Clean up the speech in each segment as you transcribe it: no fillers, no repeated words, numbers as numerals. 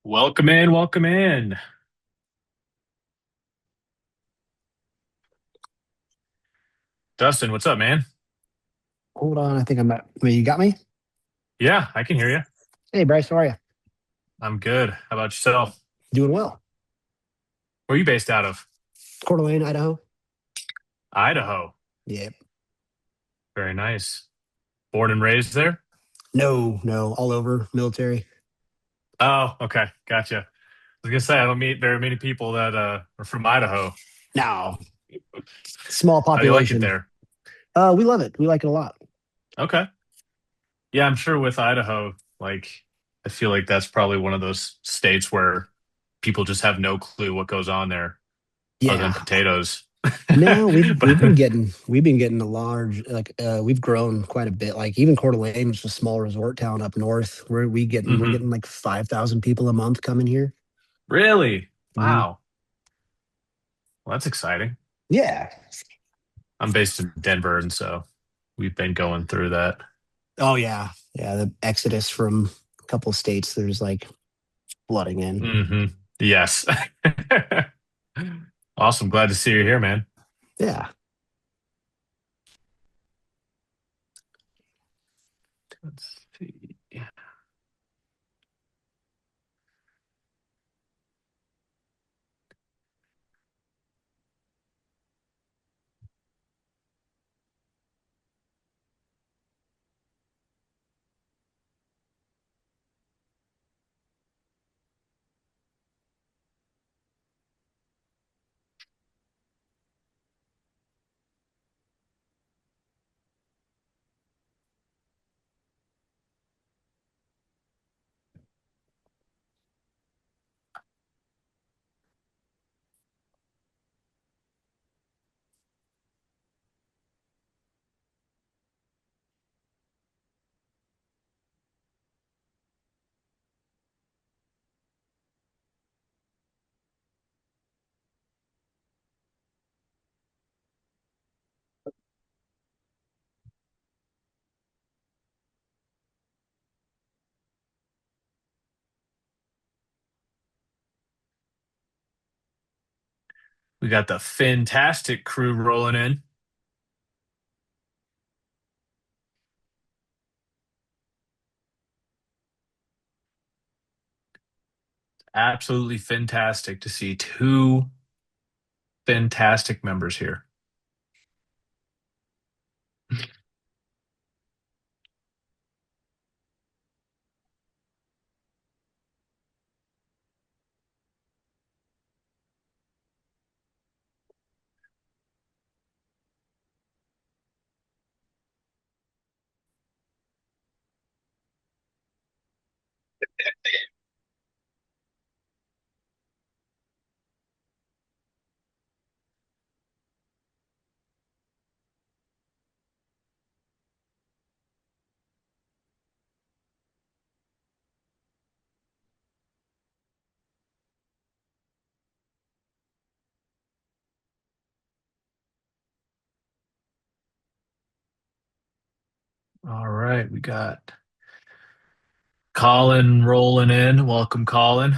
Welcome in, welcome in. Dustin, what's up, man? Hold on, I think I'm at. Wait, you got me? Yeah, I can hear you. Hey, Bryce, how are you? I'm good. How about yourself? Doing well. Where are you based out of? Coeur d'Alene, Idaho. Idaho. Yeah. Very nice. Born and raised there? No, no, all over military. Oh, okay. Gotcha. I was gonna say I don't meet very many people that are from Idaho. No, small How do you like it population. there? We love it. We like it a lot. Okay. Yeah, I'm sure with Idaho, I feel like that's probably one of those states where people just have no clue what goes on there other than Yeah. potatoes. No, But we've been getting a large we've grown quite a bit. Like even Coeur d'Alene, which is a small resort town up north, where we're Mhm. getting like 5,000 people a month coming here. Really? Mhm. Wow. Well, that's exciting. Yeah. I'm based in Denver, and so we've been going through that. Oh yeah. Yeah. The exodus from a couple of states, there's like flooding in. Yes. Awesome. Glad to see you here, man. Yeah. Let's see. We got the fantastic crew rolling in. Absolutely fantastic to see two fantastic members here. All right, we got Colin rolling in. Welcome, Colin.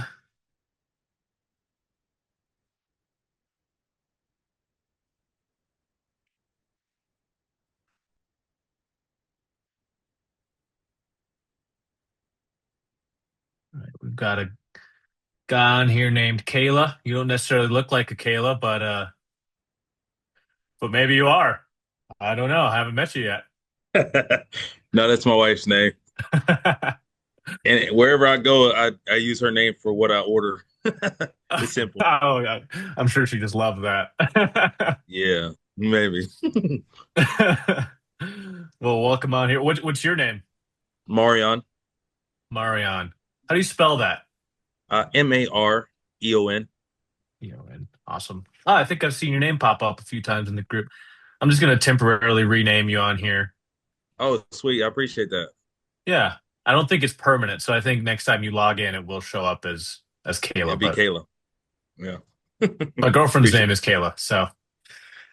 All right, we've got a guy on here named Kayla. You don't necessarily look like a Kayla, but maybe you are. I don't know. I haven't met you yet. No, that's my wife's name. And wherever I go, I use her name for what I order. It's simple. Oh, yeah. I'm sure she just loved that. Yeah, maybe. Well, welcome on here. What's your name? Marion, Marion. How do you spell that? Mareon. And awesome. Oh, I think I've seen your name pop up a few times in the group. I'm just gonna temporarily rename you on here. Oh, sweet. I appreciate that. Yeah. I don't think it's permanent, so I think next time you log in, it will show up as It'd Kayla. be But Kayla. Yeah. my girlfriend's Appreciate name is Kayla, so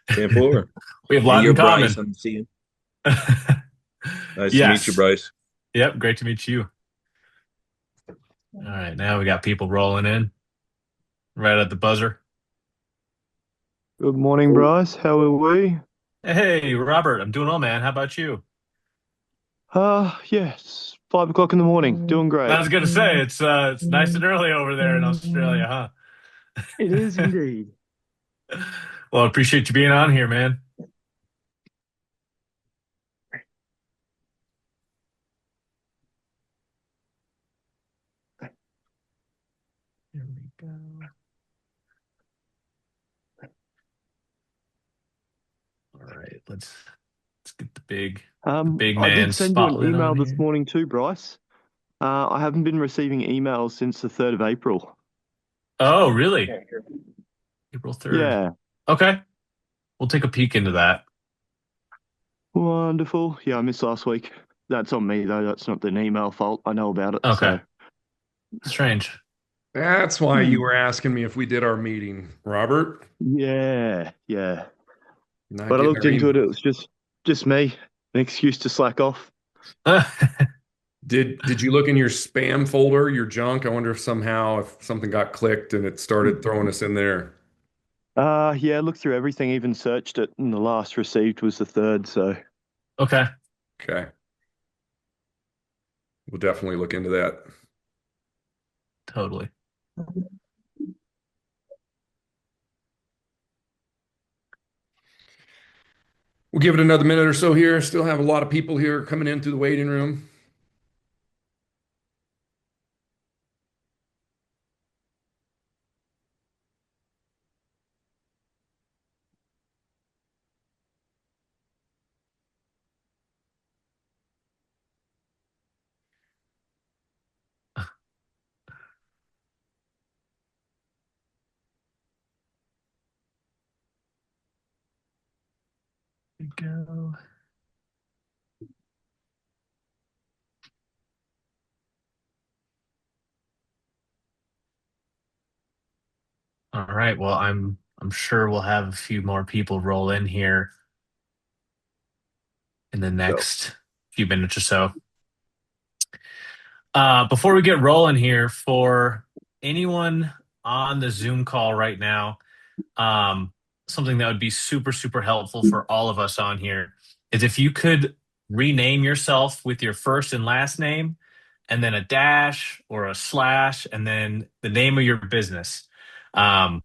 10-4. we have a And lot you're in Bryce. common. I'm seeing. Nice to meet you, Yes. Bryce. Yep. Great to meet you. All right, now we got people rolling in right at the buzzer. Good morning, Bryce. How are we? Hey, Robert, I'm doing well, man. How about you? Yes, 5 o'clock in the morning. Doing I great. was gonna say it's nice and early over there in Australia, It is indeed. huh? Well, I appreciate you being on here, man. Here we go. All right, let's get the big I did man send you an spotlit email on this here. morning too, Bryce. I haven't been receiving emails since the 3rd of April. Oh, really? April 3rd. Yeah, Okay, we'll take a peek into that. wonderful. Yeah, I missed last week. That's on me though. That's not an email fault. I know about it. Okay, So, strange. That's why you hmm. were asking me if we did our meeting, Robert. Yeah, yeah. Not But I getting looked our into email. it. It was just me. An excuse to slack off. Did you look in your spam folder, your junk? I wonder if somehow if something got clicked and it started throwing us in there. Yeah. I looked through everything. Even searched it, and the last received was the 3rd. So. Okay, Okay. We'll definitely look into that. totally. We'll give it another minute or so here. Still have a lot of people here coming in through the waiting room. Here we go. All right. Well, I'm sure we'll have a few more people roll in here in the Sure. next few minutes or so. Before we get rolling here, for anyone on the Zoom call right now, um, something that would be super, super helpful for all of us on here is if you could rename yourself with your first and last name, and then a dash or a slash, and then the name of your business. Um,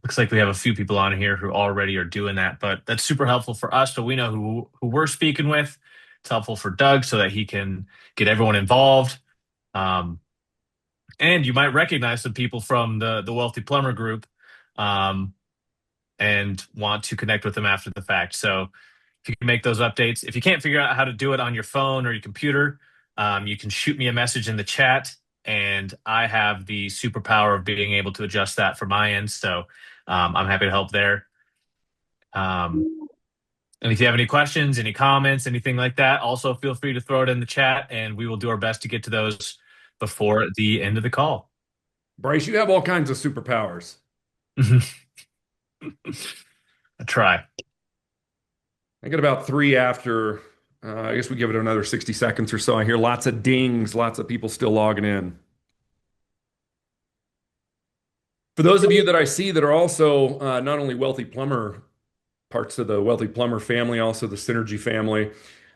Looks like we have a few people on here who already are doing that, but that's super helpful for us so we know who we're speaking with. It's helpful for Doug so that he can get everyone involved. Um, and you might recognize some people from the Wealthy Plumber group, um, and want to connect with them after the fact. So if you can make those updates, if you can't figure out how to do it on your phone or your computer, you can shoot me a message in the chat, and I have the superpower of being able to adjust that from my end. So I'm happy to help there. Um, and if you have any questions, any comments, anything like that, also feel free to throw it in the chat, and we will do our best to get to those before the end of the call. Bryce, you have all kinds of superpowers. I try. I get about three after, I guess we give it another 60 seconds or so. I hear lots of dings, lots of people still logging in. For those of you that I see that are also not only Wealthy Plumber, parts of the Wealthy Plumber family, also the Synergy family,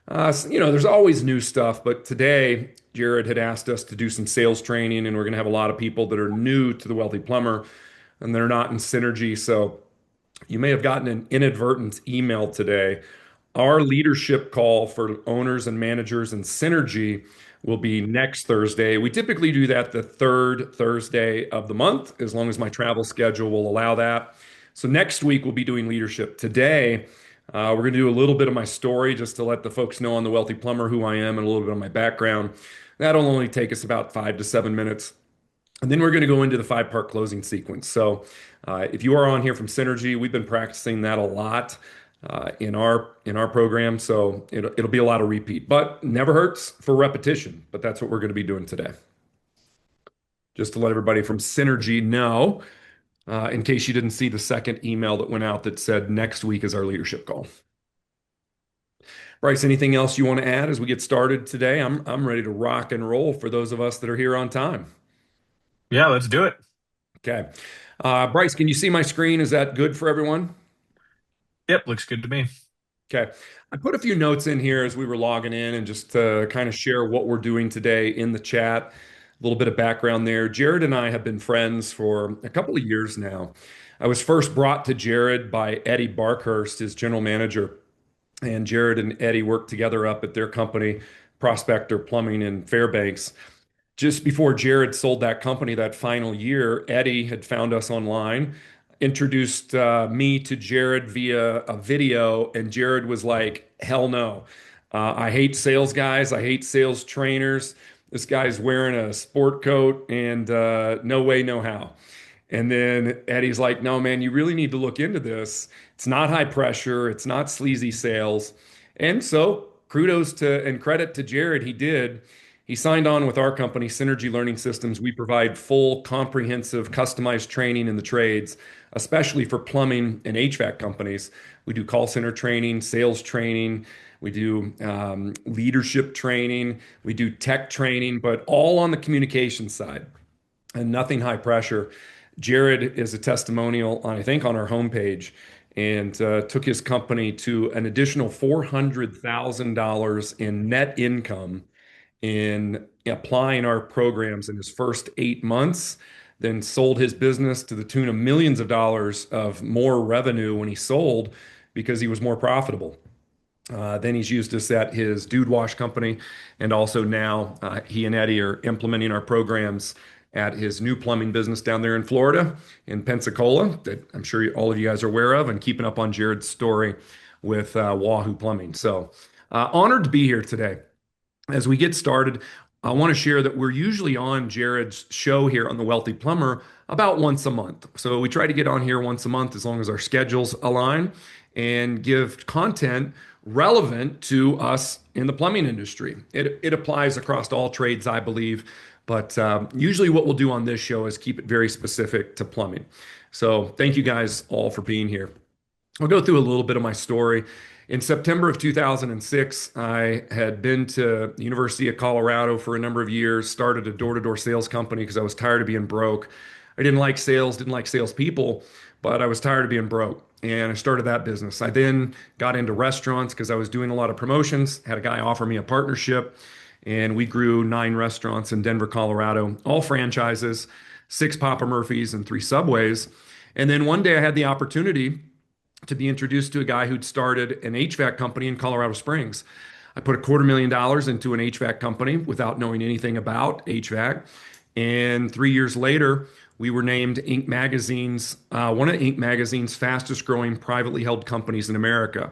there's always new stuff, but today Jared had asked us to do some sales training, and we're going to have a lot of people that are new to the Wealthy Plumber and they're not in Synergy. So you may have gotten an inadvertent email today. Our leadership call for owners and managers and Synergy will be next Thursday. We typically do that the third Thursday of the month, as long as my travel schedule will allow that. So next week we'll be doing leadership. Today, we're going to do a little bit of my story just to let the folks know on the Wealthy Plumber who I am and a little bit of my background. That'll only take us about 5 to 7 minutes. And then we're going to go into the five-part closing sequence. So, if you are on here from Synergy, we've been practicing that a lot in our program. So it'll be a lot of repeat, but never hurts for repetition. But that's what we're going to be doing today. Just to let everybody from Synergy know, in case you didn't see the second email that went out that said next week is our leadership call. Bryce, anything else you want to add as we get started today? I'm ready to rock and roll for those of us that are here on time. Yeah, let's do it. Okay. Bryce, can you see my screen? Is that good for everyone? Yep, looks good to me. Okay. I put a few notes in here as we were logging in and just to kind of share what we're doing today in the chat. A little bit of background there. Jared and I have been friends for a couple of years now. I was first brought to Jared by Eddie Barkhurst, his general manager, and Jared and Eddie worked together up at their company, Prospector Plumbing in Fairbanks. Just before Jared sold that company that final year, Eddie had found us online, introduced me to Jared via a video, and Jared was like, "Hell no. I hate sales guys. I hate sales trainers. This guy's wearing a sport coat, and no way, no how." And then Eddie's like, "No, man, you really need to look into this. It's not high pressure, it's not sleazy sales." And so, kudos to and credit to Jared, he did. He signed on with our company, Synergy Learning Systems. We provide full, comprehensive, customized training in the trades, especially for plumbing and HVAC companies. We do call center training, sales training, we do leadership training, we do tech training, but all on the communication side and nothing high pressure. Jared is a testimonial, I think, on our homepage and took his company to an additional $400,000 in net income in applying our programs in his first 8 months, then sold his business to the tune of millions of dollars of more revenue when he sold because he was more profitable. Then he's used us at his Dude Wash company, and also now he and Eddie are implementing our programs at his new plumbing business down there in Florida, in Pensacola, that I'm sure all of you guys are aware of, and keeping up on Jared's story with Wahoo Plumbing. So honored to be here today. As we get started, I want to share that we're usually on Jared's show here on The Wealthy Plumber about once a month. So we try to get on here once a month as long as our schedules align and give content relevant to us in the plumbing industry. It applies across all trades, I believe, but usually what we'll do on this show is keep it very specific to plumbing. So thank you guys all for being here. I'll go through a little bit of my story. In September of 2006, I had been to the University of Colorado for a number of years, started a door-to-door sales company because I was tired of being broke. I didn't like sales, didn't like salespeople, but I was tired of being broke. And I started that business. I then got into restaurants because I was doing a lot of promotions, had a guy offer me a partnership, and we grew 9 restaurants in Denver, Colorado, all franchises, 6 Papa Murphy's and 3 Subways. And then one day I had the opportunity to be introduced to a guy who'd started an HVAC company in Colorado Springs. I put $250,000 into an HVAC company without knowing anything about HVAC. And 3 years later, we were named Inc. Magazine's one of Inc. Magazine's fastest growing privately held companies in America.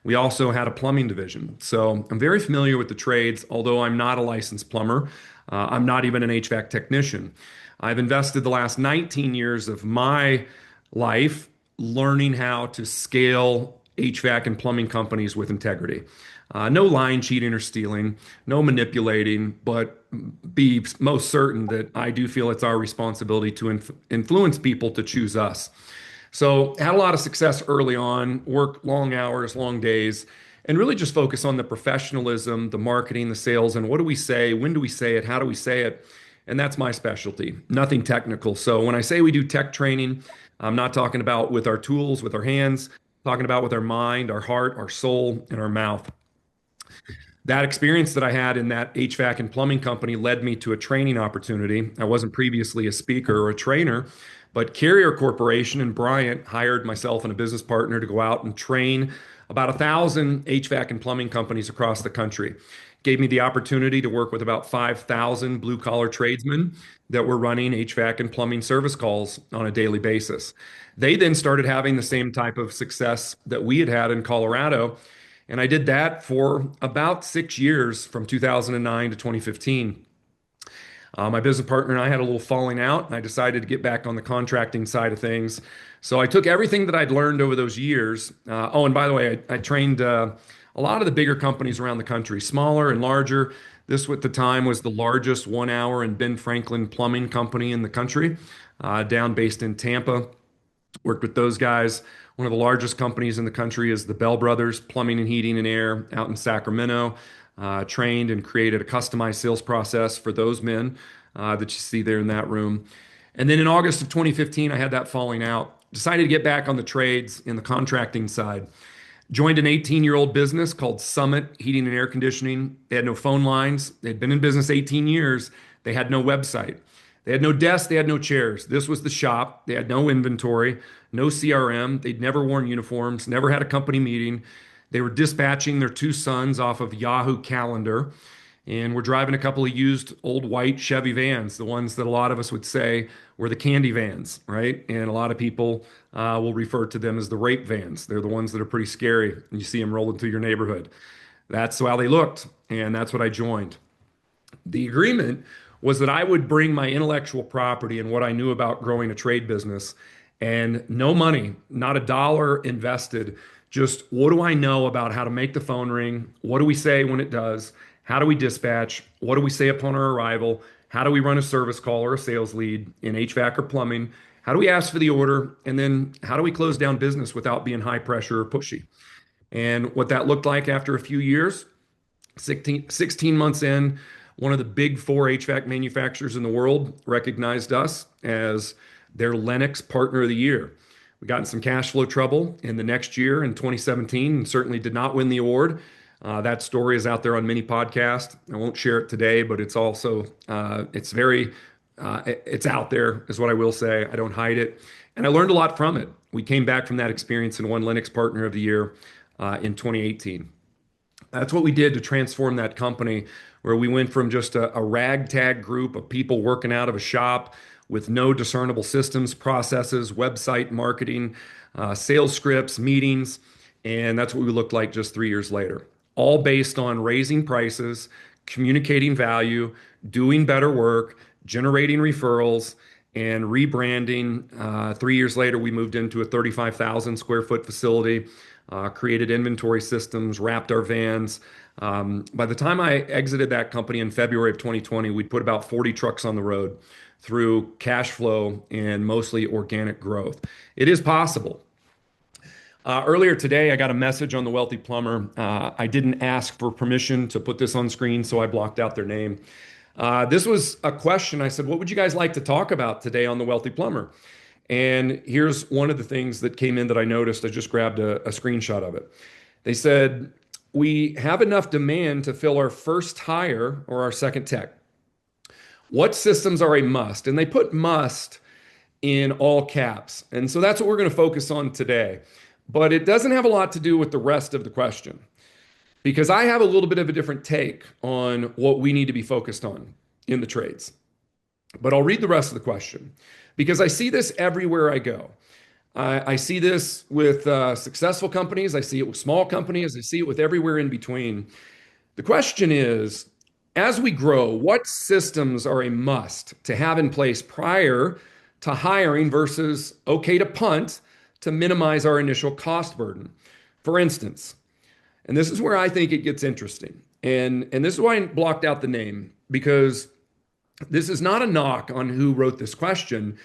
We also had a plumbing division. So I'm very familiar with the trades, although I'm not a licensed plumber. I'm not even an HVAC technician. I've invested the last 19 years of my life learning how to scale HVAC and plumbing companies with integrity. No lying, cheating, or stealing, no manipulating, but be most certain that I do feel it's our responsibility to influence people to choose us. So, had a lot of success early on, worked long hours, long days, and really just focus on the professionalism, the marketing, the sales, and what do we say, when do we say it, how do we say it? And that's my specialty, nothing technical. So, when I say we do tech training, I'm not talking about with our tools, with our hands, talking about with our mind, our heart, our soul, and our mouth. That experience that I had in that HVAC and plumbing company led me to a training opportunity. I wasn't previously a speaker or a trainer, but Carrier Corporation and Bryant hired myself and a business partner to go out and train about 1,000 HVAC and plumbing companies across the country. Gave me the opportunity to work with about 5,000 blue collar tradesmen that were running HVAC and plumbing service calls on a daily basis. They then started having the same type of success that we had had in Colorado. And I did that for about 6 years from 2009 to 2015. My business partner and I had a little falling out, and I decided to get back on the contracting side of things. So I took everything that I'd learned over those years. Oh, and by the way, I trained a lot of the bigger companies around the country, smaller and larger. This at the time was the largest 1 hour and Ben Franklin plumbing company in the country, down based in Tampa. Worked with those guys. One of the largest companies in the country is the Bell Brothers Plumbing and Heating and Air out in Sacramento. trained and created a customized sales process for those men that you see there in that room. And then in August of 2015, I had that falling out. Decided to get back on the trades in the contracting side. Joined an 18-year-old business called Summit Heating and Air Conditioning. They had no phone lines. They'd been in business 18 years. They had no website. They had no desks. They had no chairs. This was the shop. They had no inventory, no CRM. They'd never worn uniforms, never had a company meeting. They were dispatching their two sons off of Yahoo Calendar. And we're driving a couple of used old white Chevy vans, the ones that a lot of us would say were the candy vans, right? And a lot of people will refer to them as the rape vans. They're the ones that are pretty scary, and you see them rolling through your neighborhood. That's how they looked, and that's what I joined. The agreement was that I would bring my intellectual property and what I knew about growing a trade business and no money, not a dollar invested. Just what do I know about how to make the phone ring? What do we say when it does? How do we dispatch? What do we say upon our arrival? How do we run a service call or a sales lead in HVAC or plumbing? How do we ask for the order? And then how do we close down business without being high pressure or pushy? And what that looked like after a few years, 16 months in, one of the big four HVAC manufacturers in the world recognized us as their Lennox Partner of the Year. We got in some cash flow trouble in the next year in 2017 and certainly did not win the award. That story is out there on many podcasts. I won't share it today, but it's also it's out there is what I will say. I don't hide it, and I learned a lot from it. We came back from that experience and won Lennox Partner of the Year in 2018. That's what we did to transform that company, where we went from just a ragtag group of people working out of a shop with no discernible systems, processes, website marketing, sales scripts, meetings, and that's what we looked like just 3 years later. All based on raising prices, communicating value, doing better work, generating referrals, and rebranding. 3 years later, we moved into a 35,000 square foot facility, created inventory systems, wrapped our vans. By the time I exited that company in February of 2020, we'd put about 40 trucks on the road through cash flow and mostly organic growth. It is possible. Earlier today, I got a message on the Wealthy Plumber. I didn't ask for permission to put this on screen, so I blocked out their name. This was a question. I said, what would you guys like to talk about today on the Wealthy Plumber? And here's one of the things that came in that I noticed. I just grabbed a screenshot of it. They said, we have enough demand to fill our first hire or our second tech. What systems are a must? And they put must in all caps. And so that's what we're going to focus on today. But it doesn't have a lot to do with the rest of the question, because I have a little bit of a different take on what we need to be focused on in the trades. But I'll read the rest of the question because I see this everywhere I go. I see this with successful companies. I see it with small companies. I see it with everywhere in between. The question is, as we grow, what systems are a must to have in place prior to hiring versus okay to punt to minimize our initial cost burden? For instance, and this is where I think it gets interesting. And this is why I blocked out the name, because this is not a knock on who wrote this question.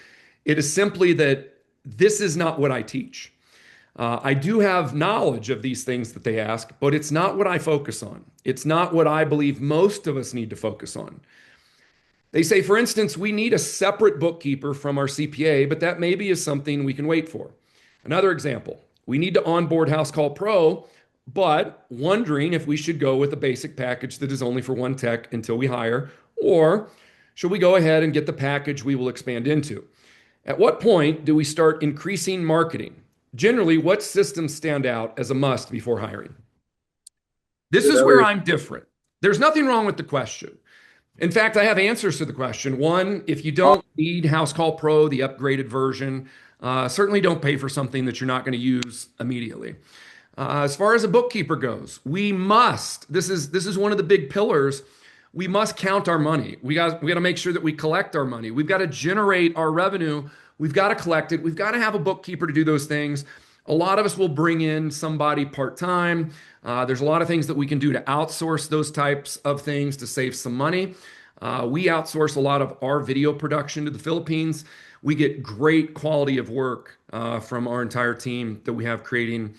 It is simply that this is not what I teach. I do have knowledge of these things that they ask, but it's not what I focus on. It's not what I believe most of us need to focus on. They say, for instance, we need a separate bookkeeper from our CPA, but that maybe is something we can wait for. Another example, we need to onboard House Call Pro, but wondering if we should go with a basic package that is only for one tech until we hire, or should we go ahead and get the package we will expand into? At what point do we start increasing marketing? Generally, what systems stand out as a must before hiring? This is where I'm different. There's nothing wrong with the question. In fact, I have answers to the question. One, if you don't need House Call Pro, the upgraded version, certainly don't pay for something that you're not going to use immediately. As far as a bookkeeper goes, we must, this is one of the big pillars, we must count our money. We got to make sure that we collect our money. We've got to generate our revenue. We've got to collect it. We've got to have a bookkeeper to do those things. A lot of us will bring in somebody part-time. There's a lot of things that we can do to outsource those types of things to save some money. We outsource a lot of our video production to the Philippines. We get great quality of work from our entire team that we have creating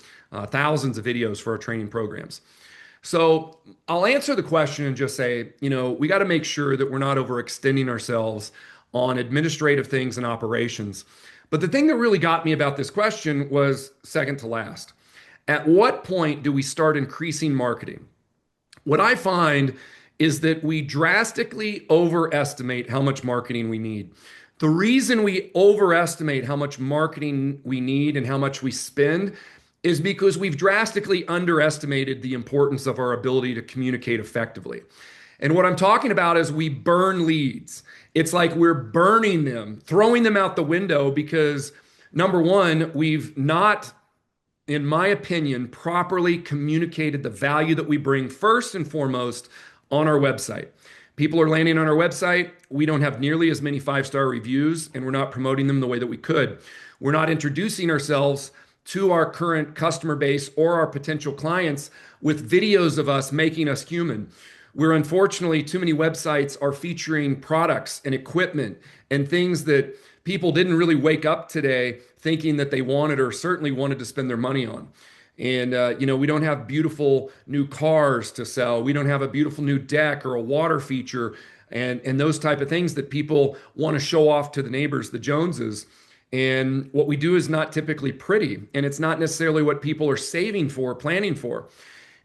thousands of videos for our training programs. So I'll answer the question and just say, we got to make sure that we're not overextending ourselves on administrative things and operations. But the thing that really got me about this question was second to last. At what point do we start increasing marketing? What I find is that we drastically overestimate how much marketing we need. The reason we overestimate how much marketing we need and how much we spend is because we've drastically underestimated the importance of our ability to communicate effectively. And what I'm talking about is we burn leads. It's like we're burning them, throwing them out the window because number one, we've not, in my opinion, properly communicated the value that we bring first and foremost on our website. People are landing on our website. We don't have nearly as many five-star reviews, and we're not promoting them the way that we could. We're not introducing ourselves to our current customer base or our potential clients with videos of us making us human. We're unfortunately, too many websites are featuring products and equipment and things that people didn't really wake up today thinking that they wanted or certainly wanted to spend their money on. And, we don't have beautiful new cars to sell. We don't have a beautiful new deck or a water feature and those type of things that people want to show off to the neighbors, the Joneses. And what we do is not typically pretty, and it's not necessarily what people are saving for, planning for.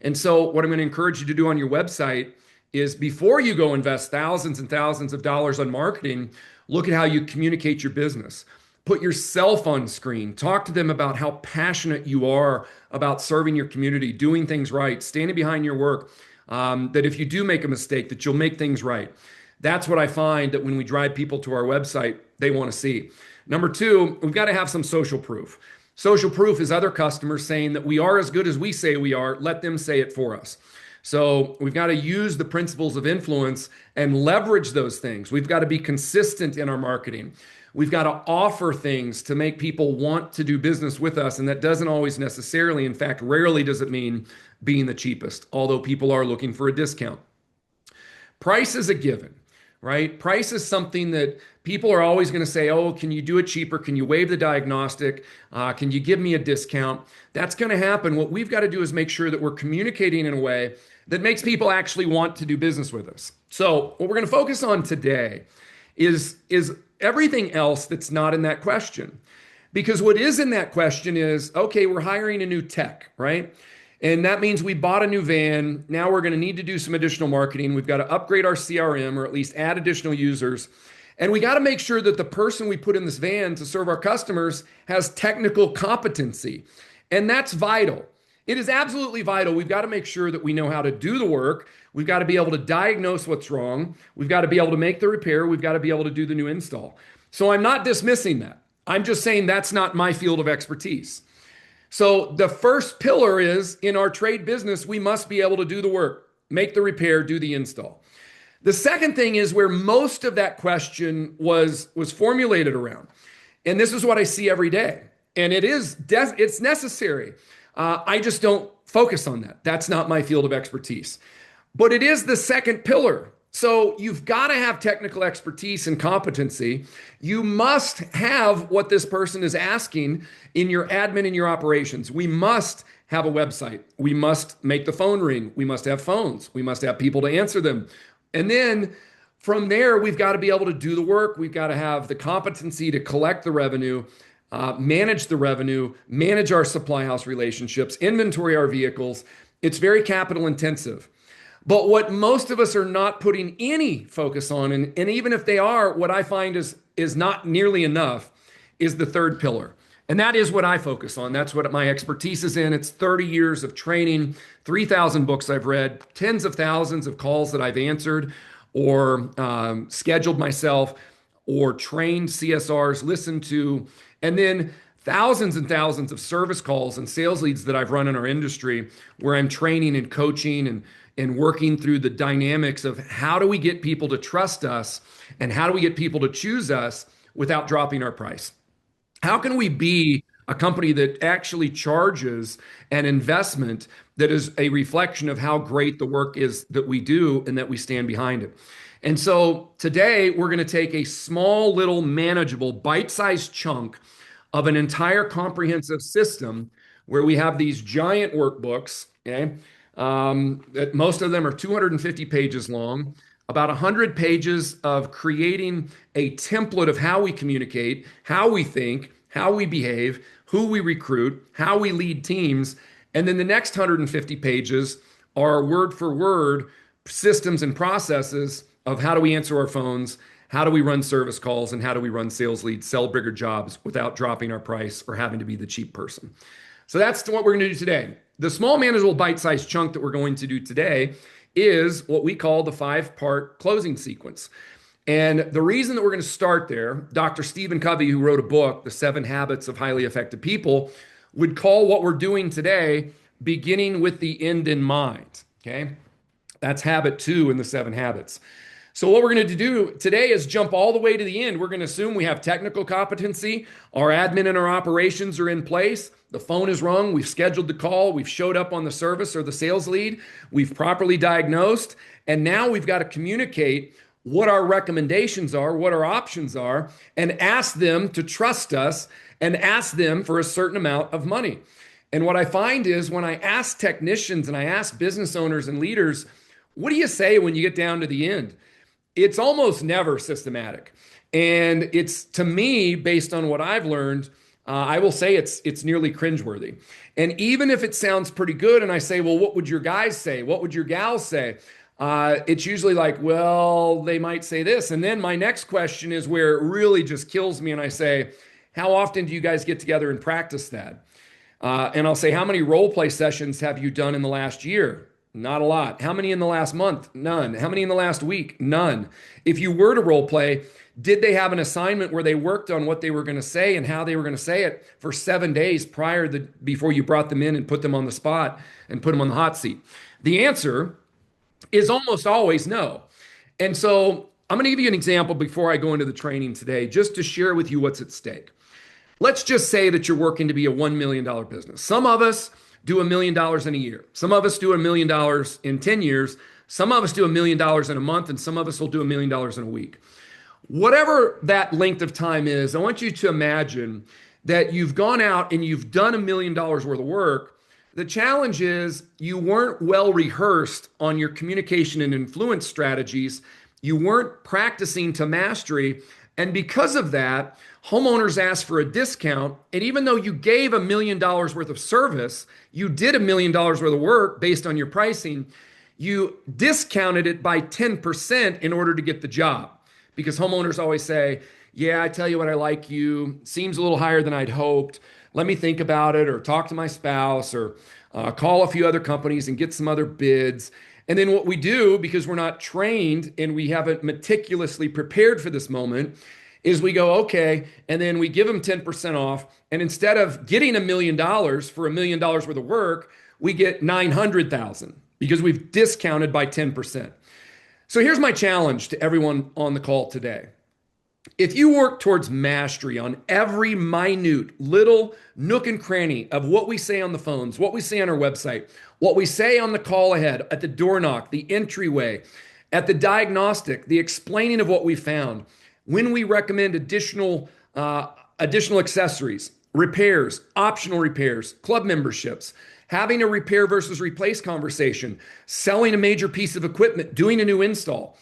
And so what I'm going to encourage you to do on your website is before you go invest thousands and thousands of dollars on marketing, look at how you communicate your business. Put yourself on screen. Talk to them about how passionate you are about serving your community, doing things right, standing behind your work, that if you do make a mistake, that you'll make things right. That's what I find that when we drive people to our website, they want to see. Number two, we've got to have some social proof. Social proof is other customers saying that we are as good as we say we are. Let them say it for us. So we've got to use the principles of influence and leverage those things. We've got to be consistent in our marketing. We've got to offer things to make people want to do business with us. And that doesn't always necessarily, in fact, rarely does it mean being the cheapest, although people are looking for a discount. Price is a given, right? Price is something that people are always going to say, oh, can you do it cheaper? Can you waive the diagnostic? Can you give me a discount? That's going to happen. What we've got to do is make sure that we're communicating in a way that makes people actually want to do business with us. So what we're going to focus on today is everything else that's not in that question. Because what is in that question is, okay, we're hiring a new tech, right? And that means we bought a new van. Now we're going to need to do some additional marketing. We've got to upgrade our CRM or at least add additional users. And we got to make sure that the person we put in this van to serve our customers has technical competency. And that's vital. It is absolutely vital. We've got to make sure that we know how to do the work. We've got to be able to diagnose what's wrong. We've got to be able to make the repair. We've got to be able to do the new install. So I'm not dismissing that. I'm just saying that's not my field of expertise. So the first pillar is in our trade business, we must be able to do the work, make the repair, do the install. The second thing is where most of that question was formulated around. And this is what I see every day. And it's necessary. I just don't focus on that. That's not my field of expertise. But it is the second pillar. So you've got to have technical expertise and competency. You must have what this person is asking in your admin and your operations. We must have a website. We must make the phone ring. We must have phones. We must have people to answer them. And then from there, we've got to be able to do the work. We've got to have the competency to collect the revenue, manage the revenue, manage our supply house relationships, inventory our vehicles. It's very capital intensive. But what most of us are not putting any focus on, and even if they are, what I find is not nearly enough, is the third pillar. And that is what I focus on. That's what my expertise is in. It's 30 years of training, 3,000 books I've read, tens of thousands of calls that I've answered or scheduled myself or trained CSRs, listened to, and then thousands and thousands of service calls and sales leads that I've run in our industry where I'm training and coaching and working through the dynamics of how do we get people to trust us and how do we get people to choose us without dropping our price? How can we be a company that actually charges an investment that is a reflection of how great the work is that we do and that we stand behind it? And so today we're going to take a small, little, manageable, bite-sized chunk of an entire comprehensive system where we have these giant workbooks, okay? Most of them are 250 pages long, about 100 pages of creating a template of how we communicate, how we think, how we behave, who we recruit, how we lead teams. And then the next 150 pages are word for word systems and processes of how do we answer our phones, how do we run service calls, and how do we run sales leads, sell bigger jobs without dropping our price or having to be the cheap person. So that's what we're going to do today. The small, manageable, bite-sized chunk that we're going to do today is what we call the 5-part closing sequence. And the reason that we're going to start there, Dr. Stephen Covey, who wrote a book, The 7 Habits of Highly Effective People, would call what we're doing today beginning with the end in mind. Okay? That's habit 2 in the 7 habits. So what we're going to do today is jump all the way to the end. We're going to assume we have technical competency. Our admin and our operations are in place. The phone is rung. We've scheduled the call. We've showed up on the service or the sales lead. We've properly diagnosed. And now we've got to communicate what our recommendations are, what our options are, and ask them to trust us and ask them for a certain amount of money. And what I find is when I ask technicians and I ask business owners and leaders, what do you say when you get down to the end? It's almost never systematic. And it's, to me, based on what I've learned, I will say it's nearly cringeworthy. And even if it sounds pretty good and I say, well, what would your guys say? What would your gals say? It's usually like, well, they might say this. And then my next question is where it really just kills me. And I say, how often do you guys get together and practice that? And I'll say, how many role play sessions have you done in the last year? Not a lot. How many in the last month? None. How many in the last week? None. If you were to role play, did they have an assignment where they worked on what they were going to say and how they were going to say it for 7 days before you brought them in and put them on the spot and put them on the hot seat? The answer is almost always no. And so I'm going to give you an example before I go into the training today, just to share with you what's at stake. Let's just say that you're working to be a $1 million business. Some of us do $1 million in a year. Some of us do $1 million in 10 years. Some of us do $1 million in a month, and some of us will do $1 million in a week. Whatever that length of time is, I want you to imagine that you've gone out and you've done $1 million worth of work. The challenge is you weren't well rehearsed on your communication and influence strategies. You weren't practicing to mastery. And because of that, homeowners ask for a discount. And even though you gave $1 million worth of service, you did $1 million worth of work based on your pricing, you discounted it by 10% in order to get the job. Because homeowners always say, yeah, I tell you what, I like you. Seems a little higher than I'd hoped. Let me think about it, or talk to my spouse, or call a few other companies and get some other bids. And then what we do, because we're not trained and we haven't meticulously prepared for this moment, is we go, okay, and then we give them 10% off. And instead of getting $1 million for $1 million worth of work, we get 900,000 because we've discounted by 10%. So here's my challenge to everyone on the call today. If you work towards mastery on every minute little nook and cranny of what we say on the phones, what we say on our website, what we say on the call ahead, at the door knock, the entryway, at the diagnostic, the explaining of what we found, when we recommend additional accessories, repairs, optional repairs, club memberships, having a repair versus replace conversation, selling a major piece of equipment, doing a new install.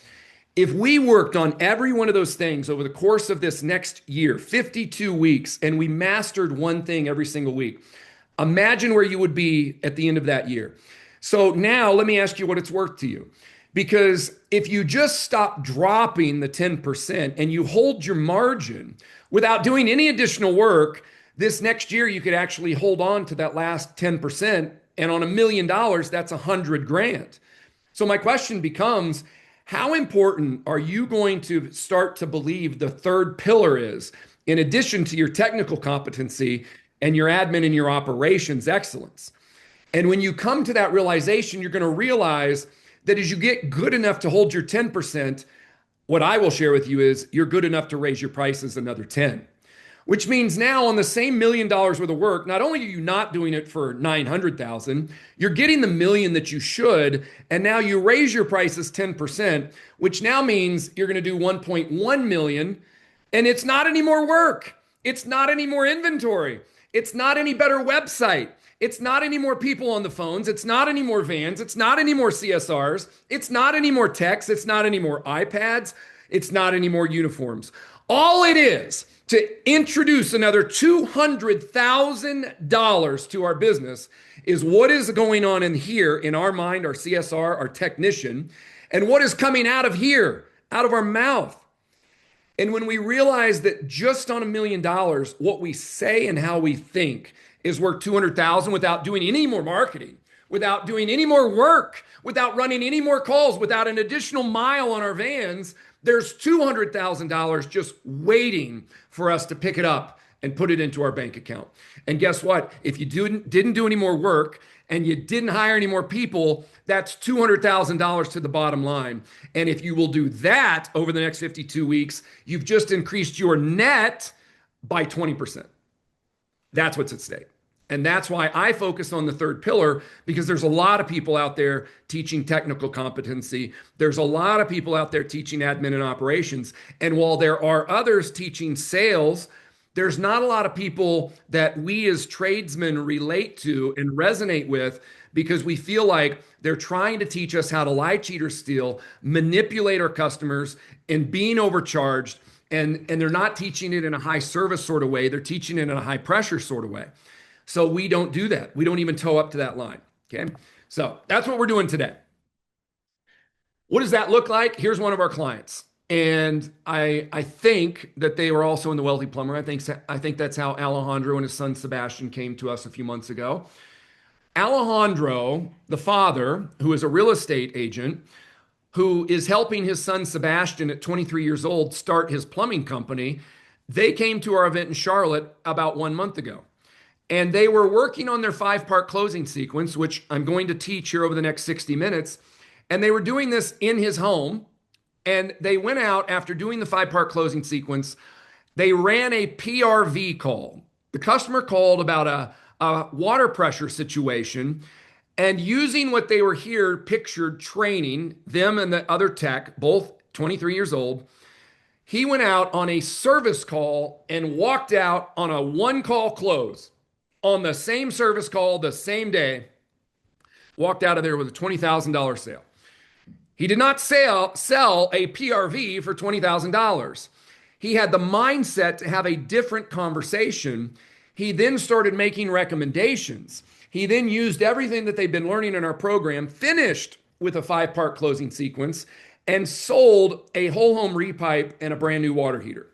If we worked on every one of those things over the course of this next year, 52 weeks, and we mastered one thing every single week, imagine where you would be at the end of that year. So now let me ask you what it's worth to you. Because if you just stop dropping the 10% and you hold your margin without doing any additional work, this next year you could actually hold on to that last 10%. And on $1 million, that's $100,000. So my question becomes, how important are you going to start to believe the third pillar is, in addition to your technical competency and your admin and your operations excellence? And when you come to that realization, you're going to realize that as you get good enough to hold your 10%, what I will share with you is you're good enough to raise your prices another 10. Which means now on the same $1 million worth of work, not only are you not doing it for 900,000, you're getting the million that you should, and now you raise your prices 10%, which now means you're going to do 1.1 million, and it's not any more work. It's not any more inventory. It's not any better website. It's not any more people on the phones. It's not any more vans. It's not any more CSRs. It's not any more texts. It's not any more iPads. It's not any more uniforms. All it is to introduce another $200,000 to our business is what is going on in here in our mind, our CSR, our technician, and what is coming out of here, out of our mouth. And when we realize that just on $1 million, what we say and how we think is worth 200,000 without doing any more marketing, without doing any more work, without running any more calls, without an additional mile on our vans, there's $200,000 just waiting for us to pick it up and put it into our bank account. And guess what? If you didn't do any more work and you didn't hire any more people, that's $200,000 to the bottom line. And if you will do that over the next 52 weeks, you've just increased your net by 20%. That's what's at stake. And that's why I focus on the third pillar, because there's a lot of people out there teaching technical competency. There's a lot of people out there teaching admin and operations. And while there are others teaching sales, there's not a lot of people that we as tradesmen relate to and resonate with, because we feel like they're trying to teach us how to lie, cheat, or steal, manipulate our customers, and being overcharged. And they're not teaching it in a high service sort of way. They're teaching it in a high pressure sort of way. So we don't do that. We don't even toe up to that line. Okay. So that's what we're doing today. What does that look like? Here's one of our clients. And I think that they were also in the Wealthy Plumber. I think that's how Alejandro and his son Sebastian came to us a few months ago. Alejandro, the father, who is a real estate agent, who is helping his son Sebastian at 23 years old start his plumbing company, they came to our event in Charlotte about 1 month ago. And they were working on their 5-part closing sequence, which I'm going to teach here over the next 60 minutes. And they were doing this in his home. And they went out after doing the 5-part closing sequence. They ran a PRV call. The customer called about a water pressure situation. And using what they were here pictured training, them and the other tech, both 23 years old, he went out on a service call and walked out on a 1-call close on the same service call the same day, walked out of there with a $20,000 sale. He did not sell a PRV for $20,000. He had the mindset to have a different conversation. He then started making recommendations. He then used everything that they've been learning in our program, finished with a 5-part closing sequence, and sold a whole home repipe and a brand new water heater.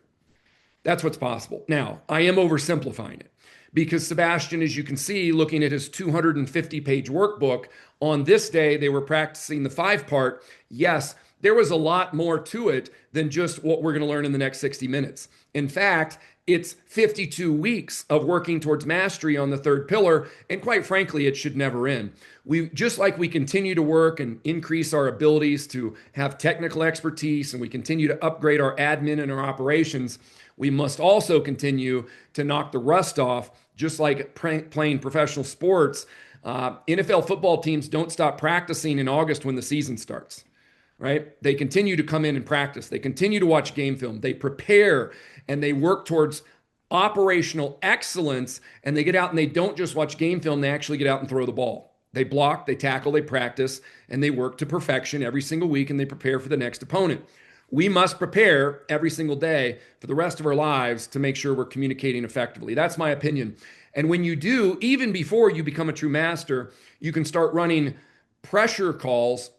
That's what's possible. Now, I am oversimplifying it, because Sebastian, as you can see, looking at his 250-page workbook, on this day, they were practicing the 5-part. Yes, there was a lot more to it than just what we're going to learn in the next 60 minutes. In fact, it's 52 weeks of working towards mastery on the third pillar. And quite frankly, it should never end. Just like we continue to work and increase our abilities to have technical expertise, and we continue to upgrade our admin and our operations, we must also continue to knock the rust off, just like playing professional sports. NFL football teams don't stop practicing in August when the season starts, right? They continue to come in and practice. They continue to watch game film. They prepare and they work towards operational excellence, and they get out and they don't just watch game film. They actually get out and throw the ball. They block, they tackle, they practice, and they work to perfection every single week, and they prepare for the next opponent. We must prepare every single day for the rest of our lives to make sure we're communicating effectively. That's my opinion. And when you do, even before you become a true master, you can start running pressure calls,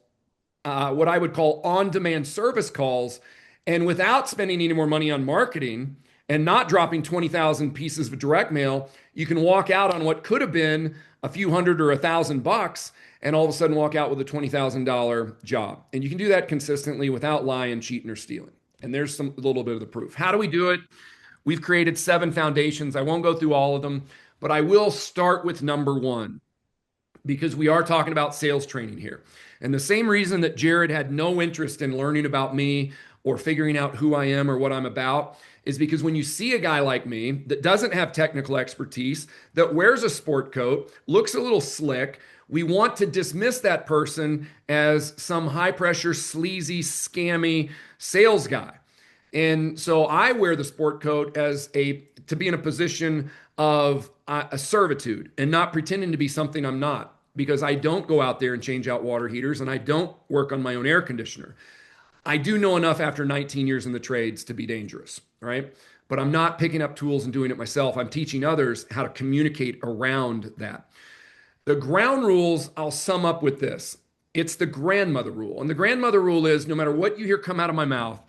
what I would call on-demand service calls, and without spending any more money on marketing and not dropping 20,000 pieces of direct mail, you can walk out on what could have been a few hundred or $1,000 and all of a sudden walk out with a $20,000 job. And you can do that consistently without lying, cheating, or stealing. And there's a little bit of the proof. How do we do it? We've created 7 foundations. I won't go through all of them, but I will start with number 1, because we are talking about sales training here. And the same reason that Jared had no interest in learning about me or figuring out who I am or what I'm about is because when you see a guy like me that doesn't have technical expertise, that wears a sport coat, looks a little slick, we want to dismiss that person as some high pressure, sleazy, scammy sales guy. And so I wear the sport coat as a to be in a position of a servitude and not pretending to be something I'm not, because I don't go out there and change out water heaters and I don't work on my own air conditioner. I do know enough after 19 years in the trades to be dangerous, right? But I'm not picking up tools and doing it myself. I'm teaching others how to communicate around that. The ground rules, I'll sum up with this. It's the grandmother rule. And the grandmother rule is no matter what you hear come out of my mouth,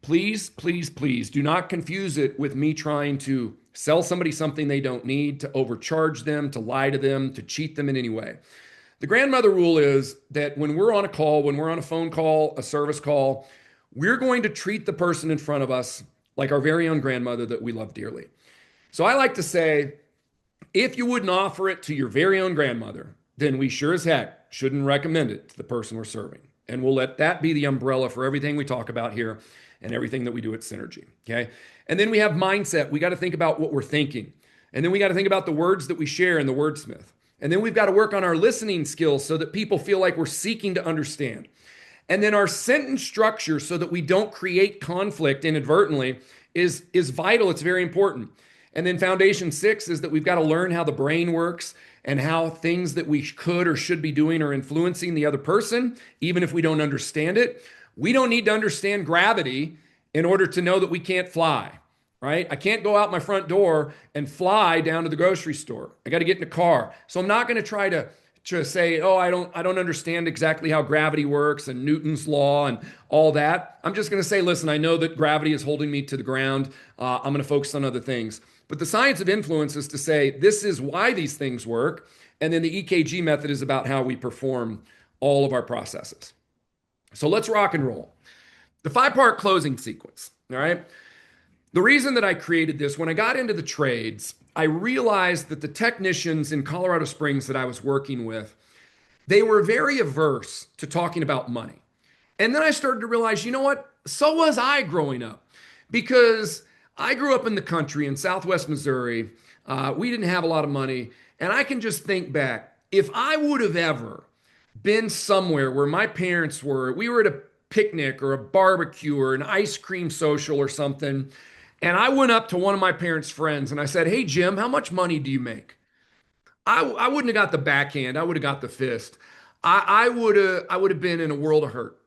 please, please, please do not confuse it with me trying to sell somebody something they don't need, to overcharge them, to lie to them, to cheat them in any way. The grandmother rule is that when we're on a call, when we're on a phone call, a service call, we're going to treat the person in front of us like our very own grandmother that we love dearly. So I like to say, if you wouldn't offer it to your very own grandmother, then we sure as heck shouldn't recommend it to the person we're serving. And we'll let that be the umbrella for everything we talk about here and everything that we do at Synergy. Okay. And then we have mindset. We got to think about what we're thinking. And then we got to think about the words that we share in the wordsmith. And then we've got to work on our listening skills so that people feel like we're seeking to understand. And then our sentence structure so that we don't create conflict inadvertently is vital. It's very important. And then foundation 6 is that we've got to learn how the brain works and how things that we could or should be doing are influencing the other person, even if we don't understand it. We don't need to understand gravity in order to know that we can't fly, right? I can't go out my front door and fly down to the grocery store. I got to get in a car. So I'm not going to try to say, oh, I don't understand exactly how gravity works and Newton's law and all that. I'm just going to say, listen, I know that gravity is holding me to the ground. I'm going to focus on other things. But the science of influence is to say, this is why these things work. And then the EKG method is about how we perform all of our processes. So let's rock and roll. The 5-part closing sequence, all right? The reason that I created this, when I got into the trades, I realized that the technicians in Colorado Springs that I was working with, they were very averse to talking about money. And then I started to realize, you know what? So was I growing up, because I grew up in the country in Southwest Missouri. We didn't have a lot of money. And I can just think back, if I would have ever been somewhere where my parents were, we were at a picnic or a barbecue or an ice cream social or something, and I went up to one of my parents' friends and I said, hey, Jim, how much money do you make? I wouldn't have got the backhand. I would have got the fist. I would have been in a world of hurt.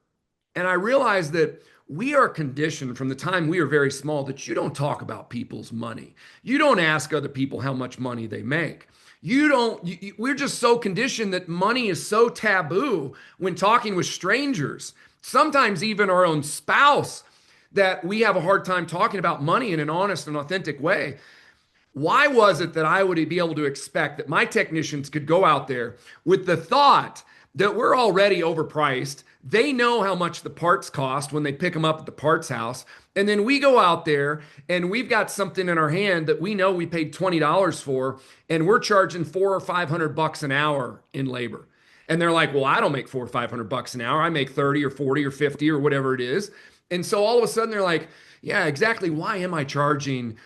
And I realized that we are conditioned from the time we are very small that you don't talk about people's money. You don't ask other people how much money they make. We're just so conditioned that money is so taboo when talking with strangers, sometimes even our own spouse, that we have a hard time talking about money in an honest and authentic way. Why was it that I would be able to expect that my technicians could go out there with the thought that we're already overpriced? They know how much the parts cost when they pick them up at the parts house. And then we go out there and we've got something in our hand that we know we paid $20 for, and we're charging $400 or $500 an hour in labor. And they're like, well, I don't make $400 or $500 an hour. I make 30 or 40 or 50 or whatever it is. And so all of a sudden they're like, yeah, exactly. Why am I charging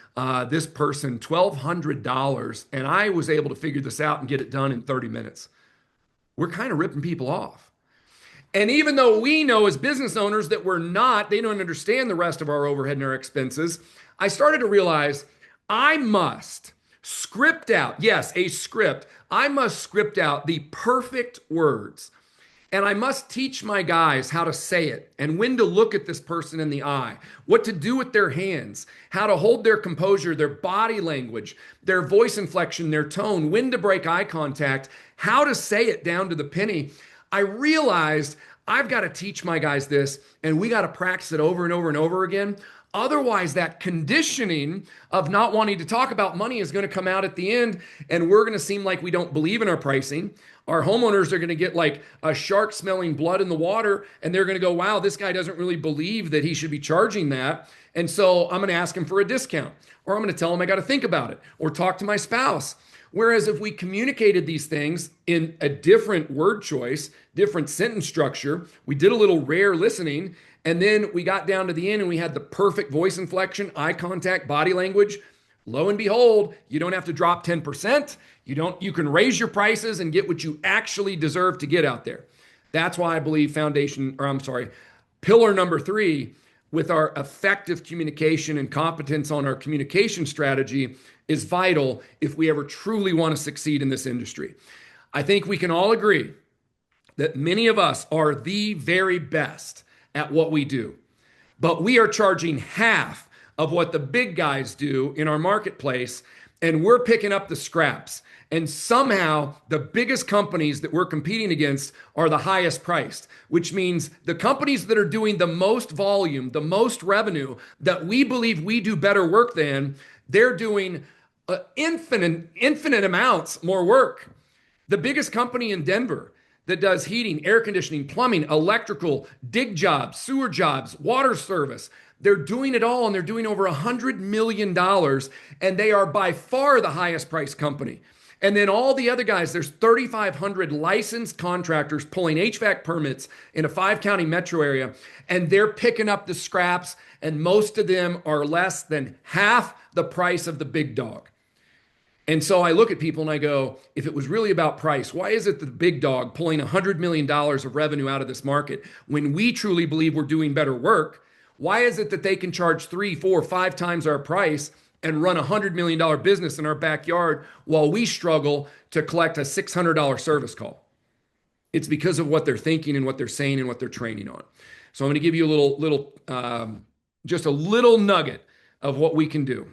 this person $1,200? And I was able to figure this out and get it done in 30 minutes. We're kind of ripping people off. And even though we know as business owners that they don't understand the rest of our overhead and our expenses, I started to realize I must script out, yes, a script. I must script out the perfect words. And I must teach my guys how to say it and when to look at this person in the eye, what to do with their hands, how to hold their composure, their body language, their voice inflection, their tone, when to break eye contact, how to say it down to the penny. I realized I've got to teach my guys this, and we got to practice it over and over and over again. Otherwise, that conditioning of not wanting to talk about money is going to come out at the end, and we're going to seem like we don't believe in our pricing. Our homeowners are going to get like a shark smelling blood in the water, and they're going to go, wow, this guy doesn't really believe that he should be charging that. And so I'm going to ask him for a discount, or I'm going to tell him I got to think about it, or talk to my spouse. Whereas if we communicated these things in a different word choice, different sentence structure, we did a little rare listening, and then we got down to the end and we had the perfect voice inflection, eye contact, body language. Lo and behold, you don't have to drop 10%. You can raise your prices and get what you actually deserve to get out there. That's why I believe pillar number 3, with our effective communication and competence on our communication strategy is vital if we ever truly want to succeed in this industry. I think we can all agree that many of us are the very best at what we do, but we are charging half of what the big guys do in our marketplace, and we're picking up the scraps. And somehow the biggest companies that we're competing against are the highest priced, which means the companies that are doing the most volume, the most revenue, that we believe we do better work than, they're doing infinite amounts more work. The biggest company in Denver that does heating, air conditioning, plumbing, electrical, dig jobs, sewer jobs, water service, they're doing it all, and they're doing over $100 million, and they are by far the highest priced company. And then all the other guys, there's 3,500 licensed contractors pulling HVAC permits in a 5-county metro area, and they're picking up the scraps, and most of them are less than half the price of the big dog. And so I look at people and I go, if it was really about price, why is it the big dog pulling $100 million of revenue out of this market when we truly believe we're doing better work? Why is it that they can charge 3, 4, 5 times our price and run a $100 million business in our backyard while we struggle to collect a $600 service call? It's because of what they're thinking and what they're saying and what they're training on. So I'm going to give you just a little nugget of what we can do.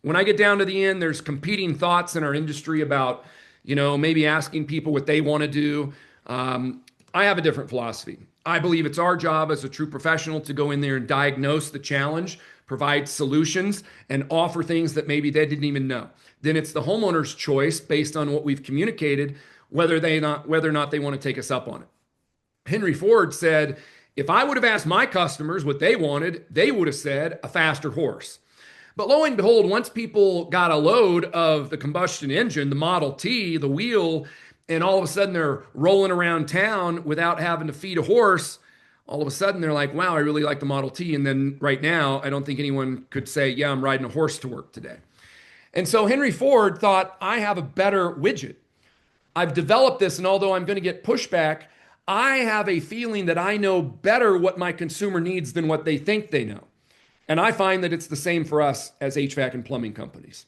When I get down to the end, there's competing thoughts in our industry about, maybe asking people what they want to do. I have a different philosophy. I believe it's our job as a true professional to go in there and diagnose the challenge, provide solutions, and offer things that maybe they didn't even know. Then it's the homeowner's choice based on what we've communicated, whether or not they want to take us up on it. Henry Ford said, if I would have asked my customers what they wanted, they would have said a faster horse. But lo and behold, once people got a load of the combustion engine, the Model T, the wheel, and all of a sudden they're rolling around town without having to feed a horse, all of a sudden they're like, wow, I really like the Model T. And then right now, I don't think anyone could say, yeah, I'm riding a horse to work today. And so Henry Ford thought, I have a better widget. I've developed this, and although I'm going to get pushback, I have a feeling that I know better what my consumer needs than what they think they know. And I find that it's the same for us as HVAC and plumbing companies.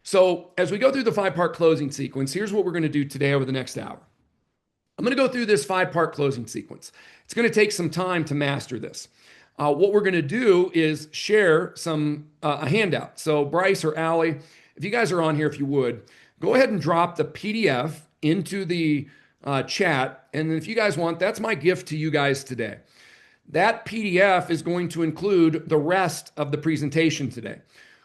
So as we go through the 5-part closing sequence, here's what we're going to do today over the next hour. I'm going to go through this 5-part closing sequence. It's going to take some time to master this. What we're going to do is share a handout. So Bryce or Allie, if you guys are on here, if you would, go ahead and drop the PDF into the chat. And if you guys want, that's my gift to you guys today. That PDF is going to include the rest of the presentation today.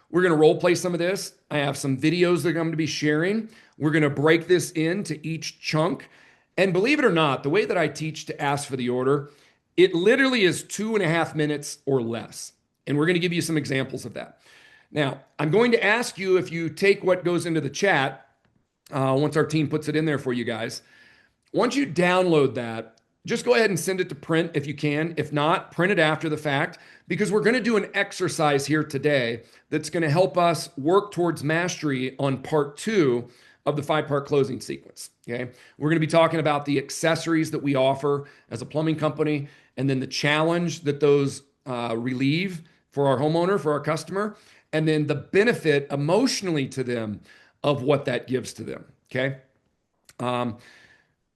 We're going to role play some of this. I have some videos that I'm going to be sharing. We're going to break this into each chunk. And believe it or not, the way that I teach to ask for the order, it literally is 2.5 minutes or less. And we're going to give you some examples of that. Now, I'm going to ask you, if you take what goes into the chat, once our team puts it in there for you guys, once you download that, just go ahead and send it to print if you can. If not, print it after the fact, because we're going to do an exercise here today that's going to help us work towards mastery on part 2 of the 5-part closing sequence. Okay. We're going to be talking about the accessories that we offer as a plumbing company, and then the challenge that those relieve for our homeowner, for our customer, and then the benefit emotionally to them of what that gives to them. Okay.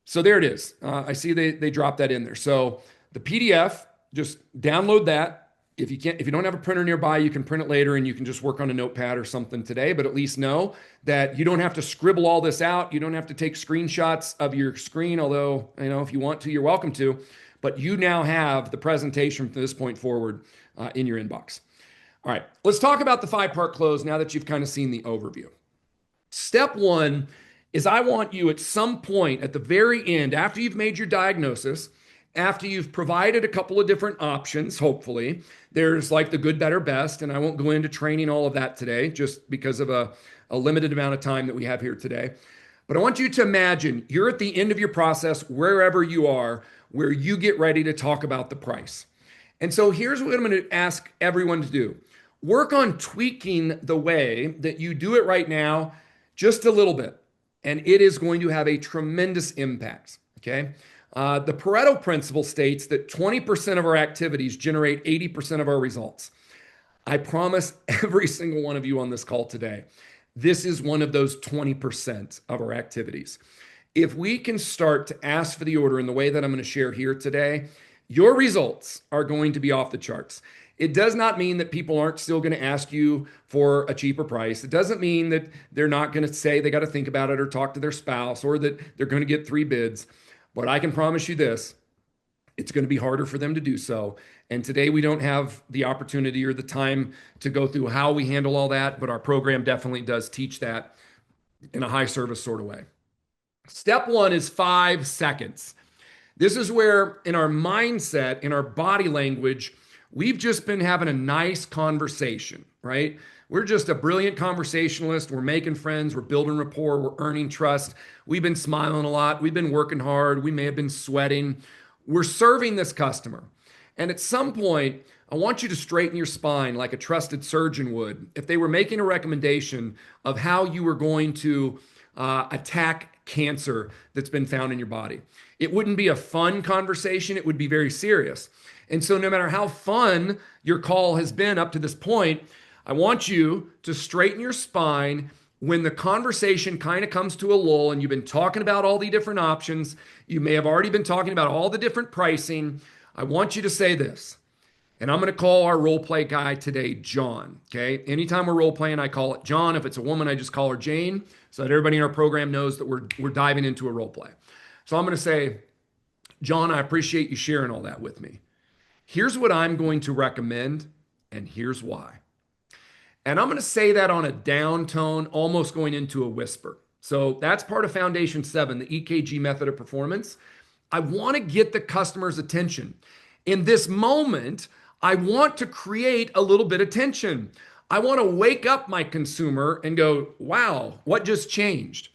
So there it is. I see they dropped that in there. So the PDF, just download that. If you don't have a printer nearby, you can print it later and you can just work on a notepad or something today, but at least know that you don't have to scribble all this out. You don't have to take screenshots of your screen, although, if you want to, you're welcome to, but you now have the presentation from this point forward in your inbox. All right, let's talk about the 5-part close now that you've kind of seen the overview. Step 1 is I want you at some point at the very end, after you've made your diagnosis, after you've provided a couple of different options, hopefully, there's like the good, better, best, and I won't go into training all of that today just because of a limited amount of time that we have here today. But I want you to imagine you're at the end of your process, wherever you are, where you get ready to talk about the price. And so here's what I'm going to ask everyone to do. Work on tweaking the way that you do it right now just a little bit, and it is going to have a tremendous impact, okay? The Pareto principle states that 20% of our activities generate 80% of our results. I promise every single one of you on this call today, this is one of those 20% of our activities. If we can start to ask for the order in the way that I'm going to share here today, your results are going to be off the charts. It does not mean that people aren't still going to ask you for a cheaper price. It doesn't mean that they're not going to say they got to think about it or talk to their spouse or that they're going to get 3 bids. But I can promise you this, it's going to be harder for them to do so. And today we don't have the opportunity or the time to go through how we handle all that, but our program definitely does teach that in a high service sort of way. Step 1 is 5 seconds. This is where in our mindset, in our body language, we've just been having a nice conversation, right? We're just a brilliant conversationalist. We're making friends. We're building rapport. We're earning trust. We've been smiling a lot. We've been working hard. We may have been sweating. We're serving this customer. And at some point, I want you to straighten your spine like a trusted surgeon would if they were making a recommendation of how you were going to attack cancer that's been found in your body. It wouldn't be a fun conversation. It would be very serious. And so no matter how fun your call has been up to this point, I want you to straighten your spine when the conversation kind of comes to a lull and you've been talking about all the different options. You may have already been talking about all the different pricing. I want you to say this, and I'm going to call our role play guy today, John. Okay. Anytime we're role playing, I call it John. If it's a woman, I just call her Jane so that everybody in our program knows that we're diving into a role play. So I'm going to say, John, I appreciate you sharing all that with me. Here's what I'm going to recommend, and here's why. And I'm going to say that on a down tone, almost going into a whisper. So that's part of Foundation 7, the EKG method of performance. I want to get the customer's attention. In this moment, I want to create a little bit of tension. I want to wake up my consumer and go, wow, what just changed?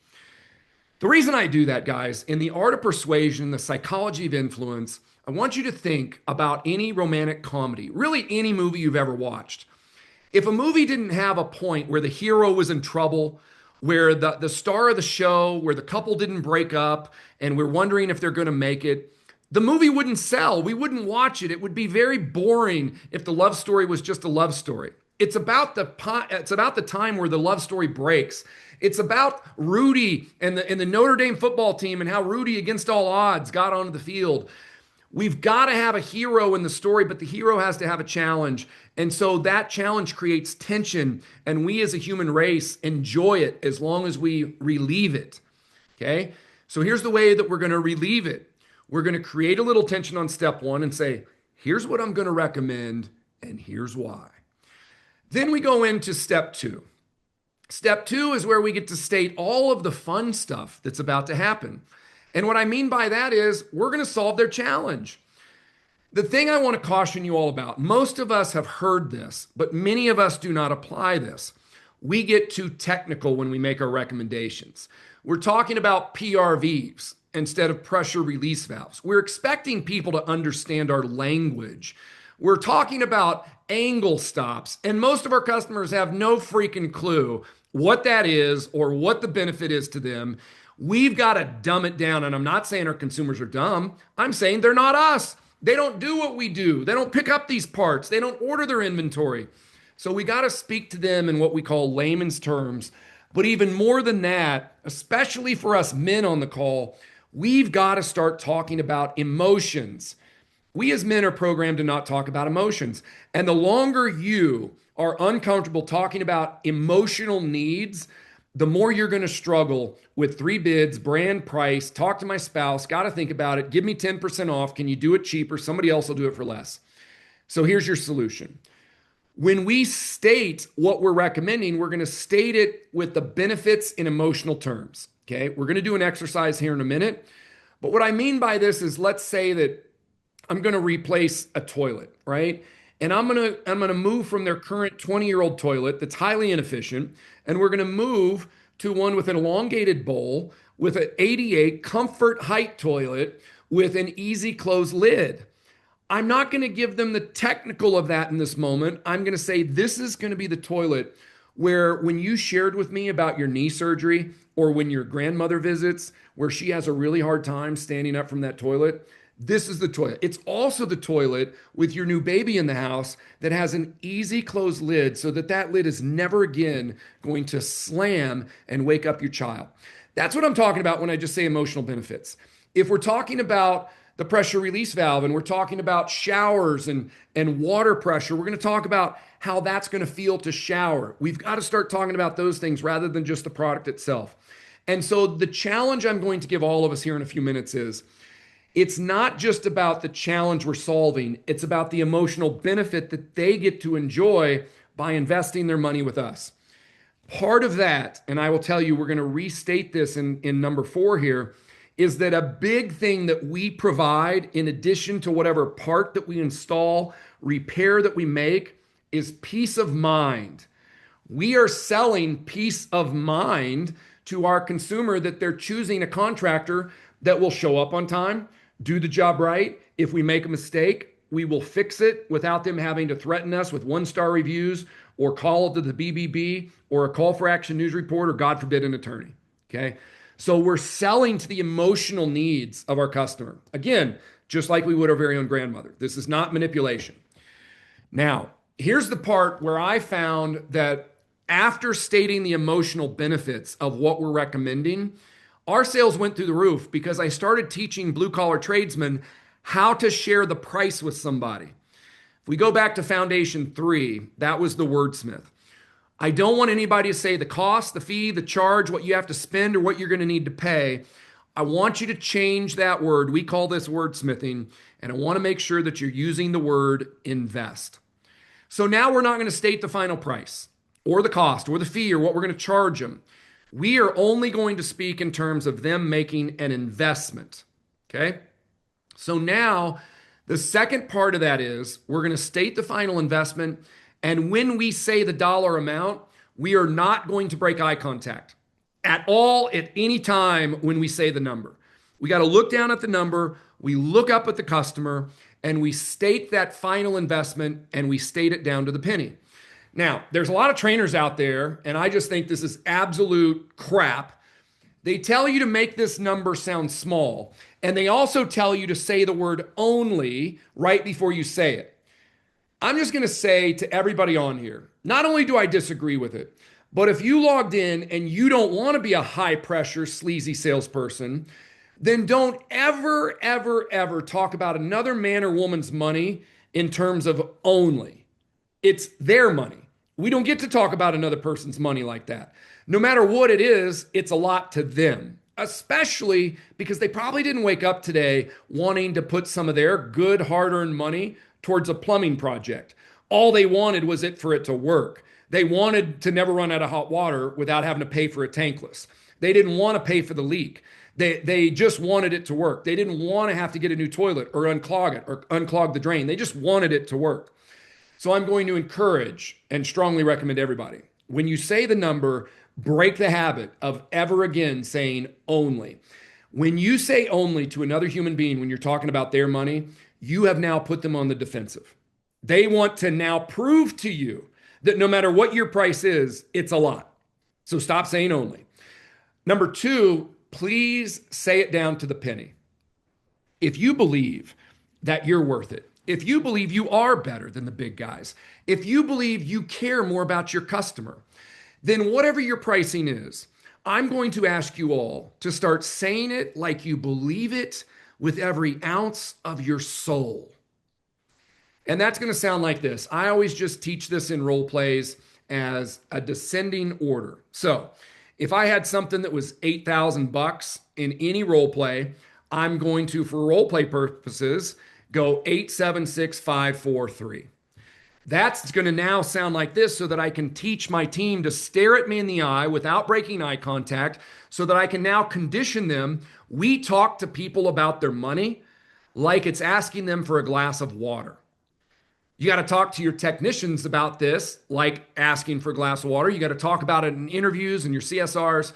The reason I do that, guys, in the art of persuasion, the psychology of influence, I want you to think about any romantic comedy, really any movie you've ever watched. If a movie didn't have a point where the hero was in trouble, where the star of the show, where the couple didn't break up, and we're wondering if they're going to make it, the movie wouldn't sell. We wouldn't watch it. It would be very boring if the love story was just a love story. It's about the time where the love story breaks. It's about Rudy and the Notre Dame football team and how Rudy, against all odds, got onto the field. We've got to have a hero in the story, but the hero has to have a challenge. And so that challenge creates tension, and we as a human race enjoy it as long as we relieve it. Okay? So here's the way that we're going to relieve it. We're going to create a little tension on step 1 and say, here's what I'm going to recommend, and here's why. Then we go into step 2. Step 2 is where we get to state all of the fun stuff that's about to happen. And what I mean by that is we're going to solve their challenge. The thing I want to caution you all about, most of us have heard this, but many of us do not apply this. We get too technical when we make our recommendations. We're talking about PRVs instead of pressure release valves. We're expecting people to understand our language. We're talking about angle stops, and most of our customers have no freaking clue what that is or what the benefit is to them. We've got to dumb it down. And I'm not saying our consumers are dumb. I'm saying they're not us. They don't do what we do. They don't pick up these parts. They don't order their inventory. So we got to speak to them in what we call layman's terms. But even more than that, especially for us men on the call, we've got to start talking about emotions. We as men are programmed to not talk about emotions. And the longer you are uncomfortable talking about emotional needs, the more you're going to struggle with 3 bids, brand price, talk to my spouse, got to think about it, give me 10% off. Can you do it cheaper? Somebody else will do it for less. So here's your solution. When we state what we're recommending, we're going to state it with the benefits in emotional terms. Okay. We're going to do an exercise here in a minute. But what I mean by this is, let's say that I'm going to replace a toilet, right? And I'm going to move from their current 20-year-old toilet that's highly inefficient, and we're going to move to one with an elongated bowl with an 88 comfort height toilet with an easy close lid. I'm not going to give them the technical of that in this moment. I'm going to say this is going to be the toilet where when you shared with me about your knee surgery or when your grandmother visits, where she has a really hard time standing up from that toilet, this is the toilet. It's also the toilet with your new baby in the house that has an easy close lid so that that lid is never again going to slam and wake up your child. That's what I'm talking about when I just say emotional benefits. If we're talking about the pressure release valve and we're talking about showers and water pressure, we're going to talk about how that's going to feel to shower. We've got to start talking about those things rather than just the product itself. And so the challenge I'm going to give all of us here in a few minutes is it's not just about the challenge we're solving, it's about the emotional benefit that they get to enjoy by investing their money with us. Part of that, and I will tell you, we're going to restate this in number 4 here, is that a big thing that we provide in addition to whatever part that we install, repair that we make, is peace of mind. We are selling peace of mind to our consumer that they're choosing a contractor that will show up on time, do the job right. If we make a mistake, we will fix it without them having to threaten us with 1-star reviews or call to the BBB or a call for action news report or, God forbid, an attorney. Okay. So we're selling to the emotional needs of our customer. Again, just like we would our very own grandmother. This is not manipulation. Now, here's the part where I found that after stating the emotional benefits of what we're recommending, our sales went through the roof because I started teaching blue-collar tradesmen how to share the price with somebody. If we go back to Foundation 3, that was the wordsmith. I don't want anybody to say the cost, the fee, the charge, what you have to spend, or what you're going to need to pay. I want you to change that word. We call this wordsmithing, and I want to make sure that you're using the word invest. So now we're not going to state the final price or the cost or the fee or what we're going to charge them. We are only going to speak in terms of them making an investment. Okay? So now the second part of that is we're going to state the final investment. And when we say the dollar amount, we are not going to break eye contact at all at any time when we say the number. We got to look down at the number, we look up at the customer, and we state that final investment and we state it down to the penny. Now, there's a lot of trainers out there, and I just think this is absolute crap. They tell you to make this number sound small, and they also tell you to say the word only right before you say it. I'm just going to say to everybody on here, not only do I disagree with it, but if you logged in and you don't want to be a high pressure, sleazy salesperson, then don't ever, ever, ever talk about another man or woman's money in terms of only. It's their money. We don't get to talk about another person's money like that. No matter what it is, it's a lot to them, especially because they probably didn't wake up today wanting to put some of their good hard-earned money towards a plumbing project. All they wanted was for it to work. They wanted to never run out of hot water without having to pay for a tankless. They didn't want to pay for the leak. They just wanted it to work. They didn't want to have to get a new toilet or unclog it or unclog the drain. They just wanted it to work. So I'm going to encourage and strongly recommend everybody, when you say the number, break the habit of ever again saying only. When you say only to another human being, when you're talking about their money, you have now put them on the defensive. They want to now prove to you that no matter what your price is, it's a lot. So stop saying only. Number 2, please say it down to the penny. If you believe that you're worth it, if you believe you are better than the big guys, if you believe you care more about your customer, then whatever your pricing is, I'm going to ask you all to start saying it like you believe it with every ounce of your soul. And that's going to sound like this. I always just teach this in role plays as a descending order. So if I had something that was $8,000 in any role play, I'm going to, for role play purposes, go 8, 7, 6, 5, 4, 3. That's going to now sound like this so that I can teach my team to stare at me in the eye without breaking eye contact so that I can now condition them. We talk to people about their money like it's asking them for a glass of water. You got to talk to your technicians about this like asking for a glass of water. You got to talk about it in interviews and your CSRs.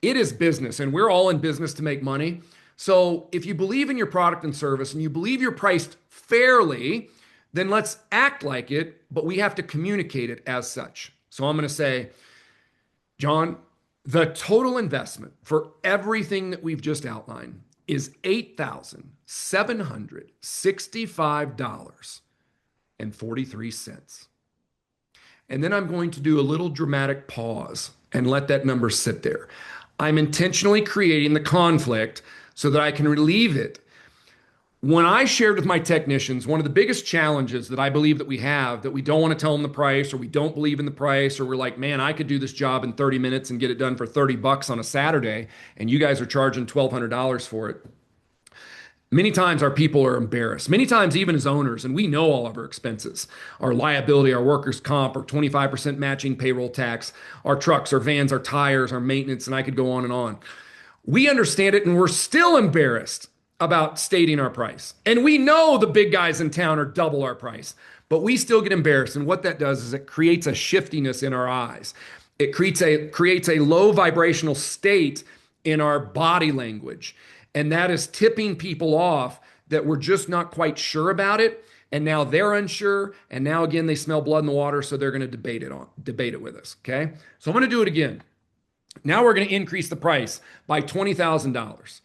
It is business, and we're all in business to make money. So if you believe in your product and service and you believe you're priced fairly, then let's act like it, but we have to communicate it as such. So I'm going to say, John, the total investment for everything that we've just outlined is $8,765.43. And then I'm going to do a little dramatic pause and let that number sit there. I'm intentionally creating the conflict so that I can relieve it. When I shared with my technicians, one of the biggest challenges that I believe that we have, that we don't want to tell them the price, or we don't believe in the price, or we're like, man, I could do this job in 30 minutes and get it done for 30 bucks on a Saturday, and you guys are charging $1,200 for it. Many times our people are embarrassed. Many times, even as owners, and we know all of our expenses, our liability, our workers' comp, our 25% matching payroll tax, our trucks, our vans, our tires, our maintenance, and I could go on and on. We understand it, and we're still embarrassed about stating our price. And we know the big guys in town are double our price, but we still get embarrassed. And what that does is it creates a shiftiness in our eyes. It creates a low vibrational state in our body language. And that is tipping people off that we're just not quite sure about it. And now they're unsure. And now again, they smell blood in the water. So they're going to debate it with us. Okay. So I'm going to do it again. Now we're going to increase the price by $20,000.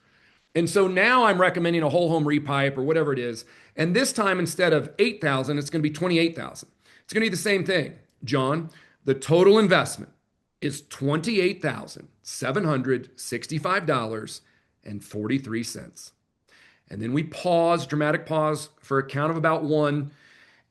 And so now I'm recommending a whole home repipe or whatever it is. And this time, instead of 8,000, it's going to be 28,000. It's going to be the same thing. John, the total investment is $28,765.43. And then we pause, dramatic pause for a count of about one.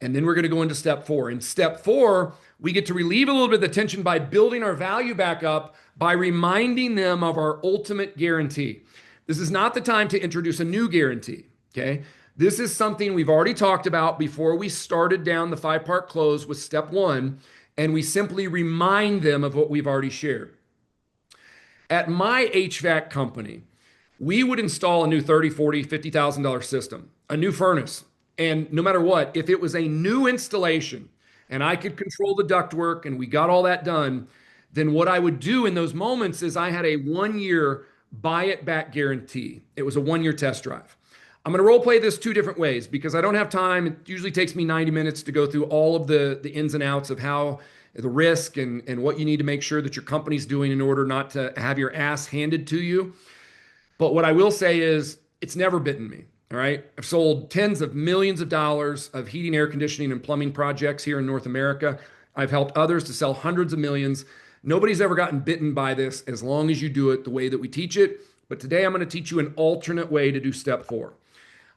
And then we're going to go into step four. In step four, we get to relieve a little bit of the tension by building our value back up by reminding them of our ultimate guarantee. This is not the time to introduce a new guarantee, okay? This is something we've already talked about before we started down the 5-part close with step one, and we simply remind them of what we've already shared. At my HVAC company, we would install a new $30,000, $40,000, $50,000 system, a new furnace. And no matter what, if it was a new installation and I could control the ductwork and we got all that done, then what I would do in those moments is I had a 1-year buy it back guarantee. It was a 1-year test drive. I'm going to role play this 2 different ways because I don't have time. It usually takes me 90 minutes to go through all of the ins and outs of how the risk and what you need to make sure that your company's doing in order not to have your ass handed to you. But what I will say is it's never bitten me. All right. I've sold tens of millions of dollars of heating, air conditioning, and plumbing projects here in North America. I've helped others to sell hundreds of millions. Nobody's ever gotten bitten by this as long as you do it the way that we teach it. But today I'm going to teach you an alternate way to do step 4.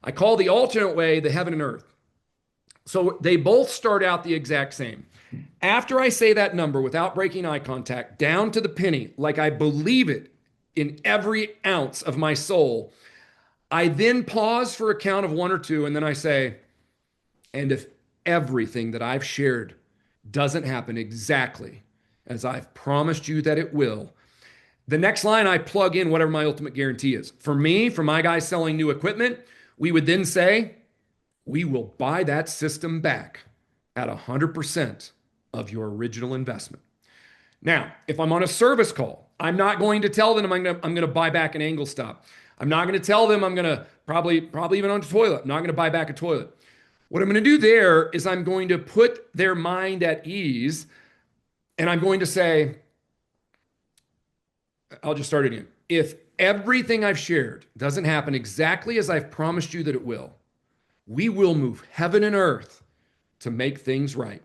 I call the alternate way the heaven and earth. So they both start out the exact same. After I say that number without breaking eye contact, down to the penny, like I believe it in every ounce of my soul, I then pause for a count of 1 or 2, and then I say, and if everything that I've shared doesn't happen exactly as I've promised you that it will, the next line I plug in whatever my ultimate guarantee is. For me, for my guys selling new equipment, we would then say, we will buy that system back at 100% of your original investment. Now, if I'm on a service call, I'm not going to tell them I'm going to buy back an angle stop. I'm not going to tell them I'm going to probably even on a toilet. I'm not going to buy back a toilet. What I'm going to do there is I'm going to put their mind at ease, and I'm going to say, I'll just start it again. If everything I've shared doesn't happen exactly as I've promised you that it will, we will move heaven and earth to make things right.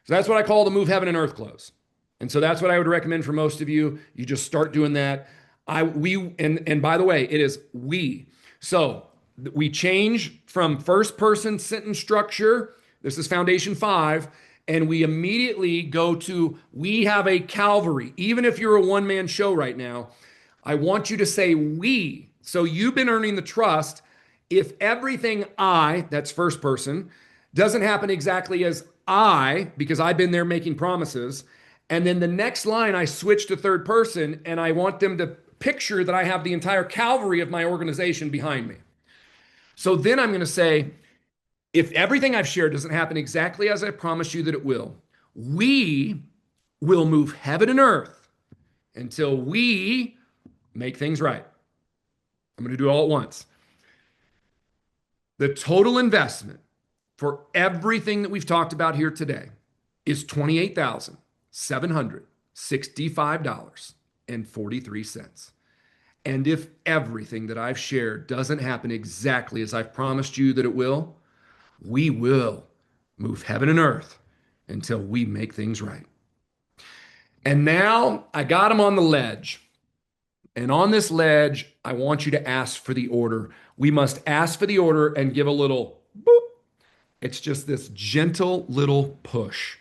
So that's what I call the move heaven and earth close. And so that's what I would recommend for most of you. You just start doing that. And by the way, it is we. So we change from first person sentence structure. This is foundation 5. And we immediately go to, we have a Calvary. Even if you're a one-man show right now, I want you to say we. So you've been earning the trust. If everything that's first person, doesn't happen exactly as because I've been there making promises, and then the next line I switch to third person, and I want them to picture that I have the entire Calvary of my organization behind me. So then I'm going to say, if everything I've shared doesn't happen exactly as I promised you that it will, we will move heaven and earth until we make things right. I'm going to do it all at once. The total investment for everything that we've talked about here today is $28,765.43. And if everything that I've shared doesn't happen exactly as I've promised you that it will, we will move heaven and earth until we make things right. And now I got him on the ledge. And on this ledge, I want you to ask for the order. We must ask for the order and give a little boop. It's just this gentle little push.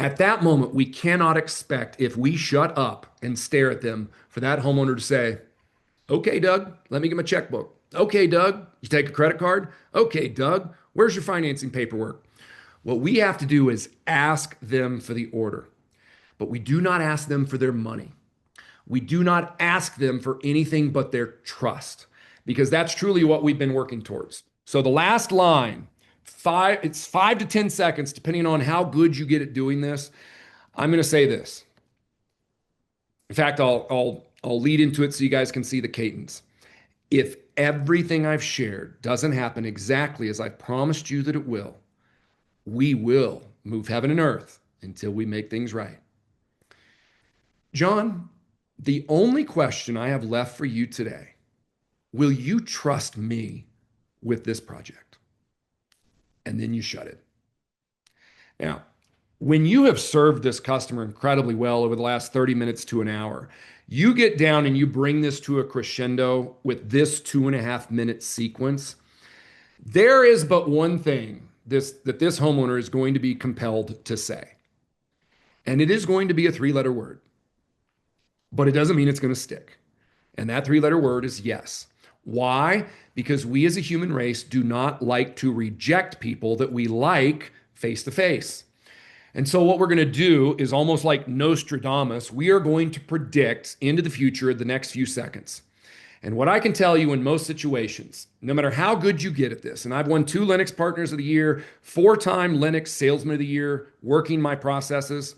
At that moment, we cannot expect, if we shut up and stare at them, for that homeowner to say, okay, Doug, let me get my checkbook. Okay, Doug, you take a credit card? Okay, Doug, where's your financing paperwork? What we have to do is ask them for the order, but we do not ask them for their money. We do not ask them for anything but their trust, because that's truly what we've been working towards. So the last line, it's 5 to 10 seconds, depending on how good you get at doing this. I'm going to say this. In fact, I'll lead into it so you guys can see the cadence. If everything I've shared doesn't happen exactly as I promised you that it will, we will move heaven and earth until we make things right. John, the only question I have left for you today, will you trust me with this project? And then you shut it. Now, when you have served this customer incredibly well over the last 30 minutes to an hour, you get down and you bring this to a crescendo with this 2.5 minute sequence. There is but one thing that this homeowner is going to be compelled to say. And it is going to be a 3-letter word, but it doesn't mean it's going to stick. And that 3-letter word is yes. Why? Because we as a human race do not like to reject people that we like face to face. And so what we're going to do is almost like Nostradamus. We are going to predict into the future the next few seconds. And what I can tell you in most situations, no matter how good you get at this, and I've won 2 Linux Partners of the Year, 4-time Linux Salesman of the Year, working my processes,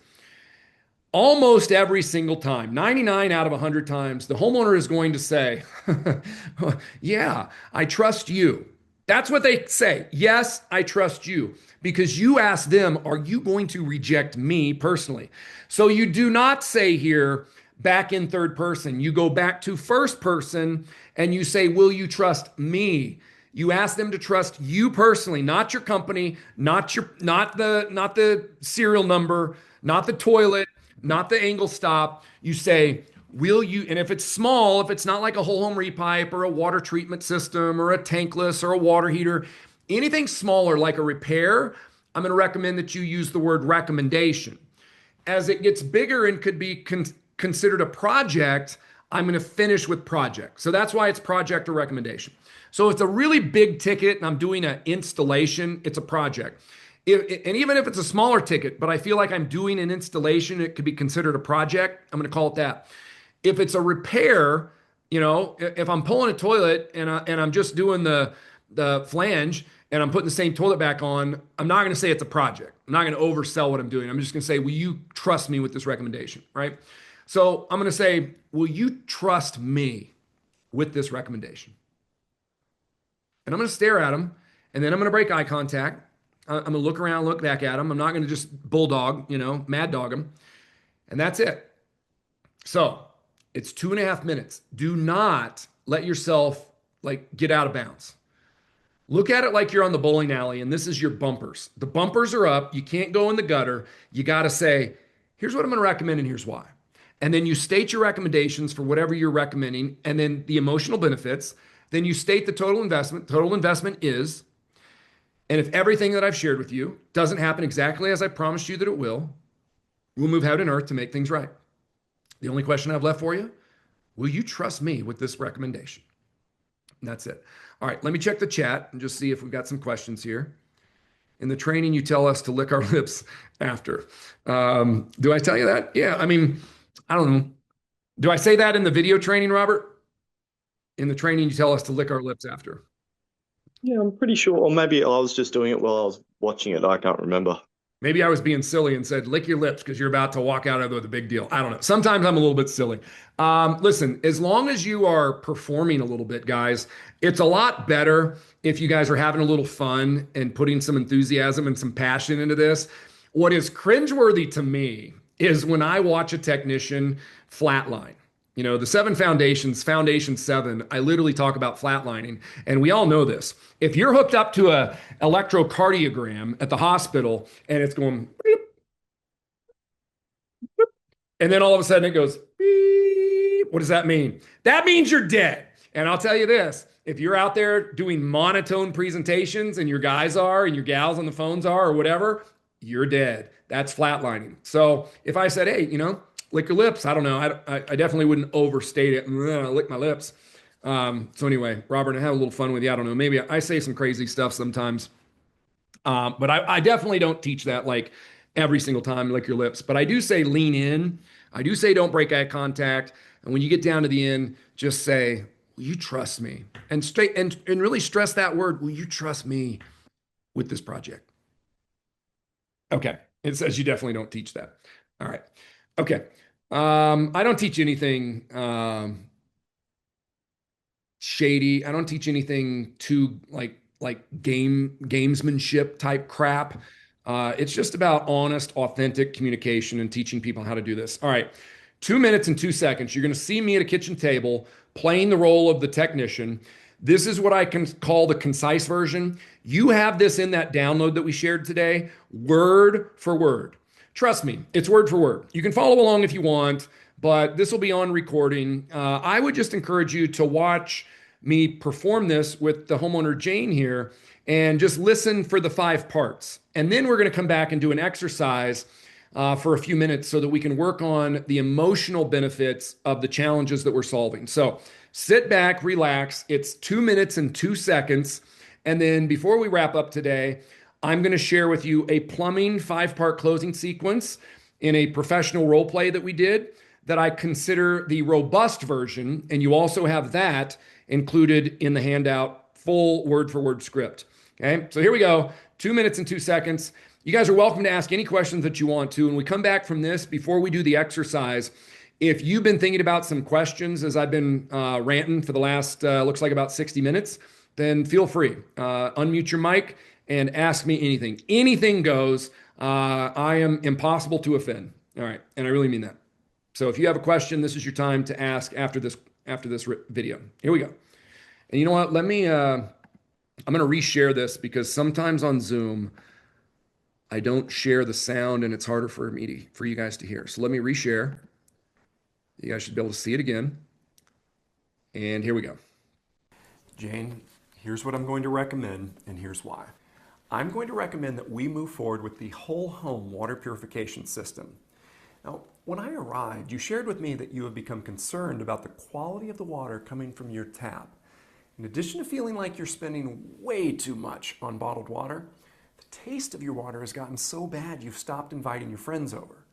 almost every single time, 99 out of 100 times, the homeowner is going to say, yeah, I trust you. That's what they say. Yes, I trust you. Because you ask them, are you going to reject me personally? So you do not say here, back in third person. You go back to first person and you say, will you trust me? You ask them to trust you personally, not your company, not the serial number, not the toilet, not the angle stop. You say, will you, and if it's small, if it's not like a whole home repipe or a water treatment system or a tankless or a water heater, anything smaller like a repair, I'm going to recommend that you use the word recommendation. As it gets bigger and could be considered a project, I'm going to finish with project. So that's why it's project or recommendation. So if it's a really big ticket and I'm doing an installation, it's a project. And even if it's a smaller ticket, but I feel like I'm doing an installation, it could be considered a project. I'm going to call it that. If it's a repair, if I'm pulling a toilet and I'm just doing the flange and I'm putting the same toilet back on, I'm not going to say it's a project. I'm not going to oversell what I'm doing. I'm just going to say, will you trust me with this recommendation, right? So I'm going to say, will you trust me with this recommendation? And I'm going to stare at him, and then I'm going to break eye contact. I'm going to look around, look back at him. I'm not going to just bulldog, mad dog him. And that's it. So it's 2.5 minutes. Do not let yourself get out of bounds. Look at it like you're on the bowling alley and this is your bumpers. The bumpers are up. You can't go in the gutter. You got to say, here's what I'm going to recommend and here's why. And then you state your recommendations for whatever you're recommending and then the emotional benefits. Then you state the total investment. Total investment is, and if everything that I've shared with you doesn't happen exactly as I promised you that it will, we'll move heaven and earth to make things right. The only question I have left for you, will you trust me with this recommendation? And that's it. All right, let me check the chat and just see if we've got some questions here. In the training, you tell us to lick our lips after. Do I tell you that? Yeah, I mean, I don't know. Do I say that in the video training, Robert? In the training, you tell us to lick our lips after. Yeah, I'm pretty sure. Or maybe I was just doing it while I was watching it. I can't remember. Maybe I was being silly and said, lick your lips because you're about to walk out of with a big deal. I don't know. Sometimes I'm a little bit silly. Listen, as long as you are performing a little bit, guys, it's a lot better if you guys are having a little fun and putting some enthusiasm and some passion into this. What is cringeworthy to me is when I watch a technician flatline. You know, the seven foundations, foundation seven, I literally talk about flatlining. And we all know this. If you're hooked up to a electrocardiogram at the hospital and it's going, beep, and then all of a sudden it goes, beep, what does that mean? That means you're dead. And I'll tell you this, if you're out there doing monotone presentations and your guys are and your gals on the phones are or whatever, you're dead. That's flatlining. So if I said, hey, you know, lick your lips, I don't know. I definitely wouldn't overstate it. Lick my lips. So anyway, Robert, I have a little fun with you. I don't know. Maybe I say some crazy stuff sometimes. But I definitely don't teach that like every single time, lick your lips. But I do say lean in. I do say don't break eye contact. And when you get down to the end, just say, will you trust me? And straight and really stress that word, will you trust me with this project? Okay. It says you definitely don't teach that. All right. Okay. I don't teach anything shady. I don't teach anything too like gamesmanship type crap. It's just about honest, authentic communication and teaching people how to do this. All right. 2 minutes and 2 seconds. You're going to see me at a kitchen table playing the role of the technician. This is what I can call the concise version. You have this in that download that we shared today, word for word. Trust me, it's word for word. You can follow along if you want, but this will be on recording. I would just encourage you to watch me perform this with the homeowner Jane here and just listen for the 5 parts. And then we're going to come back and do an exercise for a few minutes so that we can work on the emotional benefits of the challenges that we're solving. So sit back, relax. It's 2 minutes and 2 seconds. And then before we wrap up today, I'm going to share with you a plumbing 5-part closing sequence in a professional role play that we did that I consider the robust version. And you also have that included in the handout, full word for word script. Okay, so here we go. 2 minutes and 2 seconds. You guys are welcome to ask any questions that you want to. And we come back from this before we do the exercise. If you've been thinking about some questions as I've been ranting for the last, looks like about 60 minutes, then feel free. Unmute your mic and ask me anything. Anything goes. I am impossible to offend. All right. And I really mean that. So if you have a question, this is your time to ask after this video. Here we go. And you know what? I'm going to reshare this because sometimes on Zoom, I don't share the sound and it's harder for you guys to hear. So let me reshare. You guys should be able to see it again. And here we go. Jane, here's what I'm going to recommend, and here's why. I'm going to recommend that we move forward with the whole home water purification system. Now, when I arrived, you shared with me that you have become concerned about the quality of the water coming from your tap. In addition to feeling like you're spending way too much on bottled water, the taste of your water has gotten so bad you've stopped inviting your friends over.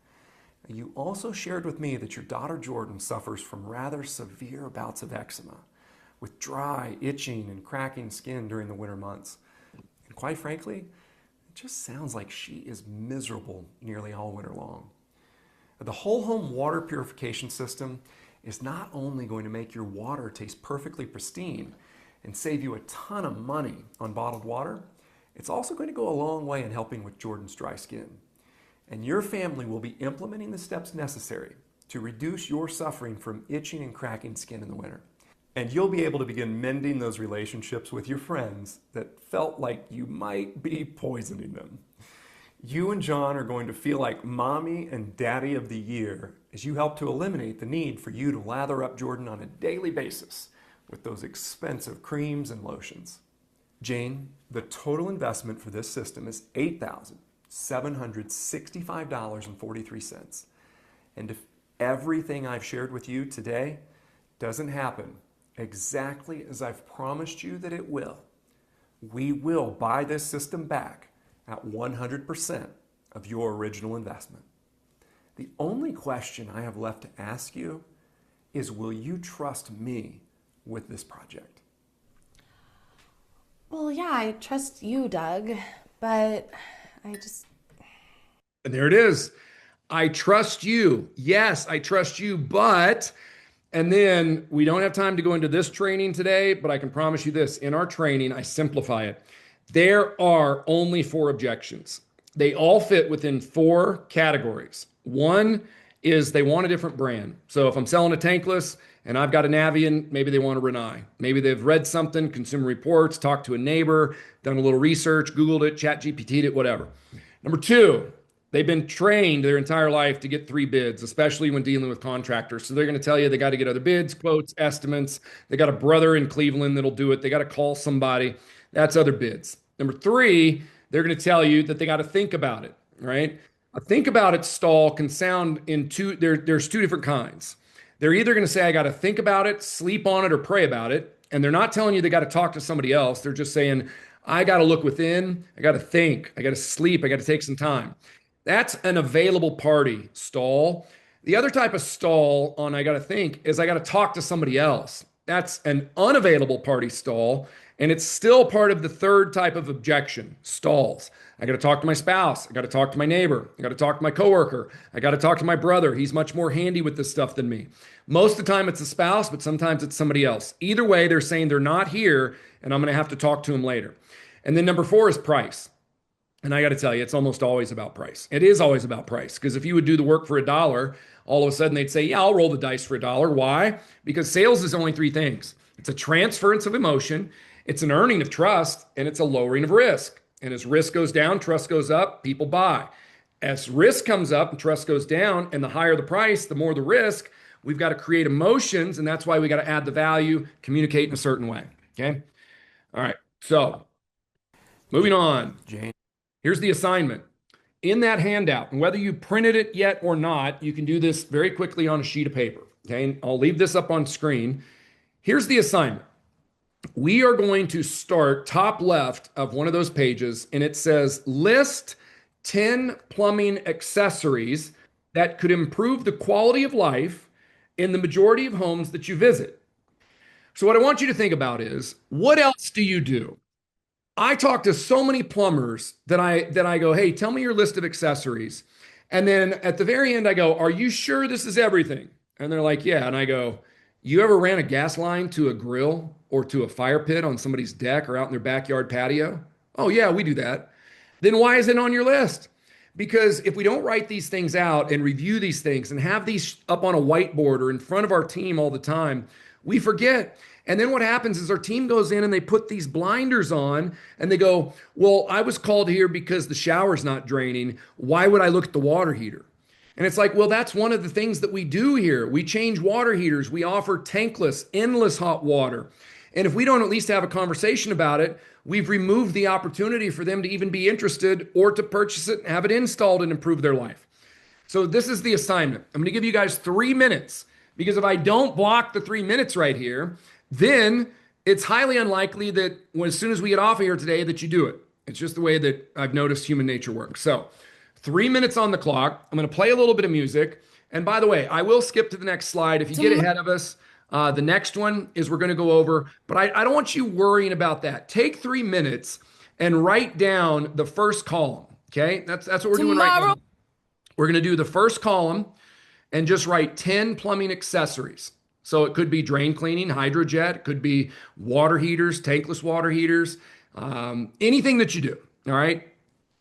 You also shared with me that your daughter Jordan suffers from rather severe bouts of eczema, with dry, itching, and cracking skin during the winter months. And quite frankly, it just sounds like she is miserable nearly all winter long. The whole home water purification system is not only going to make your water taste perfectly pristine and save you a ton of money on bottled water, it's also going to go a long way in helping with Jordan's dry skin. And your family will be implementing the steps necessary to reduce your suffering from itching and cracking skin in the winter. And you'll be able to begin mending those relationships with your friends that felt like you might be poisoning them. You and John are going to feel like mommy and daddy of the year as you help to eliminate the need for you to lather up Jordan on a daily basis with those expensive creams and lotions. Jane, the total investment for this system is $8,765.43. And if everything I've shared with you today doesn't happen exactly as I've promised you that it will, we will buy this system back at 100% of your original investment. The only question I have left to ask you is, will you trust me with this project? Well, yeah, I trust you, Doug, but I just... And there it is. I trust you. Yes, I trust you, but... And then we don't have time to go into this training today, but I can promise you this. In our training, I simplify it. There are only 4 objections. They all fit within four categories. One is they want a different brand. So if I'm selling a tankless and I've got an Navian, maybe they want a Renai. Maybe they've read something, Consumer Reports, talked to a neighbor, done a little research, Googled it, Chat GPT'd it, whatever. Number two, they've been trained their entire life to get three bids, especially when dealing with contractors. So they're going to tell you they got to get other bids, quotes, estimates. They got a brother in Cleveland that'll do it. They got to call somebody. That's other bids. Number three, they're going to tell you that they got to think about it, right? A think about it stall can sound in there's two different kinds. They're either going to say, I got to think about it, sleep on it, or pray about it. And they're not telling you they got to talk to somebody else. They're just saying, I got to look within, I got to think, I got to sleep, I got to take some time. That's an available party stall. The other type of stall on I got to think is I got to talk to somebody else. That's an unavailable party stall. And it's still part of the third type of objection stalls. I got to talk to my spouse. I got to talk to my neighbor. I got to talk to my coworker. I got to talk to my brother. He's much more handy with this stuff than me. Most of the time it's a spouse, but sometimes it's somebody else. Either way, they're saying they're not here and I'm going to have to talk to them later. And then number four is price. And I got to tell you, it's almost always about price. It is always about price because if you would do the work for $1, all of a sudden they'd say, yeah, I'll roll the dice for $1. Why? Because sales is only three things. It's a transference of emotion, it's an earning of trust, and it's a lowering of risk. And as risk goes down, trust goes up, people buy. As risk comes up and trust goes down, and the higher the price, the more the risk, we've got to create emotions, and that's why we got to add the value, communicate in a certain way. Okay? All right. So moving on. Here's the assignment. In that handout, and whether you printed it yet or not, you can do this very quickly on a sheet of paper. Okay, and I'll leave this up on screen. Here's the assignment. We are going to start top left of one of those pages, and it says list 10 plumbing accessories that could improve the quality of life in the majority of homes that you visit. So, what I want you to think about is what else do you do? I talk to so many plumbers that I go, hey, tell me your list of accessories. And then at the very end, I go, are you sure this is everything? And they're like, yeah. And I go, you ever ran a gas line to a grill or to a fire pit on somebody's deck or out in their backyard patio? Oh, yeah, we do that. Then why is it on your list? Because if we don't write these things out and review these things and have these up on a whiteboard or in front of our team all the time, we forget. And then what happens is our team goes in and they put these blinders on and they go, well, I was called here because the shower's not draining. Why would I look at the water heater? And it's like, well, that's one of the things that we do here. We change water heaters. We offer tankless, endless hot water. And if we don't at least have a conversation about it, we've removed the opportunity for them to even be interested or to purchase it and have it installed and improve their life. So this is the assignment. I'm going to give you guys 3 minutes because if I don't block the 3 minutes right here, then it's highly unlikely that as soon as we get off of here today that you do it. It's just the way that I've noticed human nature works. So 3 minutes on the clock. I'm going to play a little bit of music. And by the way, I will skip to the next slide. If you get ahead of us, the next one is we're going to go over, but I don't want you worrying about that. Take 3 minutes and write down the first column. Okay, that's what we're doing right now. We're going to do the first column and just write 10 plumbing accessories. So it could be drain cleaning, hydrojet, it could be water heaters, tankless water heaters, anything that you do. All right,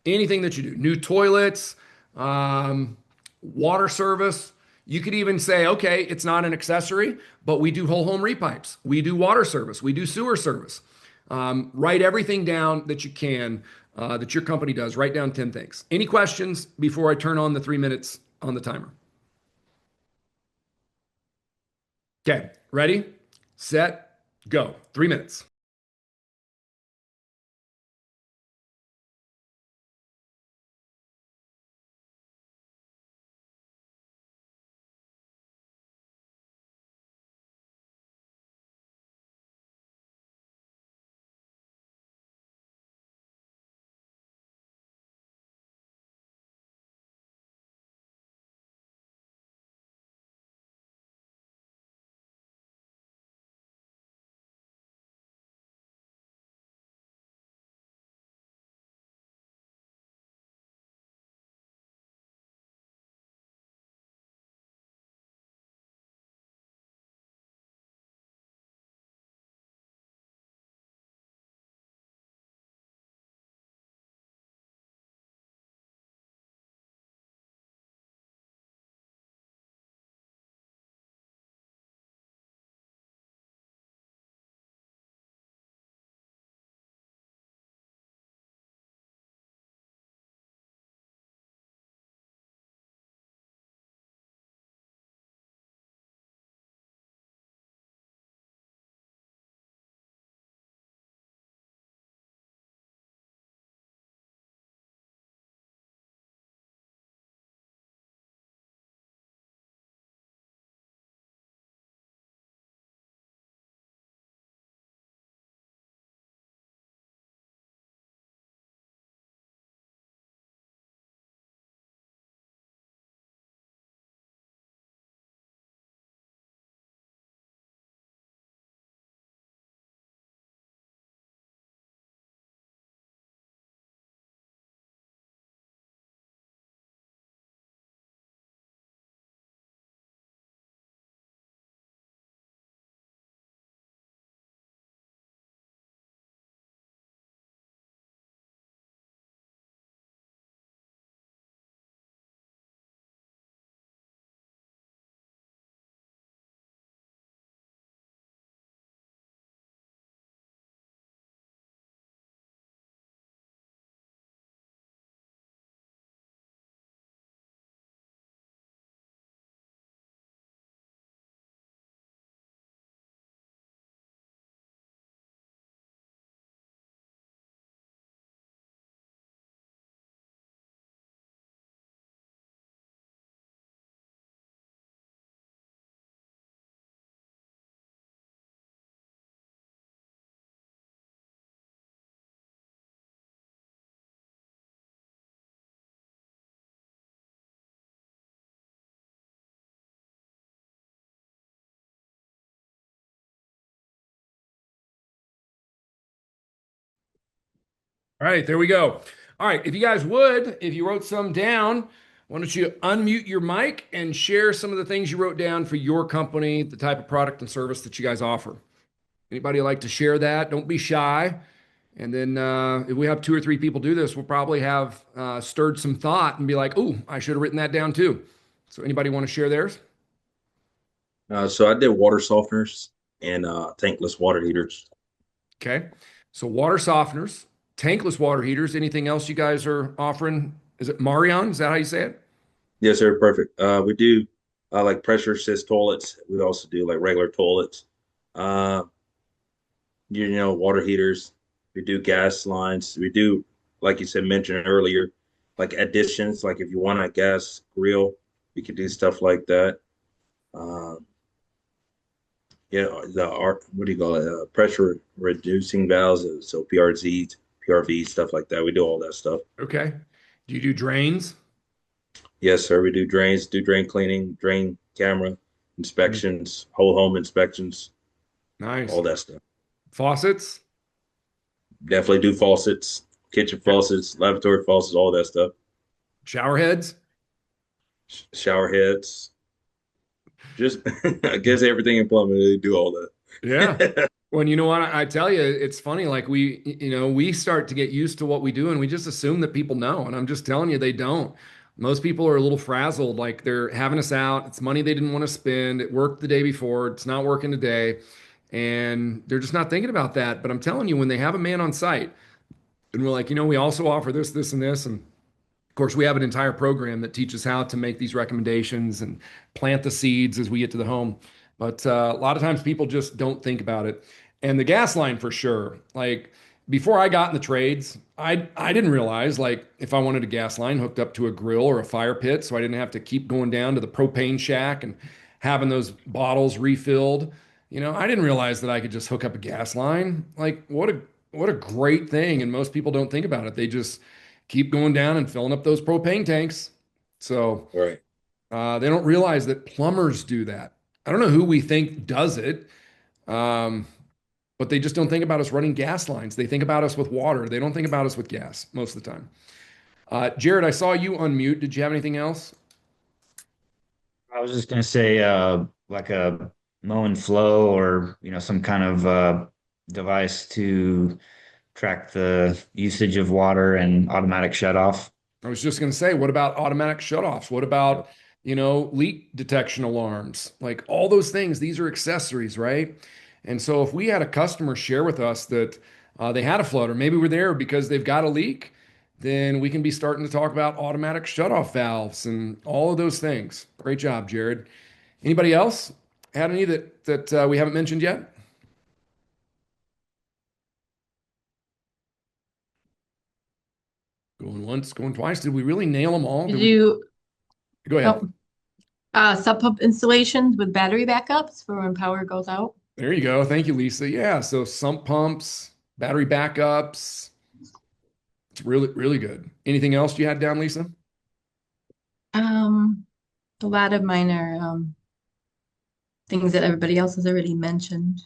anything that you do. New toilets, water service. You could even say, okay, it's not an accessory, but we do whole home repipes. We do water service. We do sewer service. Write everything down that you can that your company does. Write down 10 things. Any questions before I turn on the 3 minutes on the timer? Okay, ready, set, go. 3 minutes. All right, there we go. All right, if you guys would, if you wrote some down, why don't you unmute your mic and share some of the things you wrote down for your company, the type of product and service that you guys offer. Anybody like to share that? Don't be shy. And then if we have two or three people do this, we'll probably have stirred some thought and be like, "Oh, I should have written that down too." So anybody want to share theirs? So I did water softeners and tankless water heaters. Okay. So water softeners, tankless water heaters. Anything else you guys are offering? Is it Marion? Is that how you say it? Yes, sir. Perfect. We do like pressure assist toilets. We also do like regular toilets. Uh, water heaters. We do gas lines. We do, like you said, mentioned earlier, like additions. Like if you want a gas grill, we could do stuff like that. Um, yeah, the art, what do you call it? Pressure reducing valves. So PRZs, PRVs, stuff like that. We do all that stuff. Okay. Do you do drains? Yes, sir. We do drains, do drain cleaning, drain camera inspections, whole home inspections, Nice. all that stuff. Faucets? Definitely do faucets, kitchen Okay. faucets, lavatory faucets, all that stuff. Shower heads? Shower heads, just I guess everything in plumbing, they do all Yeah. that. Well, you know what? I tell you, it's funny. Like we start to get used to what we do and we just assume that people know. And I'm just telling you, they don't. Most people are a little frazzled. Like they're having us out. It's money they didn't want to spend. It worked the day before. It's not working today. And they're just not thinking about that. But I'm telling you, when they have a man on site and we're like, we also offer this, this, and this. And of course, we have an entire program that teaches how to make these recommendations and plant the seeds as we get to the home. But a lot of times people just don't think about it. And the gas line for sure. Like before I got in the trades, I didn't realize like if I wanted a gas line hooked up to a grill or a fire pit, so I didn't have to keep going down to the propane shack and having those bottles refilled. I didn't realize that I could just hook up a gas line. Like what a great thing. And most people don't think about it. They just keep going down and filling up those propane tanks. So Right. they don't realize that plumbers do that. I don't know who we think does it, um, but they just don't think about us running gas lines. They think about us with water. They don't think about us with gas most of the time. Jared, I saw you unmute. Did you have anything else? I was just gonna say, like a mow and flow, or some kind of device to track the usage of water and automatic shut off. I was just going to say, what about automatic shutoffs? What about, leak detection alarms? Like all those things, these are accessories, right? And so if we had a customer share with us that they had a flood, or maybe we're there because they've got a leak, then we can be starting to talk about automatic shutoff valves and all of those things. Great job, Jared. Anybody else had any that we haven't mentioned yet? Going once, going twice. Did we really nail them all? Did you Go ahead. oh, sub pump installations with battery backups for when power goes out? There you go. Thank you, Lisa. Yeah, so sump pumps, battery backups. It's really, really good. Anything else you had down, Lisa? Um, a lot of mine are things that everybody else has already mentioned.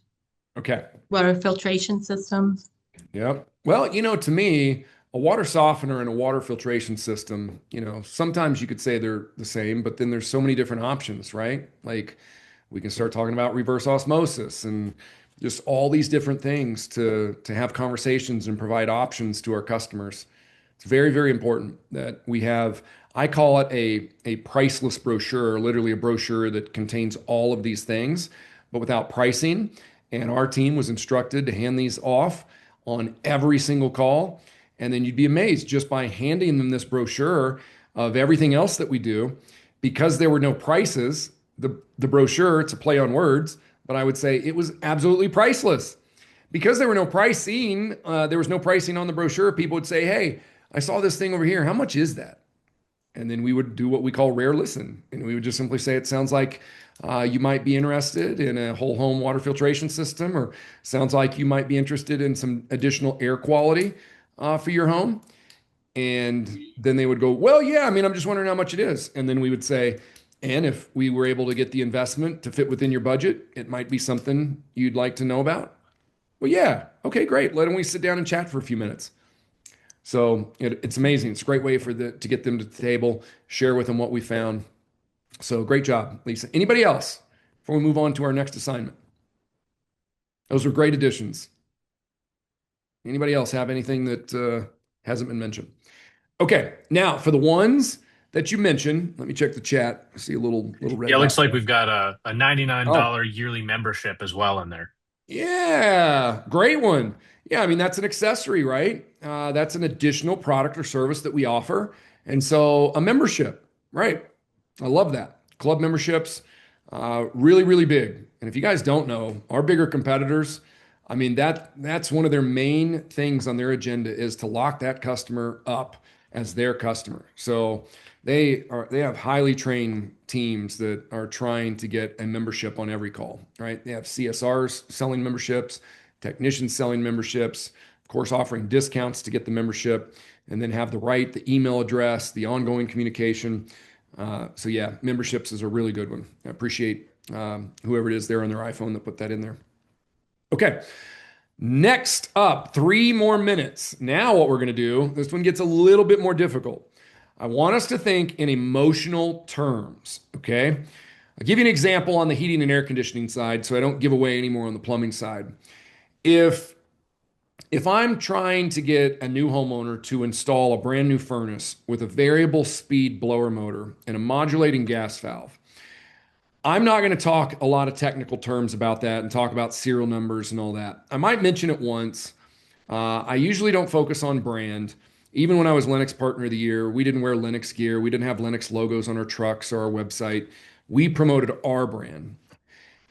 Okay. Water filtration systems. Yep. Well, to me, a water softener and a water filtration system, sometimes you could say they're the same, but then there's so many different options, right? Like we can start talking about reverse osmosis and just all these different things to have conversations and provide options to our customers. It's very, very important that we have, I call it a priceless brochure, literally a brochure that contains all of these things, but without pricing. And our team was instructed to hand these off on every single call. And then you'd be amazed just by handing them this brochure of everything else that we do, because there were no prices. The brochure, it's a play on words, but I would say it was absolutely priceless. Because there was no pricing on the brochure. People would say, "Hey, I saw this thing over here. How much is that?" And then we would do what we call rare listen. And we would just simply say, "It sounds like you might be interested in a whole home water filtration system, or sounds like you might be interested in some additional air quality for your home." And then they would go, "Well, yeah, I mean, I'm just wondering how much it is." And then we would say, "And if we were able to get the investment to fit within your budget, it might be something you'd like to know about." "Well, yeah, okay, great. Why don't we sit down and chat for a few minutes?" So it's amazing. It's a great way to get them to the table, share with them what we found. So great job, Lisa. Anybody else before we move on to our next assignment? Those were great additions. Anybody else have anything that hasn't been mentioned? Okay, now for the ones that you mentioned, let me check the chat. I see a little red Yeah, it dot looks like there. we've got a Oh, $99 yearly membership as well in there. yeah, great one. Yeah, I mean, that's an accessory, right? That's an additional product or service that we offer. And so a membership, right? I love that. Club memberships, really, really big. And if you guys don't know, our bigger competitors, I mean, that's one of their main things on their agenda is to lock that customer up as their customer. So they have highly trained teams that are trying to get a membership on every call, right? They have CSRs selling memberships, technicians selling memberships, of course, offering discounts to get the membership, and then have the email address, the ongoing communication. So yeah, memberships is a really good one. I appreciate whoever it is there on their iPhone that put that in there. Okay. Next up, 3 more minutes. Now, what we're going to do, this one gets a little bit more difficult. I want us to think in emotional terms, okay? I'll give you an example on the heating and air conditioning side so I don't give away any more on the plumbing side. If I'm trying to get a new homeowner to install a brand new furnace with a variable speed blower motor and a modulating gas valve, I'm not going to talk a lot of technical terms about that and talk about serial numbers and all that. I might mention it once. I usually don't focus on brand. Even when I was Linux Partner of the Year, we didn't wear Linux gear. We didn't have Linux logos on our trucks or our website. We promoted our brand.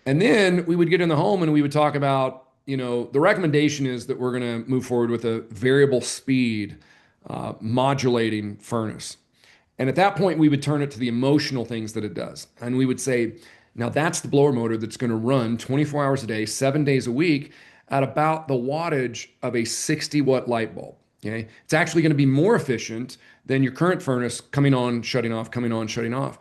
And then we would get in the home and we would talk about, the recommendation is that we're going to move forward with a variable speed modulating furnace. And at that point, we would turn it to the emotional things that it does. And we would say, now that's the blower motor that's going to run 24 hours a day, 7 days a week at about the wattage of a 60-watt light bulb. Okay. It's actually going to be more efficient than your current furnace coming on, shutting off, coming on, shutting off.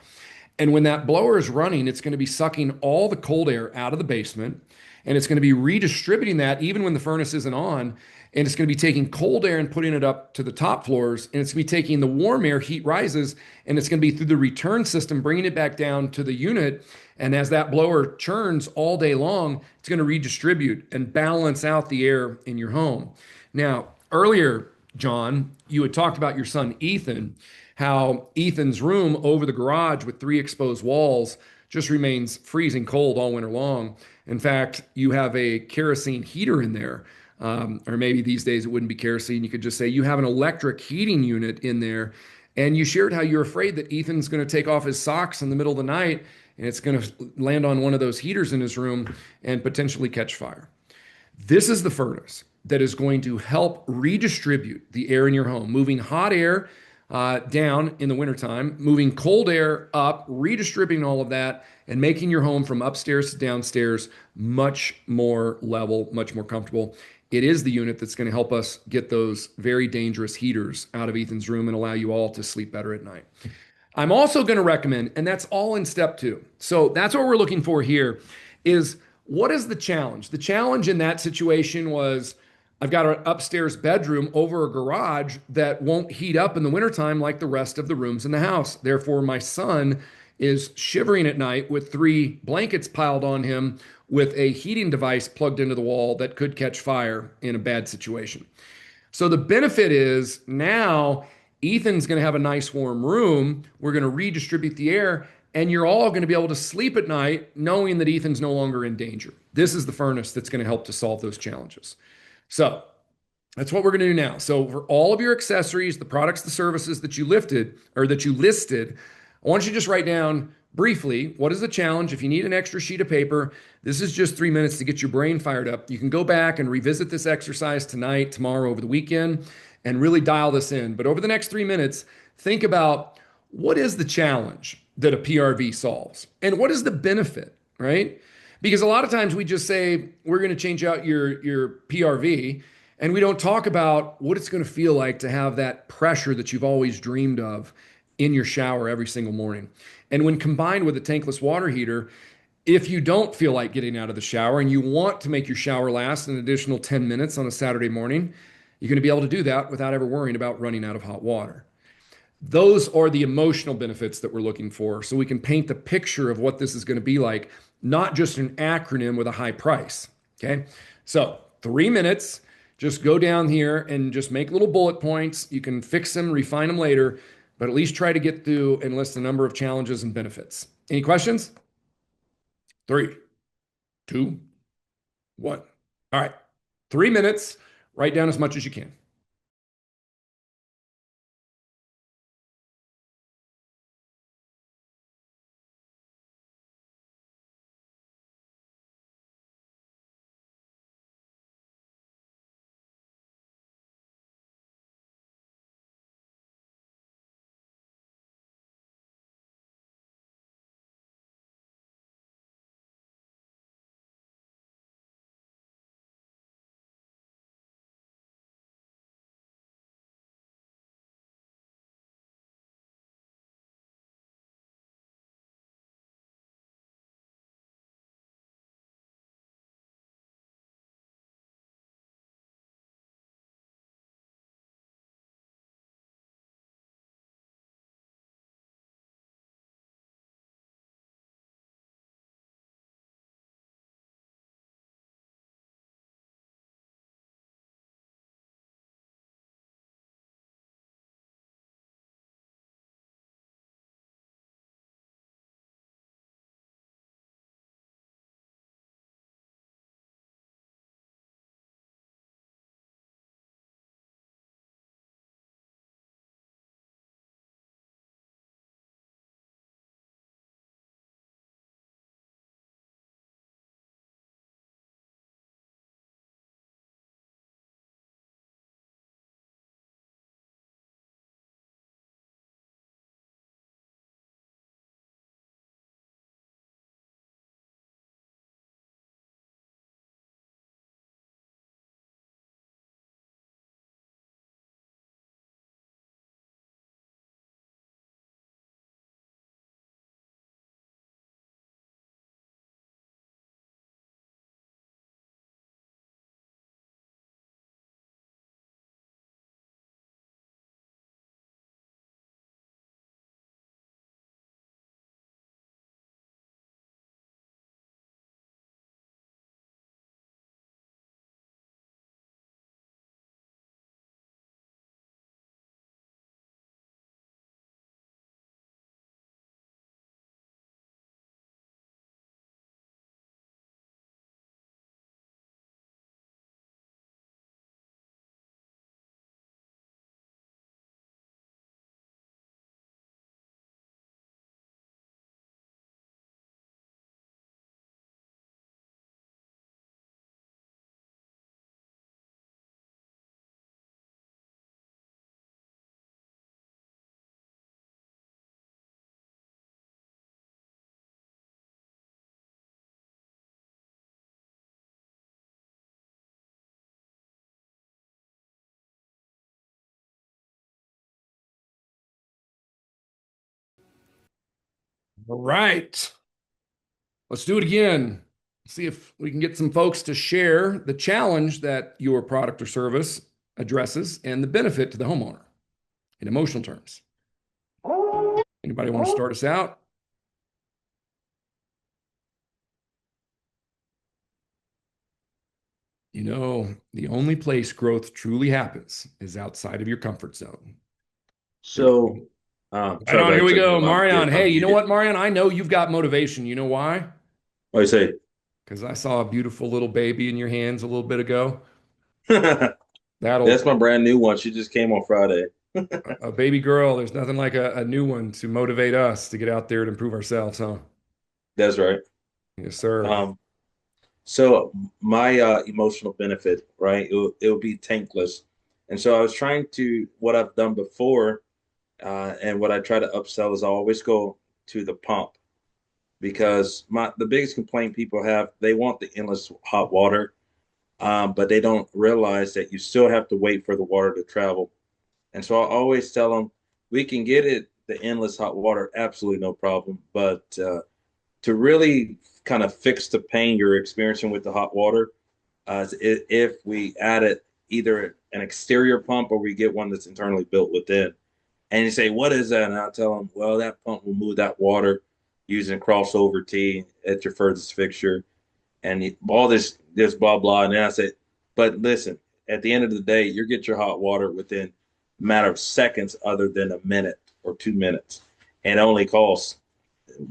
And when that blower is running, it's going to be sucking all the cold air out of the basement, and it's going to be redistributing that even when the furnace isn't on. And it's going to be taking cold air and putting it up to the top floors. And it's going to be taking the warm air, heat rises, and it's going to be through the return system, bringing it back down to the unit. And as that blower churns all day long, it's going to redistribute and balance out the air in your home. Now, earlier, John, you had talked about your son, Ethan, how Ethan's room over the garage with 3 exposed walls just remains freezing cold all winter long. In fact, you have a kerosene heater in there. Or maybe these days it wouldn't be kerosene. You could just say you have an electric heating unit in there. And you shared how you're afraid that Ethan's going to take off his socks in the middle of the night and it's going to land on one of those heaters in his room and potentially catch fire. This is the furnace that is going to help redistribute the air in your home, moving hot air down in the wintertime, moving cold air up, redistributing all of that, and making your home from upstairs to downstairs much more level, much more comfortable. It is the unit that's going to help us get those very dangerous heaters out of Ethan's room and allow you all to sleep better at night. I'm also going to recommend, and that's all in step 2. So that's what we're looking for here is what is the challenge? The challenge in that situation was I've got an upstairs bedroom over a garage that won't heat up in the wintertime like the rest of the rooms in the house. Therefore, my son is shivering at night with 3 blankets piled on him with a heating device plugged into the wall that could catch fire in a bad situation. So the benefit is now Ethan's going to have a nice warm room. We're going to redistribute the air, and you're all going to be able to sleep at night knowing that Ethan's no longer in danger. This is the furnace that's going to help to solve those challenges. So that's what we're going to do now. So for all of your accessories, the products, the services that you listed, I want you to just write down briefly, what is the challenge? If you need an extra sheet of paper, this is just 3 minutes to get your brain fired up. You can go back and revisit this exercise tonight, tomorrow, over the weekend, and really dial this in. But over the next 3 minutes, think about what is the challenge that a PRV solves and what is the benefit, right? Because a lot of times we just say, we're going to change out your PRV, and we don't talk about what it's going to feel like to have that pressure that you've always dreamed of in your shower every single morning. And when combined with a tankless water heater, if you don't feel like getting out of the shower and you want to make your shower last an additional 10 minutes on a Saturday morning, You're going to be able to do that without ever worrying about running out of hot water. Those are the emotional benefits that we're looking for. So we can paint the picture of what this is going to be like, not just an acronym with a high price. Okay. So 3 minutes, just go down here and just make little bullet points. You can fix them, refine them later, but at least try to get through and list a number of challenges and benefits. Any questions? 3, 2, 1. All right. 3 minutes, write down as much as you can. All right. Let's do it again. See if we can get some folks to share the challenge that your product or service addresses and the benefit to the homeowner in emotional terms. Anybody want to start us out? You know, the only place growth truly happens is outside of your comfort zone. So, Right on, sorry, here we so go, yeah, Marion. I'm Hey, you know muted. what, Marion? I know you've got motivation. You know why? What do you say? Because I saw a beautiful little baby in your hands a little bit ago. That's That'll my brand new one. She just came on Friday. a baby girl. There's nothing like a new one to motivate us to get out there and improve ourselves, huh? That's right. Yes, sir. Um, so my emotional benefit, right? It'll be tankless. And so I was trying to what I've done before, and what I try to upsell is I always go to the pump because the biggest complaint people have, they want the endless hot water, but they don't realize that you still have to wait for the water to travel. And so I always tell them we can get it the endless hot water, absolutely no problem. But to really kind of fix the pain you're experiencing with the hot water, if we add it either an exterior pump or we get one that's internally built within. And you say, what is that? And I'll tell them, well, that pump will move that water using crossover T at your furthest fixture and all this blah blah. And then I said, but listen, at the end of the day, you get your hot water within a matter of seconds, other than a minute or 2 minutes, and it only costs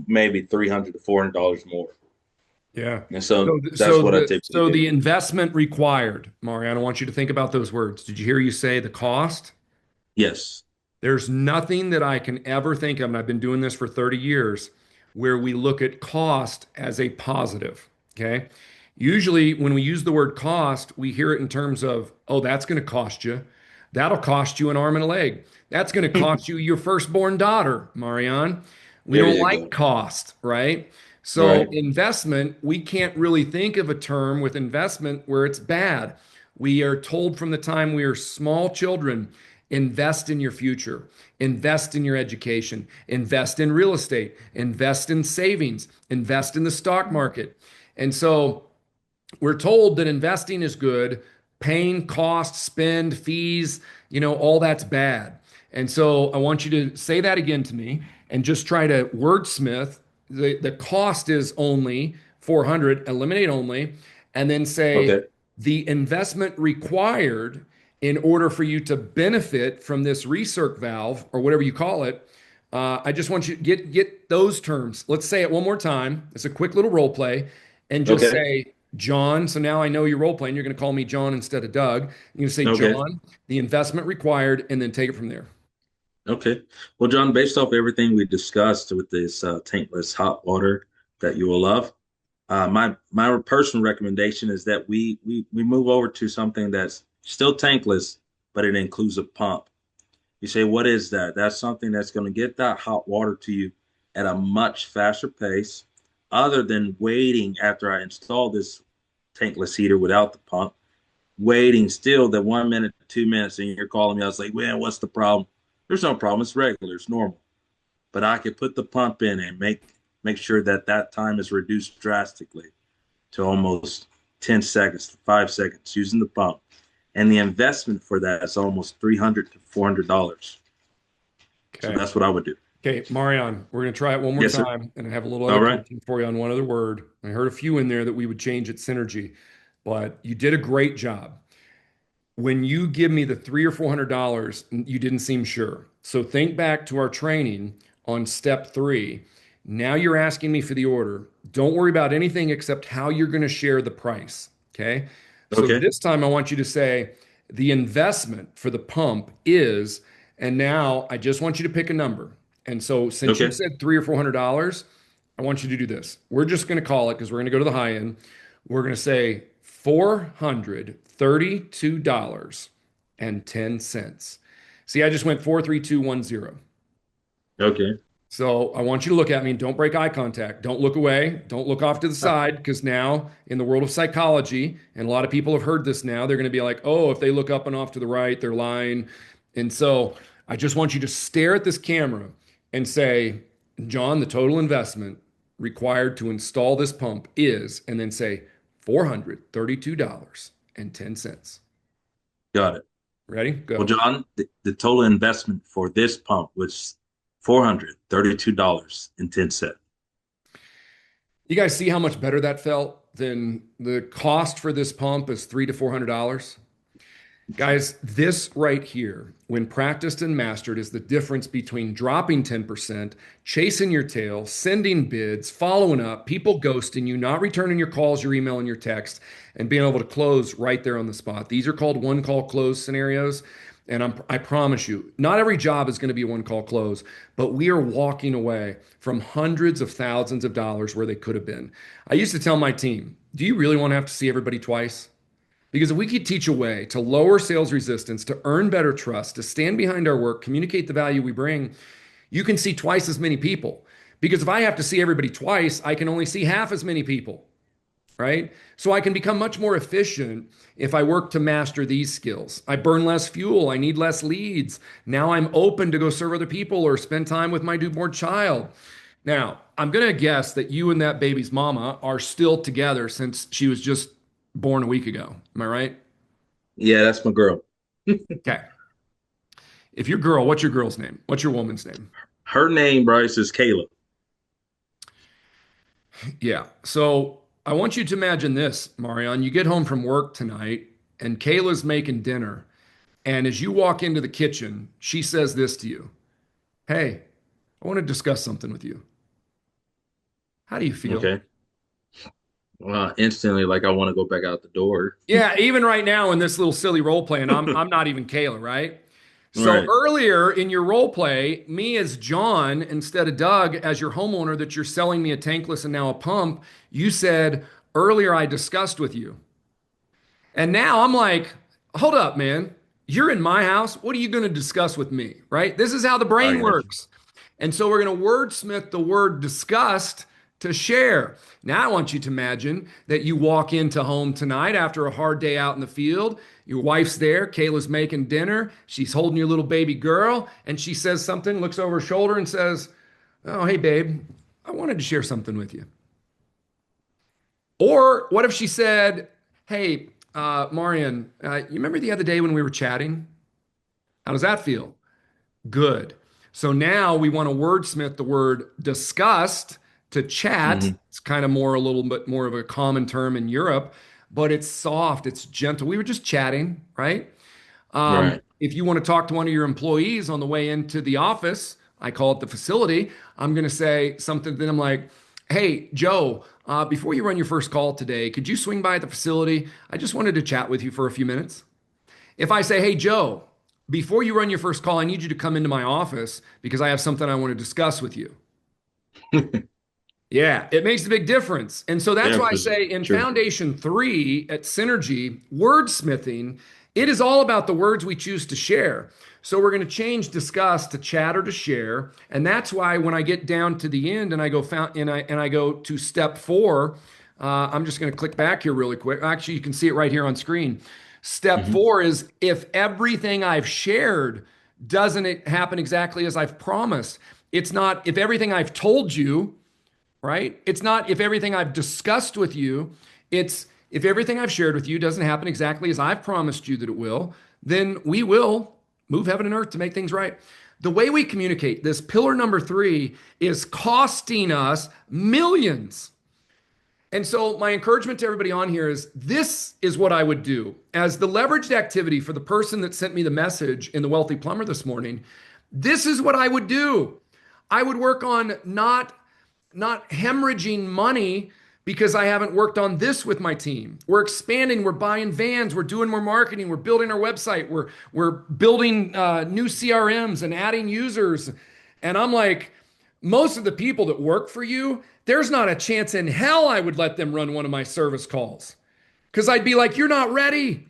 maybe $300 to $400 more. Yeah. And so So, that's so what I the typically so do. the investment required, Mariana, I want you to think about those words. Did you hear you say the cost? Yes. There's nothing that I can ever think of, and I've been doing this for 30 years, where we look at cost as a positive. Okay. Usually, when we use the word cost, we hear it in terms of, oh, that's going to cost you. That'll cost you an arm and a leg. That's going to cost you your firstborn daughter, Marianne. We There don't you like go. cost, right? So, Right. investment, we can't really think of a term with investment where it's bad. We are told from the time we are small children, invest in your future, invest in your education, invest in real estate, invest in savings, invest in the stock market. And so we're told that investing is good, paying costs, spend, fees, all that's bad. And so I want you to say that again to me and just try to wordsmith the cost is only 400, eliminate only, and then say Okay. the investment required in order for you to benefit from this recirc valve or whatever you call it. I just want you to get those terms. Let's say it one more time. It's a quick little role play, and just Okay. say John. So now I know you're role playing. You're going to call me John instead of Doug. You're going to say Okay. John, the investment required, and then take it from there. Okay. Well, John, based off everything we discussed with this tankless hot water that you will love, my personal recommendation is that we move over to something that's still tankless, but it includes a pump. You say, what is that? That's something that's going to get that hot water to you at a much faster pace, other than waiting after I install this tankless heater without the pump, waiting still the 1 minute, 2 minutes, and you're calling me. I was like, man, what's the problem? There's no problem. It's regular. It's normal. But I could put the pump in and make sure that that time is reduced drastically to almost 10 seconds to 5 seconds using the pump. And the investment for that is almost $300 to $400. So Okay. that's what I would do. Okay, Marion, we're going to try it one more Yes, sir. time, and I have a little All other right. coaching for you on one other word. I heard a few in there that we would change at synergy, but you did a great job. When you give me the $300 or $400, you didn't seem sure. So think back to our training on step 3. Now you're asking me for the order. Don't worry about anything except how you're going to share the price. Okay. So Okay. this time I want you to say the investment for the pump is, and now I just want you to pick a number. And so since you Okay. said $300 or $400, I want you to do this. We're just going to call it because we're going to go to the high end. We're going to say $432.10. See, I just went 43210. Okay. So I want you to look at me and don't break eye contact. Don't look away. Don't look off to the side because now in the world of psychology, and a lot of people have heard this now, they're going to be like, oh, if they look up and off to the right, they're lying. And so I just want you to stare at this camera and say, John, the total investment required to install this pump is, and then say $432.10. Got it. Ready? Well, Go. John, the total investment for this pump was $432.10. You guys see how much better that felt than the cost for this pump is $300 to $400? Guys, this right here, when practiced and mastered, is the difference between dropping 10%, chasing your tail, sending bids, following up, people ghosting you, not returning your calls, your email, and your text, and being able to close right there on the spot. These are called one call close scenarios. And I promise you, not every job is going to be a one call close, but we are walking away from hundreds of thousands of dollars where they could have been. I used to tell my team, do you really want to have to see everybody twice? Because if we could teach a way to lower sales resistance, to earn better trust, to stand behind our work, communicate the value we bring, you can see twice as many people. Because if I have to see everybody twice, I can only see half as many people, right? So I can become much more efficient if I work to master these skills. I burn less fuel, I need less leads. Now I'm open to go serve other people or spend time with my newborn child. Now, I'm going to guess that you and that baby's mama are still together since she was just born a week ago. Am I right? Yeah, that's my girl. Okay. If your girl, what's your girl's name? What's your woman's name? Her name, Bryce, is Kayla. Yeah. So I want you to imagine this, Marion. You get home from work tonight and Kayla's making dinner. And as you walk into the kitchen, she says this to you. Hey, I want to discuss something with you. How do you feel? Okay. Well, instantly, like I want to go back out the door. Yeah, even right now in this little silly role play, and I'm not even Kayla, right? So Right. earlier in your role play, me as John instead of Doug as your homeowner that you're selling me a tankless and now a pump, you said earlier I discussed with you. And now I'm like, hold up, man. You're in my house. What are you going to discuss with me? Right? This is how the I brain got you. works. And so we're going to wordsmith the word disgust to share. Now I want you to imagine that you walk into home tonight after a hard day out in the field. Your wife's there. Kayla's making dinner. She's holding your little baby girl. And she says something, looks over her shoulder and says, oh, hey, babe, I wanted to share something with you. Or what if she said, hey, Marian, you remember the other day when we were chatting? How does that feel? Good. So now we want to wordsmith the word disgust to chat. Hmm. It's kind of more a little bit more of a common term in Europe, but it's soft, it's gentle. We were just chatting, right? Right. If you want to talk to one of your employees on the way into the office, I call it the facility, I'm going to say something to them like, hey, Joe, before you run your first call today, could you swing by the facility? I just wanted to chat with you for a few minutes. If I say, hey, Joe, before you run your first call, I need you to come into my office because I have something I want to discuss with you. Yeah, it makes a big difference. And so that's Yeah, why I for say in sure. Foundation 3 at Synergy, wordsmithing, it is all about the words we choose to share. So we're going to change discuss to chat or to share. And that's why when I get down to the end and I go and I go to step 4, I'm just going to click back here really quick. Actually, you can see it right here on screen. Step Hmm. 4 is if everything I've shared doesn't it happen exactly as I've promised. It's not if everything I've told you, right? It's not if everything I've discussed with you, it's if everything I've shared with you doesn't happen exactly as I've promised you that it will, then we will move heaven and earth to make things right. The way we communicate, this pillar number 3 is costing us millions. And so, my encouragement to everybody on here is this is what I would do. As the leveraged activity for the person that sent me the message in the Wealthy Plumber this morning, this is what I would do. I would work on not hemorrhaging money because I haven't worked on this with my team. We're expanding, we're buying vans, we're doing more marketing, we're building our website, we're building new CRMs and adding users. And I'm like, most of the people that work for you, there's not a chance in hell I would let them run one of my service calls because I'd be like, you're not ready.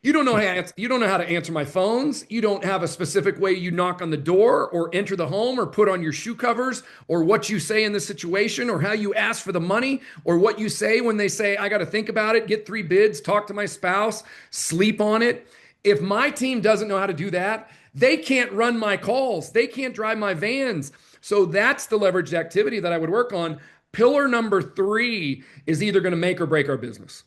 You don't know how to answer my phones. You don't have a specific way you knock on the door or enter the home or put on your shoe covers or what you say in this situation or how you ask for the money or what you say when they say I got to think about it, get 3 bids, talk to my spouse, sleep on it. If my team doesn't know how to do that, they can't run my calls. They can't drive my vans. So that's the leveraged activity that I would work on. Pillar number 3 is either going to make or break our business.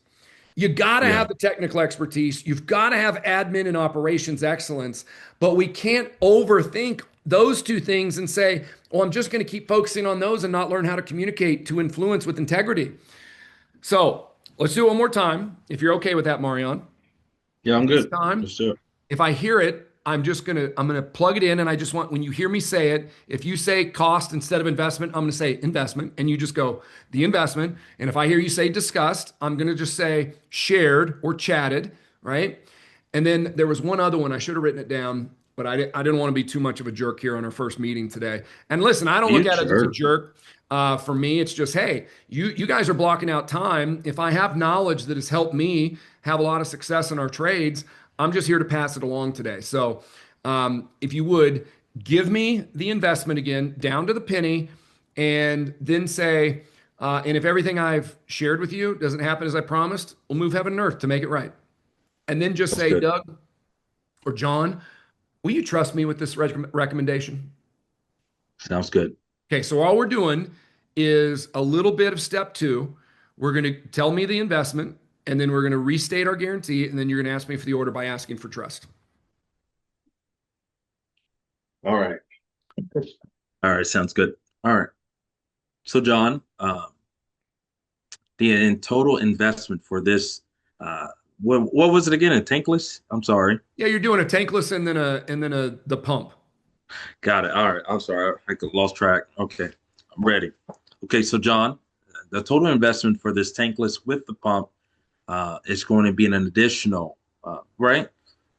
You got to Yeah. have the technical expertise. You've got to have admin and operations excellence, but we can't overthink those two things and say, well, I'm just going to keep focusing on those and not learn how to communicate to influence with integrity. So let's do it one more time. If you're okay with that, Marion. Yeah, I'm This good. time, Let's do it. if I hear it, I'm gonna plug it in, and I just want when you hear me say it, if you say cost instead of investment, I'm gonna say investment, and you just go the investment. And if I hear you say discussed, I'm gonna just say shared or chatted, right? And then there was one other one I should have written it down, but I didn't want to be too much of a jerk here on our first meeting today. And listen, I don't look You at it as a sure? jerk. For me, it's just, hey, you guys are blocking out time. If I have knowledge that has helped me have a lot of success in our trades, I'm just here to pass it along today. So, if you would give me the investment again, down to the penny, and then say, and if everything I've shared with you doesn't happen as I promised, we'll move heaven and earth to make it right. And then just That's say, good. Doug or John, will you trust me with this recommendation? Sounds good. Okay, so all we're doing is a little bit of step 2. We're going to tell me the investment. and then we're going to restate our guarantee, and then you're going to ask me for the order by asking for trust. All right. All right. Sounds good. All right. So, John, the in total investment for this, what was it again? A tankless? I'm sorry. Yeah, you're doing a tankless and then a the pump. Got it. All right. I'm sorry. I lost track. Okay. I'm ready. Okay. So, John, the total investment for this tankless with the pump is going to be an additional, right?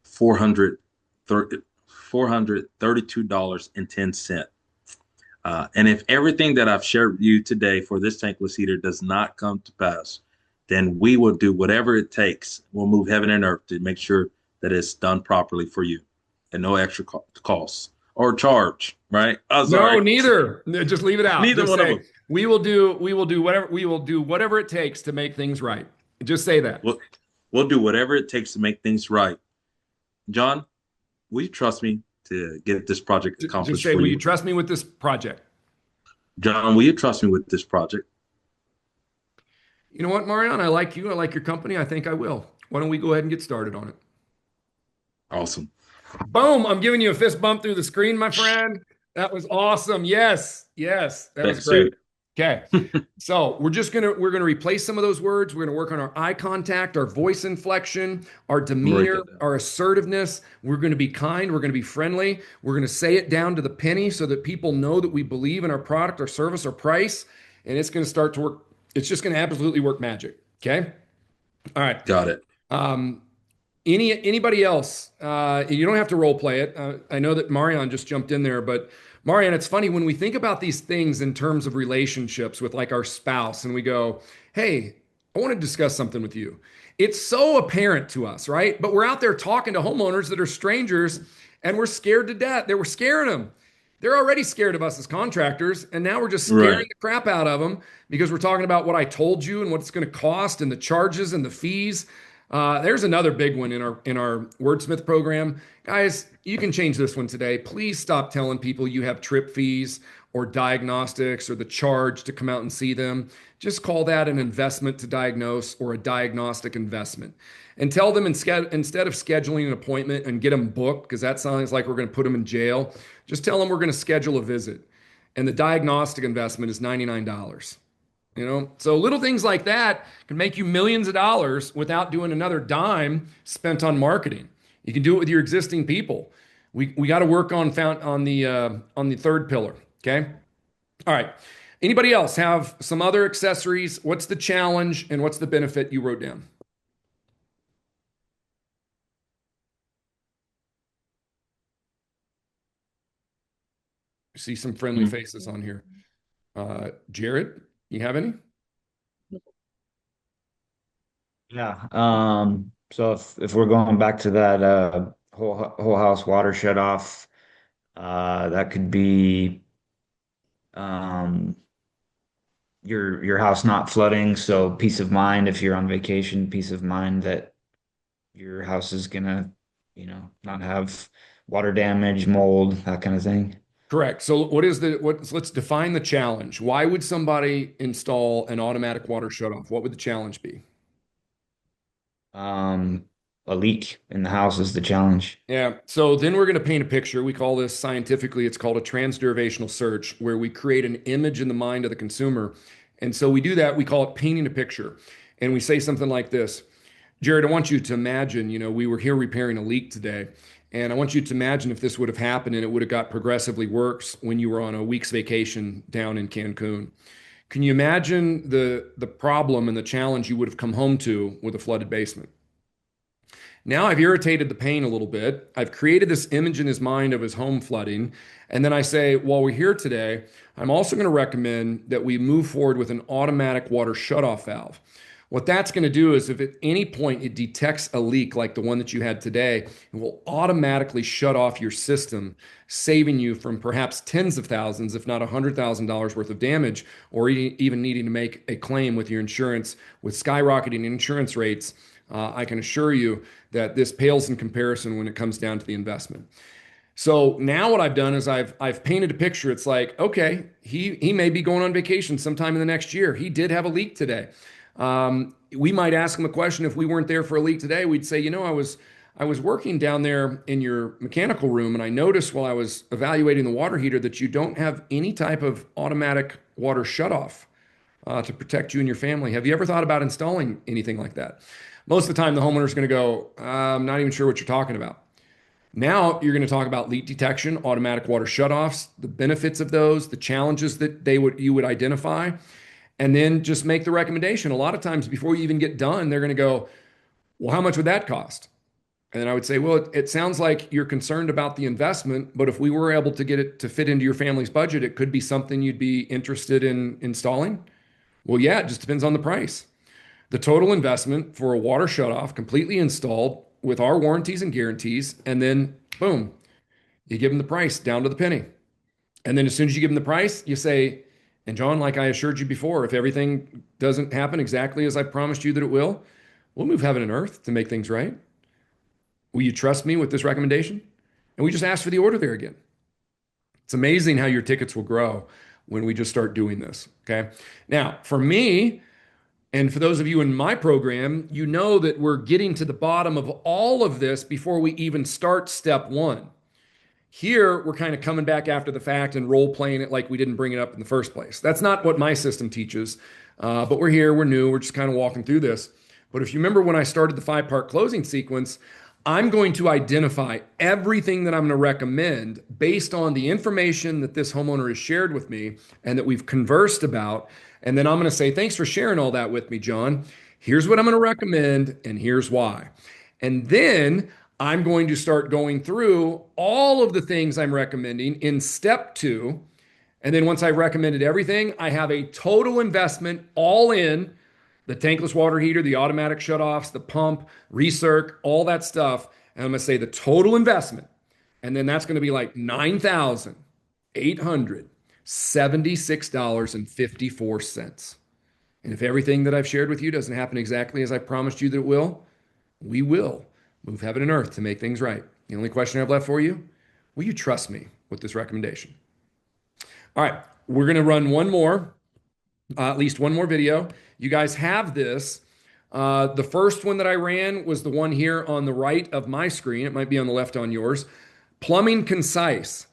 430 $432.10. And if everything that I've shared with you today for this tankless heater does not come to pass, then we will do whatever it takes. We'll move heaven and earth to make sure that it's done properly for you and no extra costs or charge, right? I'm No, sorry. neither. No, just leave it out. Neither Just one of say them. we will do whatever it takes to make things right. Just say that. We'll do whatever it takes to make things right. John, will you trust me to get this project Just accomplished say, for will you you? trust me with this project? John, will you trust me with this project? You know what, Marion? I like you. I like your company. I think I will. Why don't we go ahead and get started on it? Awesome. Boom. I'm giving you a fist bump through the screen, my friend. That was awesome. Yes. Yes. That was Thanks, great. dude. Okay. So we're gonna replace some of those words. We're gonna work on our eye contact, our voice inflection, our Write demeanor, that down. our assertiveness. We're gonna be kind. We're gonna be friendly. We're gonna say it down to the penny so that people know that we believe in our product, our service, our price, and it's gonna start to work. It's just gonna absolutely work magic. Okay. All right. Got it. Um, anybody else? You don't have to role play it. I know that Marion just jumped in there, but Marion, it's funny when we think about these things in terms of relationships with like our spouse, and we go, "Hey, I want to discuss something with you." It's so apparent to us, right? But we're out there talking to homeowners that are strangers, and we're scared to death. They were scaring them. They're already scared of us as contractors, and now we're just scaring Right. the crap out of them because we're talking about what I told you and what it's going to cost and the charges and the fees. There's another big one in our Wordsmith program. Guys, you can change this one today. Please stop telling people you have trip fees or diagnostics or the charge to come out and see them. Just call that an investment to diagnose or a diagnostic investment. And tell them instead of scheduling an appointment and get them booked, because that sounds like we're going to put them in jail, just tell them we're going to schedule a visit. And the diagnostic investment is $99. So little things like that can make you millions of dollars without doing another dime spent on marketing. You can do it with your existing people. We got to work on the third pillar. Okay. All right. Anybody else have some other accessories? What's the challenge and what's the benefit you wrote down? See some friendly faces on here. Jared, you have any? Yeah. So if we're going back to that whole house water shut off, that could be um your house not flooding, so peace of mind if you're on vacation, peace of mind that your house is gonna, not have water damage, mold, that kind of thing. Correct. So let's define the challenge. Why would somebody install an automatic water shutoff? What would the challenge be? Um, a leak in the house is the challenge. Yeah. So then we're going to paint a picture. We call this scientifically, it's called a transderivational search, where we create an image in the mind of the consumer. And so we do that, we call it painting a picture. And we say something like this. Jared, I want you to imagine, we were here repairing a leak today. And I want you to imagine if this would have happened and it would have got progressively worse when you were on a week's vacation down in Cancun. Can you imagine the problem and the challenge you would have come home to with a flooded basement? Now I've irritated the pain a little bit. I've created this image in his mind of his home flooding. And then I say, while we're here today, I'm also going to recommend that we move forward with an automatic water shutoff valve. What that's going to do is if at any point it detects a leak like the one that you had today, it will automatically shut off your system, saving you from perhaps tens of thousands, if not $100,000 worth of damage, or even needing to make a claim with your insurance. With skyrocketing insurance rates, I can assure you that this pales in comparison when it comes down to the investment. So now what I've done is I've painted a picture. It's like, okay, he may be going on vacation sometime in the next year. He did have a leak today. We might ask them a question if we weren't there for a leak today. We'd say, I was working down there in your mechanical room, and I noticed while I was evaluating the water heater that you don't have any type of automatic water shutoff to protect you and your family. Have you ever thought about installing anything like that? Most of the time, the homeowner is going to go, I'm not even sure what you're talking about. Now you're going to talk about leak detection, automatic water shutoffs, the benefits of those, the challenges that you would identify, and then just make the recommendation. A lot of times before you even get done, they're going to go, well, how much would that cost? And then I would say, well, it sounds like you're concerned about the investment, but if we were able to get it to fit into your family's budget, it could be something you'd be interested in installing. Well, yeah, it just depends on the price. The total investment for a water shutoff completely installed with our warranties and guarantees, and then boom, you give them the price down to the penny. And then as soon as you give them the price, you say, and John, like I assured you before, if everything doesn't happen exactly as I promised you that it will, we'll move heaven and earth to make things right. Will you trust me with this recommendation? And we just ask for the order there again. It's amazing how your tickets will grow when we just start doing this. Okay. Now, for me, and for those of you in my program, you know that we're getting to the bottom of all of this before we even start step one. Here, we're kind of coming back after the fact and role playing it like we didn't bring it up in the first place. That's not what my system teaches, but we're here, we're new, we're just kind of walking through this. But if you remember when I started the 5-part closing sequence, I'm going to identify everything that I'm going to recommend based on the information that this homeowner has shared with me and that we've conversed about. And then I'm going to say, thanks for sharing all that with me, John. Here's what I'm going to recommend, and here's why. And then I'm going to start going through all of the things I'm recommending in step two. And then once I've recommended everything, I have a total investment all in the tankless water heater, the automatic shutoffs, the pump, recirc, all that stuff. And I'm going to say the total investment. And then that's going to be like $9,876.54. And if everything that I've shared with you doesn't happen exactly as I promised you that it will, we will move heaven and earth to make things right. The only question I have left for you, will you trust me with this recommendation? All right, we're going to run one more, at least one more video. You guys have this. The first one that I ran was the one here on the right of my screen. It might be on the left on yours. Plumbing Concise.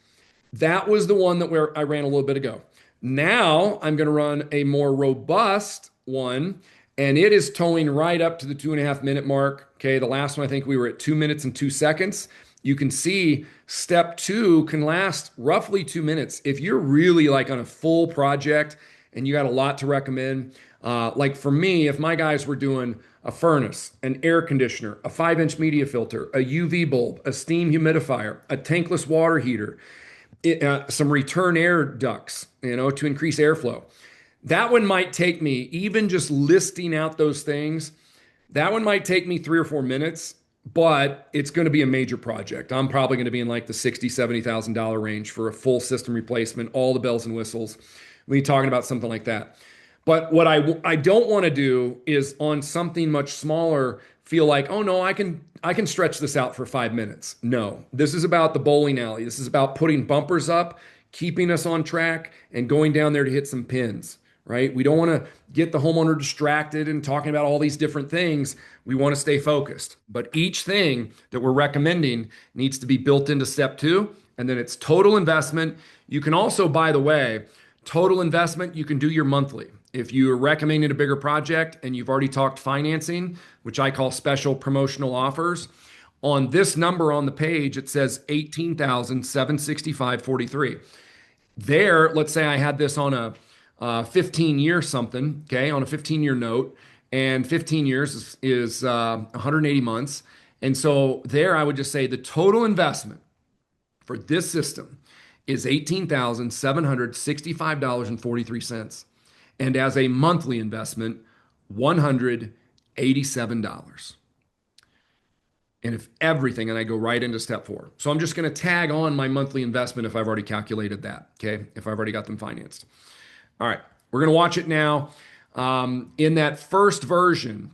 That was the one that I ran a little bit ago. Now I'm going to run a more robust one, and it is towing right up to the 2.5 minute mark. Okay, the last one, I think we were at 2 minutes and 2 seconds. You can see step two can last roughly 2 minutes. If you're really like on a full project and you got a lot to recommend, like for me, if my guys were doing a furnace, an air conditioner, a 5-inch media filter, a UV bulb, a steam humidifier, a tankless water heater, some return air ducts, to increase airflow. That one might take me, even just listing out those things, that one might take me 3 or 4 minutes, but it's going to be a major project. I'm probably going to be in like the $60,000, $70,000 range for a full system replacement, all the bells and whistles. We're talking about something like that. But what I don't want to do is on something much smaller feel like, oh no, I can stretch this out for 5 minutes. No, this is about the bowling alley. This is about putting bumpers up, keeping us on track, and going down there to hit some pins, right? We don't want to get the homeowner distracted and talking about all these different things. We want to stay focused. But each thing that we're recommending needs to be built into step two, and then it's total investment. You can also, by the way, total investment, you can do your monthly. If you're recommending a bigger project and you've already talked financing, which I call special promotional offers, on this number on the page, it says $18,765.43. There, let's say I had this on a 15-year something, okay, on a 15-year note, and 15 years is 180 months. And so there I would just say the total investment for this system is $18,765.43. And as a monthly investment, $187. And if everything, and I go right into step four. So I'm just going to tag on my monthly investment if I've already calculated that, okay? If I've already got them financed. All right, we're going to watch it now. In that first version,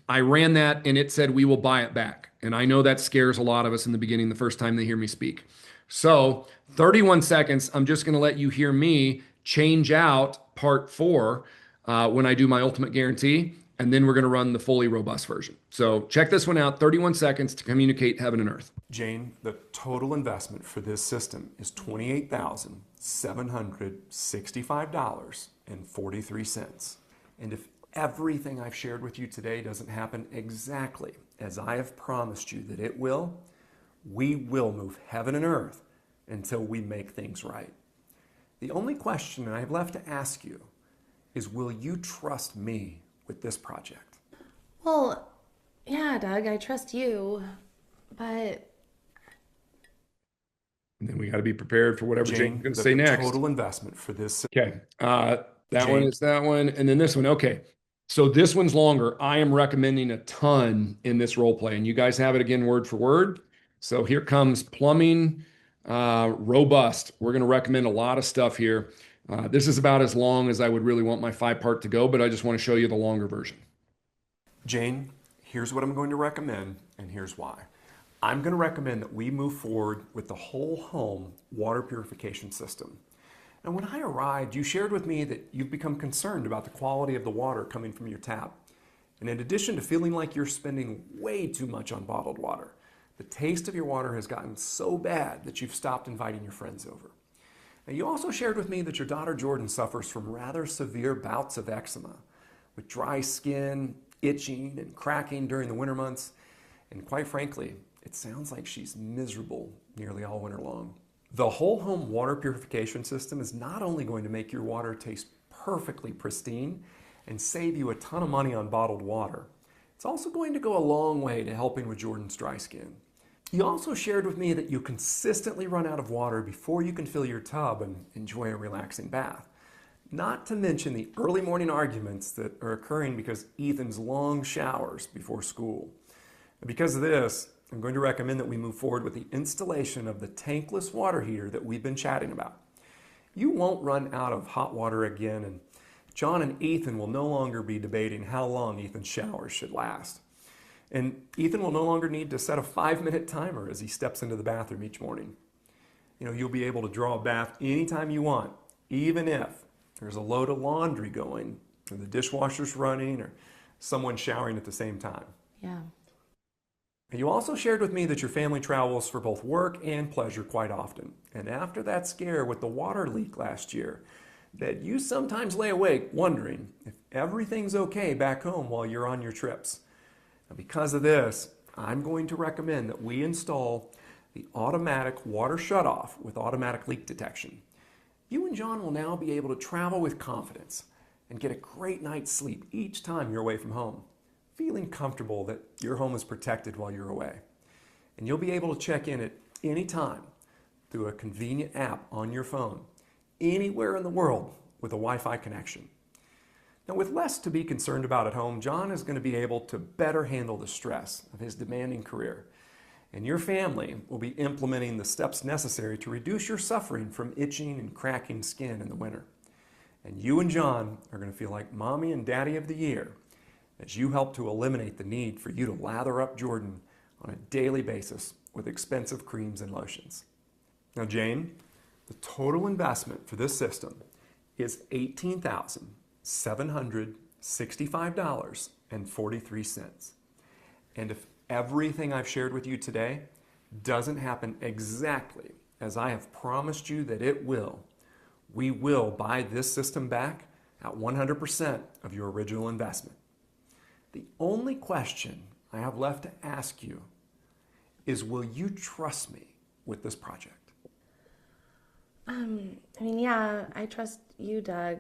I ran that and it said, we will buy it back. And I know that scares a lot of us in the beginning, the first time they hear me speak. So 31 seconds, I'm just going to let you hear me change out part four when I do my ultimate guarantee. And then we're going to run the fully robust version. So check this one out, 31 seconds to communicate heaven and earth. Jane, the total investment for this system is $28,765.43. And if everything I've shared with you today doesn't happen exactly as I have promised you that it will, we will move heaven and earth until we make things right. The only question I have left to ask you is, will you trust me with this project? Well, yeah, Doug, I trust you, but And then we got to be prepared for whatever Jane's Jane, going to the say next. total investment for this. Okay. That one Jane. is that one. And then this one. Okay. So this one's longer. I am recommending a ton in this role play. And you guys have it again word for word. So here comes plumbing, robust. We're going to recommend a lot of stuff here. This is about as long as I would really want my 5-part to go, but I just want to show you the longer version. Jane, here's what I'm going to recommend, and here's why. I'm going to recommend that we move forward with the whole home water purification system. And when I arrived, you shared with me that you've become concerned about the quality of the water coming from your tap. And in addition to feeling like you're spending way too much on bottled water, the taste of your water has gotten so bad that you've stopped inviting your friends over. Now, you also shared with me that your daughter Jordan suffers from rather severe bouts of eczema, with dry skin, itching, and cracking during the winter months. And quite frankly, it sounds like she's miserable nearly all winter long. The whole home water purification system is not only going to make your water taste perfectly pristine and save you a ton of money on bottled water, it's also going to go a long way to helping with Jordan's dry skin. You also shared with me that you consistently run out of water before you can fill your tub and enjoy a relaxing bath. Not to mention the early morning arguments that are occurring because Ethan's long showers before school. And because of this, I'm going to recommend that we move forward with the installation of the tankless water heater that we've been chatting about. You won't run out of hot water again, and John and Ethan will no longer be debating how long Ethan's showers should last. And Ethan will no longer need to set a 5-minute timer as he steps into the bathroom each morning. You'll be able to draw a bath anytime you want, even if there's a load of laundry going, or the dishwasher's running, or someone showering at the same time. yeah. You also shared with me that your family travels for both work and pleasure quite often. And after that scare with the water leak last year, that you sometimes lay awake wondering if everything's okay back home while you're on your trips. Now, because of this, I'm going to recommend that we install the automatic water shutoff with automatic leak detection. You and John will now be able to travel with confidence and get a great night's sleep each time you're away from home, feeling comfortable that your home is protected while you're away. And you'll be able to check in at any time through a convenient app on your phone, anywhere in the world with a Wi-Fi connection. Now, with less to be concerned about at home, John is going to be able to better handle the stress of his demanding career. And your family will be implementing the steps necessary to reduce your suffering from itching and cracking skin in the winter. And you and John are going to feel like mommy and daddy of the year as you help to eliminate the need for you to lather up Jordan on a daily basis with expensive creams and lotions. Now, Jane, the total investment for this system is $18,765.43. And if everything I've shared with you today doesn't happen exactly as I have promised you that it will, we will buy this system back at 100% of your original investment. The only question I have left to ask you is, will you trust me with this project? Yeah, I trust you, Doug,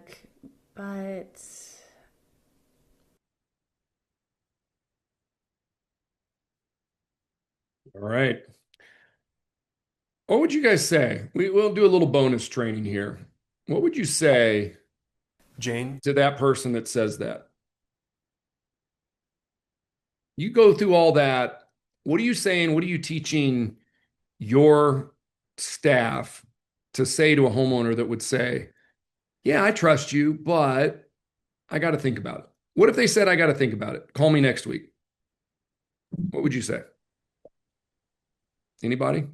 but All right. What would you guys say? We'll do a little bonus training here. What would you say Jane, to that person that says that? You go through all that. What are you saying? What are you teaching your staff to say to a homeowner that would say, yeah, I trust you, but I got to think about it? What if they said, I got to think about it? Call me next week. What would you say? Anybody?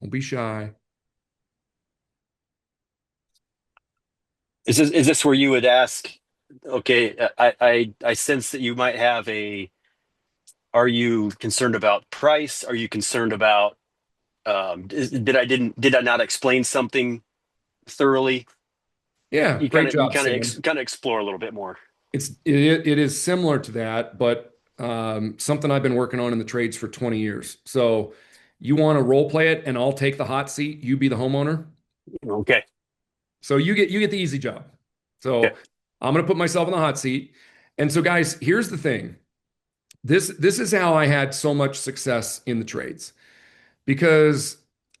Don't be shy. Is this where you would ask, okay, I sense that you might have a, are you concerned about price? Are you concerned about did I not explain something thoroughly? Yeah, You kind great of you job, kind of Sam. kind of explore a little bit more. It is similar to that, but something I've been working on in the trades for 20 years. So you want to role play it, and I'll take the hot seat. You be the homeowner. Okay. So you get the easy job. Okay. So I'm going to put myself in the hot seat. And so, guys, here's the thing. This is how I had so much success in the trades because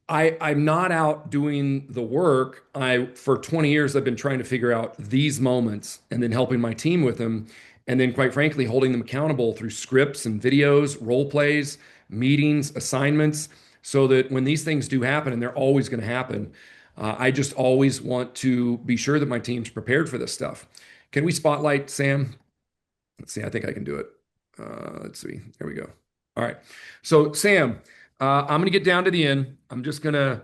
I'm not out doing the work. I for 20 years I've been trying to figure out these moments and then helping my team with them, and then quite frankly holding them accountable through scripts and videos, role plays, meetings, assignments, so that when these things do happen, and they're always going to happen, I just always want to be sure that my team's prepared for this stuff. Can we spotlight Sam? Let's see. I think I can do it. Let's see. There we go. All right. So, Sam, I'm going to get down to the end. I'm just going to,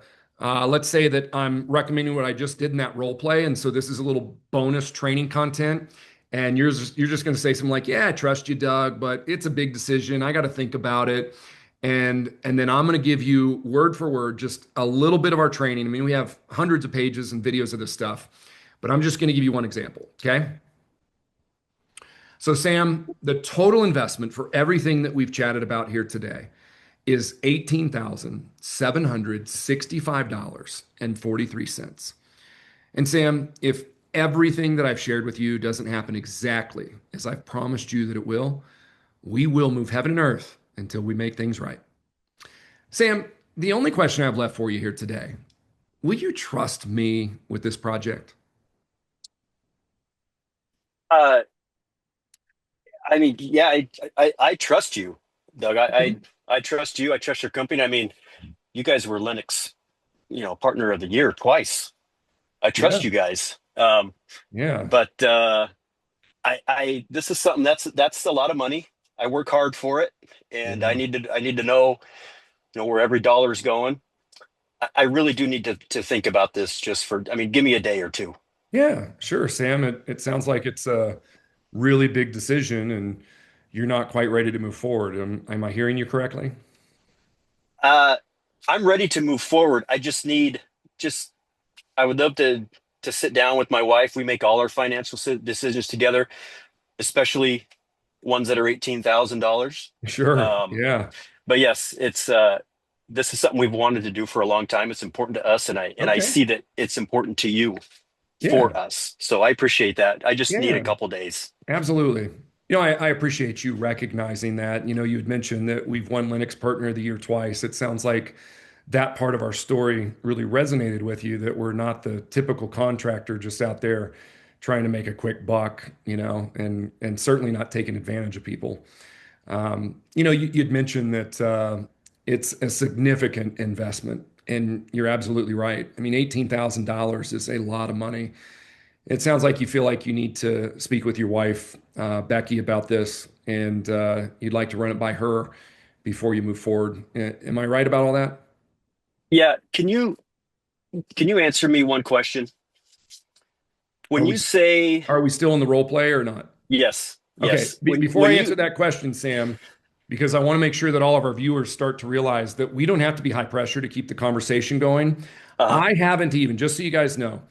let's say that I'm recommending what I just did in that role play. And so this is a little bonus training content. And you're just going to say something like, yeah, I trust you, Doug, but it's a big decision. I got to think about it. And then I'm going to give you word for word just a little bit of our training. I mean, we have hundreds of pages and videos of this stuff, but I'm just going to give you one example. Okay. So, Sam, the total investment for everything that we've chatted about here today is $18,765.43. And Sam, if everything that I've shared with you doesn't happen exactly as I've promised you that it will, we will move heaven and earth until we make things right. Sam, the only question I have left for you here today, will you trust me with this project? Uh, I mean, yeah, I trust you, Doug. I trust you. I trust your company. I mean, you guys were Linux, partner of the year twice. I Yeah, trust you guys. yeah. But I this is something that's a lot of money. I work hard for it, and Yeah. I need to know, where every dollar is going. I really do need to think about this just for, I mean, give me a day or two. Yeah, sure, Sam. It sounds like it's a really big decision and you're not quite ready to move forward. Am I hearing you correctly? Uh, I'm ready to move forward. I just need just I would love to sit down with my wife. We make all our financial decisions together, especially ones that are $18,000. Sure. Um, Yeah. but yes, it's this is something we've wanted to do for a long time. It's important to us, and I Okay. see that it's important to you Yeah. for us. So I appreciate that. I just need a Yeah. couple days. Absolutely. I appreciate you recognizing that. You had mentioned that we've won Linux Partner of the Year twice. It sounds like that part of our story really resonated with you, that we're not the typical contractor just out there trying to make a quick buck, and certainly not taking advantage of people. You'd mentioned that it's a significant investment, and you're absolutely right. I mean, $18,000 is a lot of money. It sounds like you feel like you need to speak with your wife, Becky, about this, and you'd like to run it by her before you move forward. Am I right about all that? Yeah, can you answer me one question? Are When we you say are we still in the role play or not? yes, Okay. yes, Before I when answer you that question, Sam, because I want to make sure that all of our viewers start to realize that we don't have to be high pressure to keep the conversation going. uh-huh. I haven't even, just so you guys know,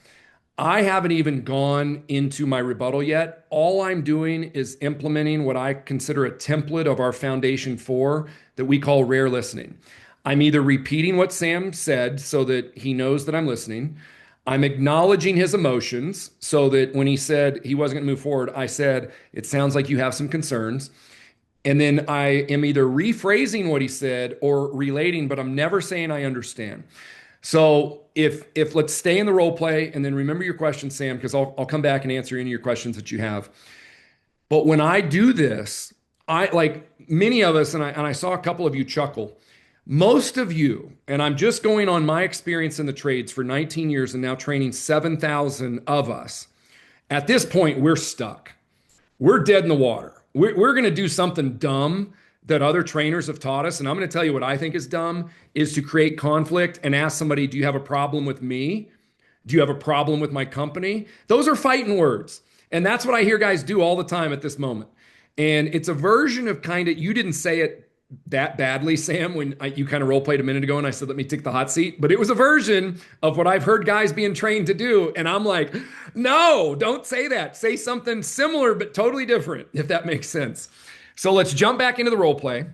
I haven't even gone into my rebuttal yet. All I'm doing is implementing what I consider a template of our foundation for that we call rare listening. I'm either repeating what Sam said so that he knows that I'm listening. I'm acknowledging his emotions so that when he said he wasn't going to move forward, I said, it sounds like you have some concerns. And then I am either rephrasing what he said or relating, but I'm never saying I understand. So if let's stay in the role play and then remember your question, Sam, because I'll come back and answer any of your questions that you have. But when I do this, I like many of us, and I saw a couple of you chuckle. Most of you, and I'm just going on my experience in the trades for 19 years and now training 7,000 of us. At this point, we're stuck. We're dead in the water. We're going to do something dumb that other trainers have taught us. And I'm going to tell you what I think is dumb is to create conflict and ask somebody, do you have a problem with me? Do you have a problem with my company? Those are fighting words. And that's what I hear guys do all the time at this moment. And it's a version of kind of, you didn't say it that badly, Sam, when you kind of role played a minute ago and I said, let me take the hot seat. But it was a version of what I've heard guys being trained to do. And I'm like, no, don't say that. Say something similar, but totally different, if that makes sense. So let's jump back into the role play.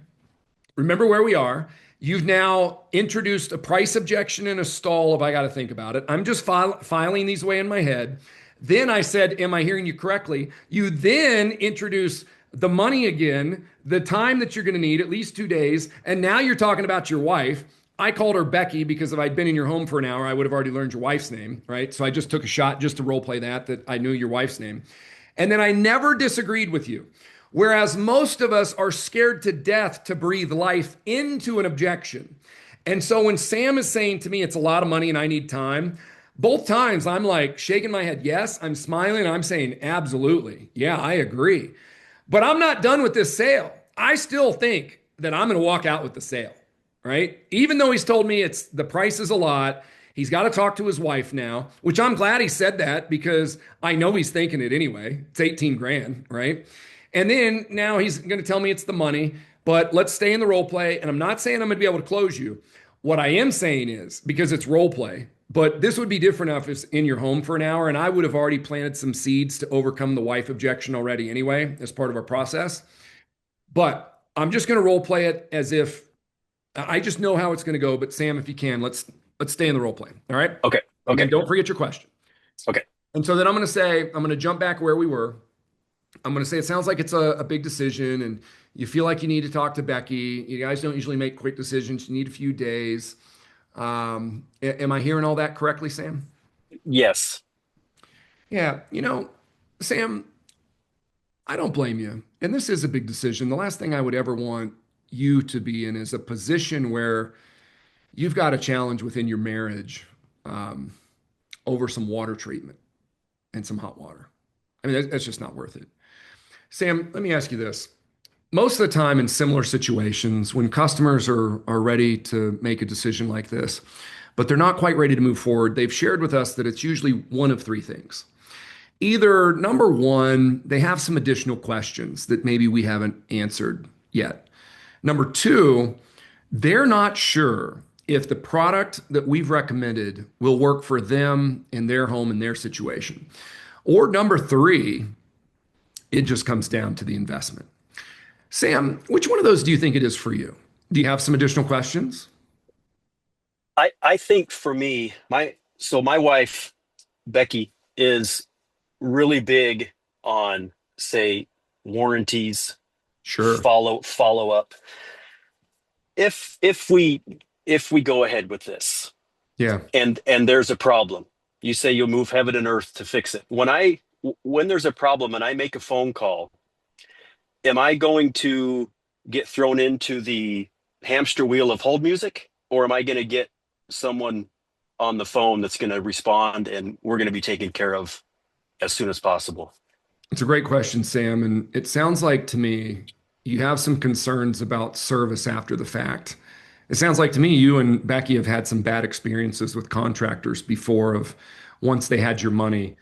Remember where we are. You've now introduced a price objection and a stall if I got to think about it. I'm just filing these away in my head. Then I said, am I hearing you correctly? You then introduce the money again, the time that you're going to need, at least 2 days. And now you're talking about your wife. I called her Becky because if I'd been in your home for an hour, I would have already learned your wife's name, right? So I just took a shot just to role play that I knew your wife's name. And then I never disagreed with you. Whereas most of us are scared to death to breathe life into an objection. And so when Sam is saying to me, it's a lot of money and I need time, both times I'm like shaking my head, yes, I'm smiling, I'm saying, absolutely. Yeah, I agree. But I'm not done with this sale. I still think that I'm going to walk out with the sale, right? Even though he's told me it's the price is a lot, he's got to talk to his wife now, which I'm glad he said that because I know he's thinking it anyway. It's 18 grand, right? And then now he's going to tell me it's the money, but let's stay in the role play. And I'm not saying I'm going to be able to close you. What I am saying is because it's role play, but this would be different if it's in your home for an hour. And I would have already planted some seeds to overcome the wife objection already anyway, as part of our process. But I'm just going to role play it as if I just know how it's going to go. But Sam, if you can, let's stay in the role play. All right. Okay. Okay. And don't forget your question. Okay. And so then I'm going to jump back where we were. I'm going to say it sounds like it's a big decision and you feel like you need to talk to Becky. You guys don't usually make quick decisions. You need a few days. Am I hearing all that correctly, Sam? Yes. Yeah. Sam, I don't blame you. And this is a big decision. The last thing I would ever want you to be in is a position where you've got a challenge within your marriage over some water treatment and some hot water. I mean, that's just not worth it. Sam, let me ask you this. Most of the time in similar situations, when customers are ready to make a decision like this, but they're not quite ready to move forward, they've shared with us that it's usually one of three things. Either number one, they have some additional questions that maybe we haven't answered yet. Number two, they're not sure if the product that we've recommended will work for them in their home and their situation. Or number three, it just comes down to the investment. Sam, which one of those do you think it is for you? Do you have some additional questions? I think for me, my wife, Becky, is really big on, say, warranties, Sure. follow up. If we go ahead with this, Yeah. and there's a problem, you say you'll move heaven and earth to fix it. When there's a problem and I make a phone call, am I going to get thrown into the hamster wheel of hold music, or am I going to get someone on the phone that's going to respond and we're going to be taken care of as soon as possible? It's a great question, Sam. And it sounds like to me, you have some concerns about service after the fact. It sounds like to me, you and Becky have had some bad experiences with contractors before of once they had your money,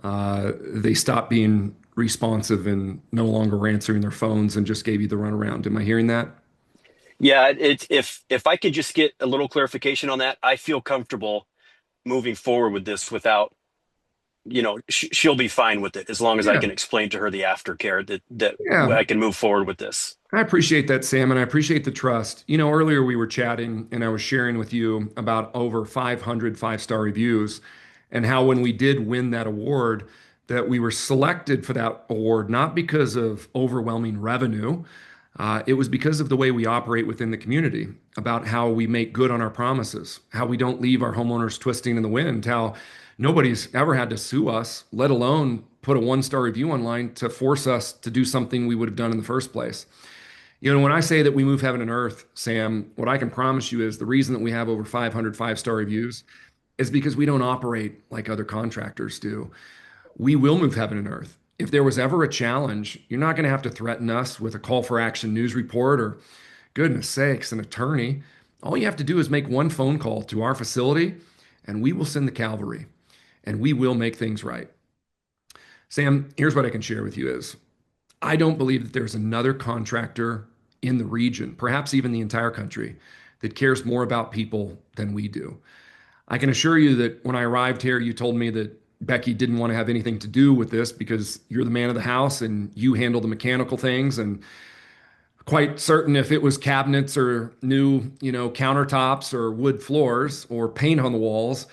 they stopped being responsive and no longer were answering their phones and just gave you the runaround. Am I hearing that? Yeah, if I could just get a little clarification on that, I feel comfortable moving forward with this without, she'll be fine with it as long as I Yeah. can explain to her the aftercare that Yeah. I can move forward with this. I appreciate that, Sam, and I appreciate the trust. Earlier we were chatting and I was sharing with you about over 500 five-star reviews and how when we did win that award, that we were selected for that award, not because of overwhelming revenue. It was because of the way we operate within the community, about how we make good on our promises, how we don't leave our homeowners twisting in the wind, how nobody's ever had to sue us, let alone put a one-star review online to force us to do something we would have done in the first place. When I say that we move heaven and earth, Sam, what I can promise you is the reason that we have over 500 five-star reviews is because we don't operate like other contractors do. We will move heaven and earth. If there was ever a challenge, you're not going to have to threaten us with a call for action news report or, goodness sakes, an attorney. All you have to do is make one phone call to our facility and we will send the cavalry. and we will make things right. Sam, here's what I can share with you is I don't believe that there's another contractor in the region, perhaps even the entire country, that cares more about people than we do. I can assure you that when I arrived here, you told me that Becky didn't want to have anything to do with this because you're the man of the house and you handle the mechanical things. And quite certain if it was cabinets or new, countertops or wood floors or paint on the walls,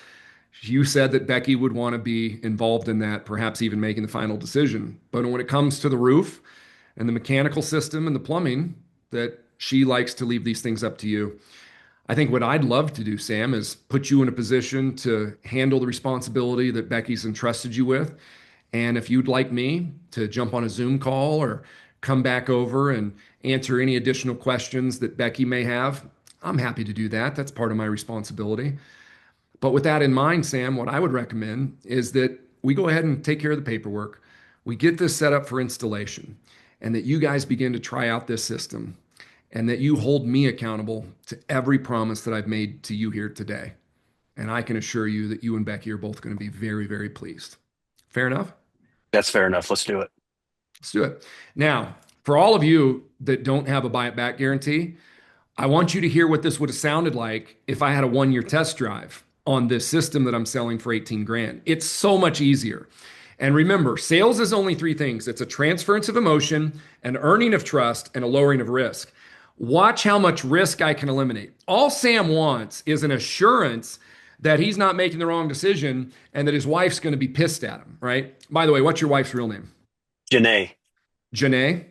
you said that Becky would want to be involved in that, perhaps even making the final decision. But when it comes to the roof and the mechanical system and the plumbing, that she likes to leave these things up to you. I think what I'd love to do, Sam, is put you in a position to handle the responsibility that Becky's entrusted you with. And if you'd like me to jump on a Zoom call or come back over and answer any additional questions that Becky may have, I'm happy to do that. That's part of my responsibility. But with that in mind, Sam, what I would recommend is that we go ahead and take care of the paperwork. We get this set up for installation, and that you guys begin to try out this system, and that you hold me accountable to every promise that I've made to you here today. And I can assure you that you and Becky are both going to be very, very pleased. Fair enough? That's fair enough. Let's do it. Let's do it. Now, for all of you that don't have a buy it back guarantee, I want you to hear what this would have sounded like if I had a 1-year test drive on this system that I'm selling for 18 grand. It's so much easier. And remember, sales is only 3 things. It's a transference of emotion, an earning of trust, and a lowering of risk. Watch how much risk I can eliminate. All Sam wants is an assurance that he's not making the wrong decision and that his wife's going to be pissed at him, right? By the way, what's your wife's real name? Janae. Janae?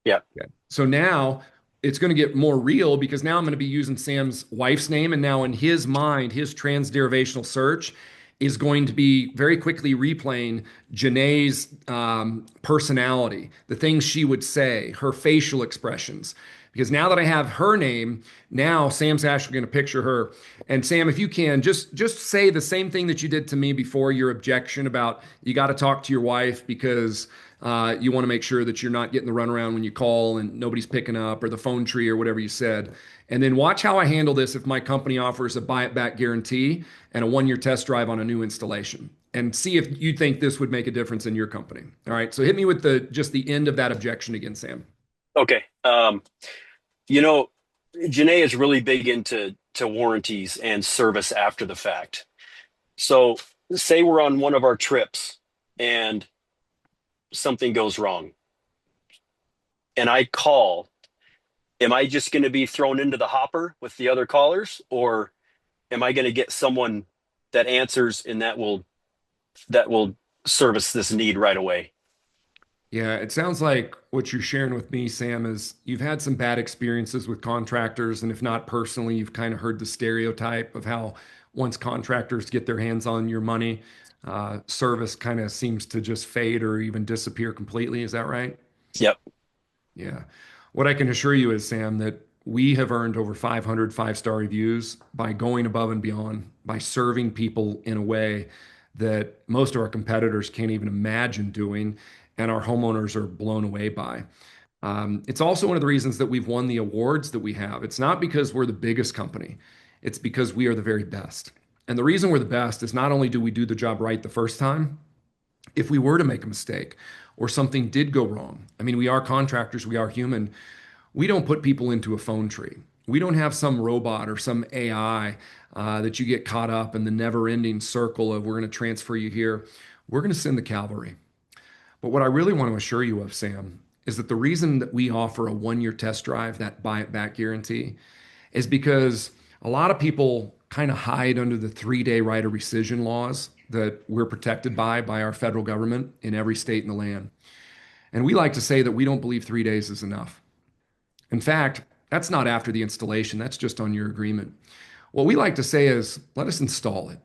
Yeah. Okay. So now it's going to get more real because now I'm going to be using Sam's wife's name. And now in his mind, his transderivational search is going to be very quickly replaying Janae's personality, the things she would say, her facial expressions. Because now that I have her name, now Sam's actually going to picture her. And Sam, if you can, just say the same thing that you did to me before, your objection about you got to talk to your wife because you want to make sure that you're not getting the runaround when you call and nobody's picking up, or the phone tree, or whatever you said. And then watch how I handle this if my company offers a buy it back guarantee and a 1-year test drive on a new installation. And see if you think this would make a difference in your company. All right. So hit me with just the end of that objection again, Sam. Okay. Janae is really big into warranties and service after the fact. So say we're on one of our trips and something goes wrong and I call, am I just going to be thrown into the hopper with the other callers, or am I going to get someone that answers and that will service this need right away? Yeah, it sounds like what you're sharing with me, Sam, is you've had some bad experiences with contractors. And if not personally, you've kind of heard the stereotype of how once contractors get their hands on your money, service kind of seems to just fade or even disappear completely. Is that right? Yep. Yeah. What I can assure you is, Sam, that we have earned over 500 5-star reviews by going above and beyond, by serving people in a way that most of our competitors can't even imagine doing, and our homeowners are blown away by. It's also one of the reasons that we've won the awards that we have. It's not because we're the biggest company, it's because we are the very best. And the reason we're the best is not only do we do the job right the first time, if we were to make a mistake or something did go wrong, I mean, we are contractors, we are human. We don't put people into a phone tree. We don't have some robot or some AI that you get caught up in the never-ending circle of we're going to transfer you here. We're going to send the cavalry. But what I really want to assure you of, Sam, is that the reason that we offer a 1-year test drive, that buy it back guarantee, is because a lot of people kind of hide under the 3-day right of rescission laws that we're protected by our federal government in every state in the land. And we like to say that we don't believe 3 days is enough. In fact, that's not after the installation, that's just on your agreement. What we like to say is, let us install it.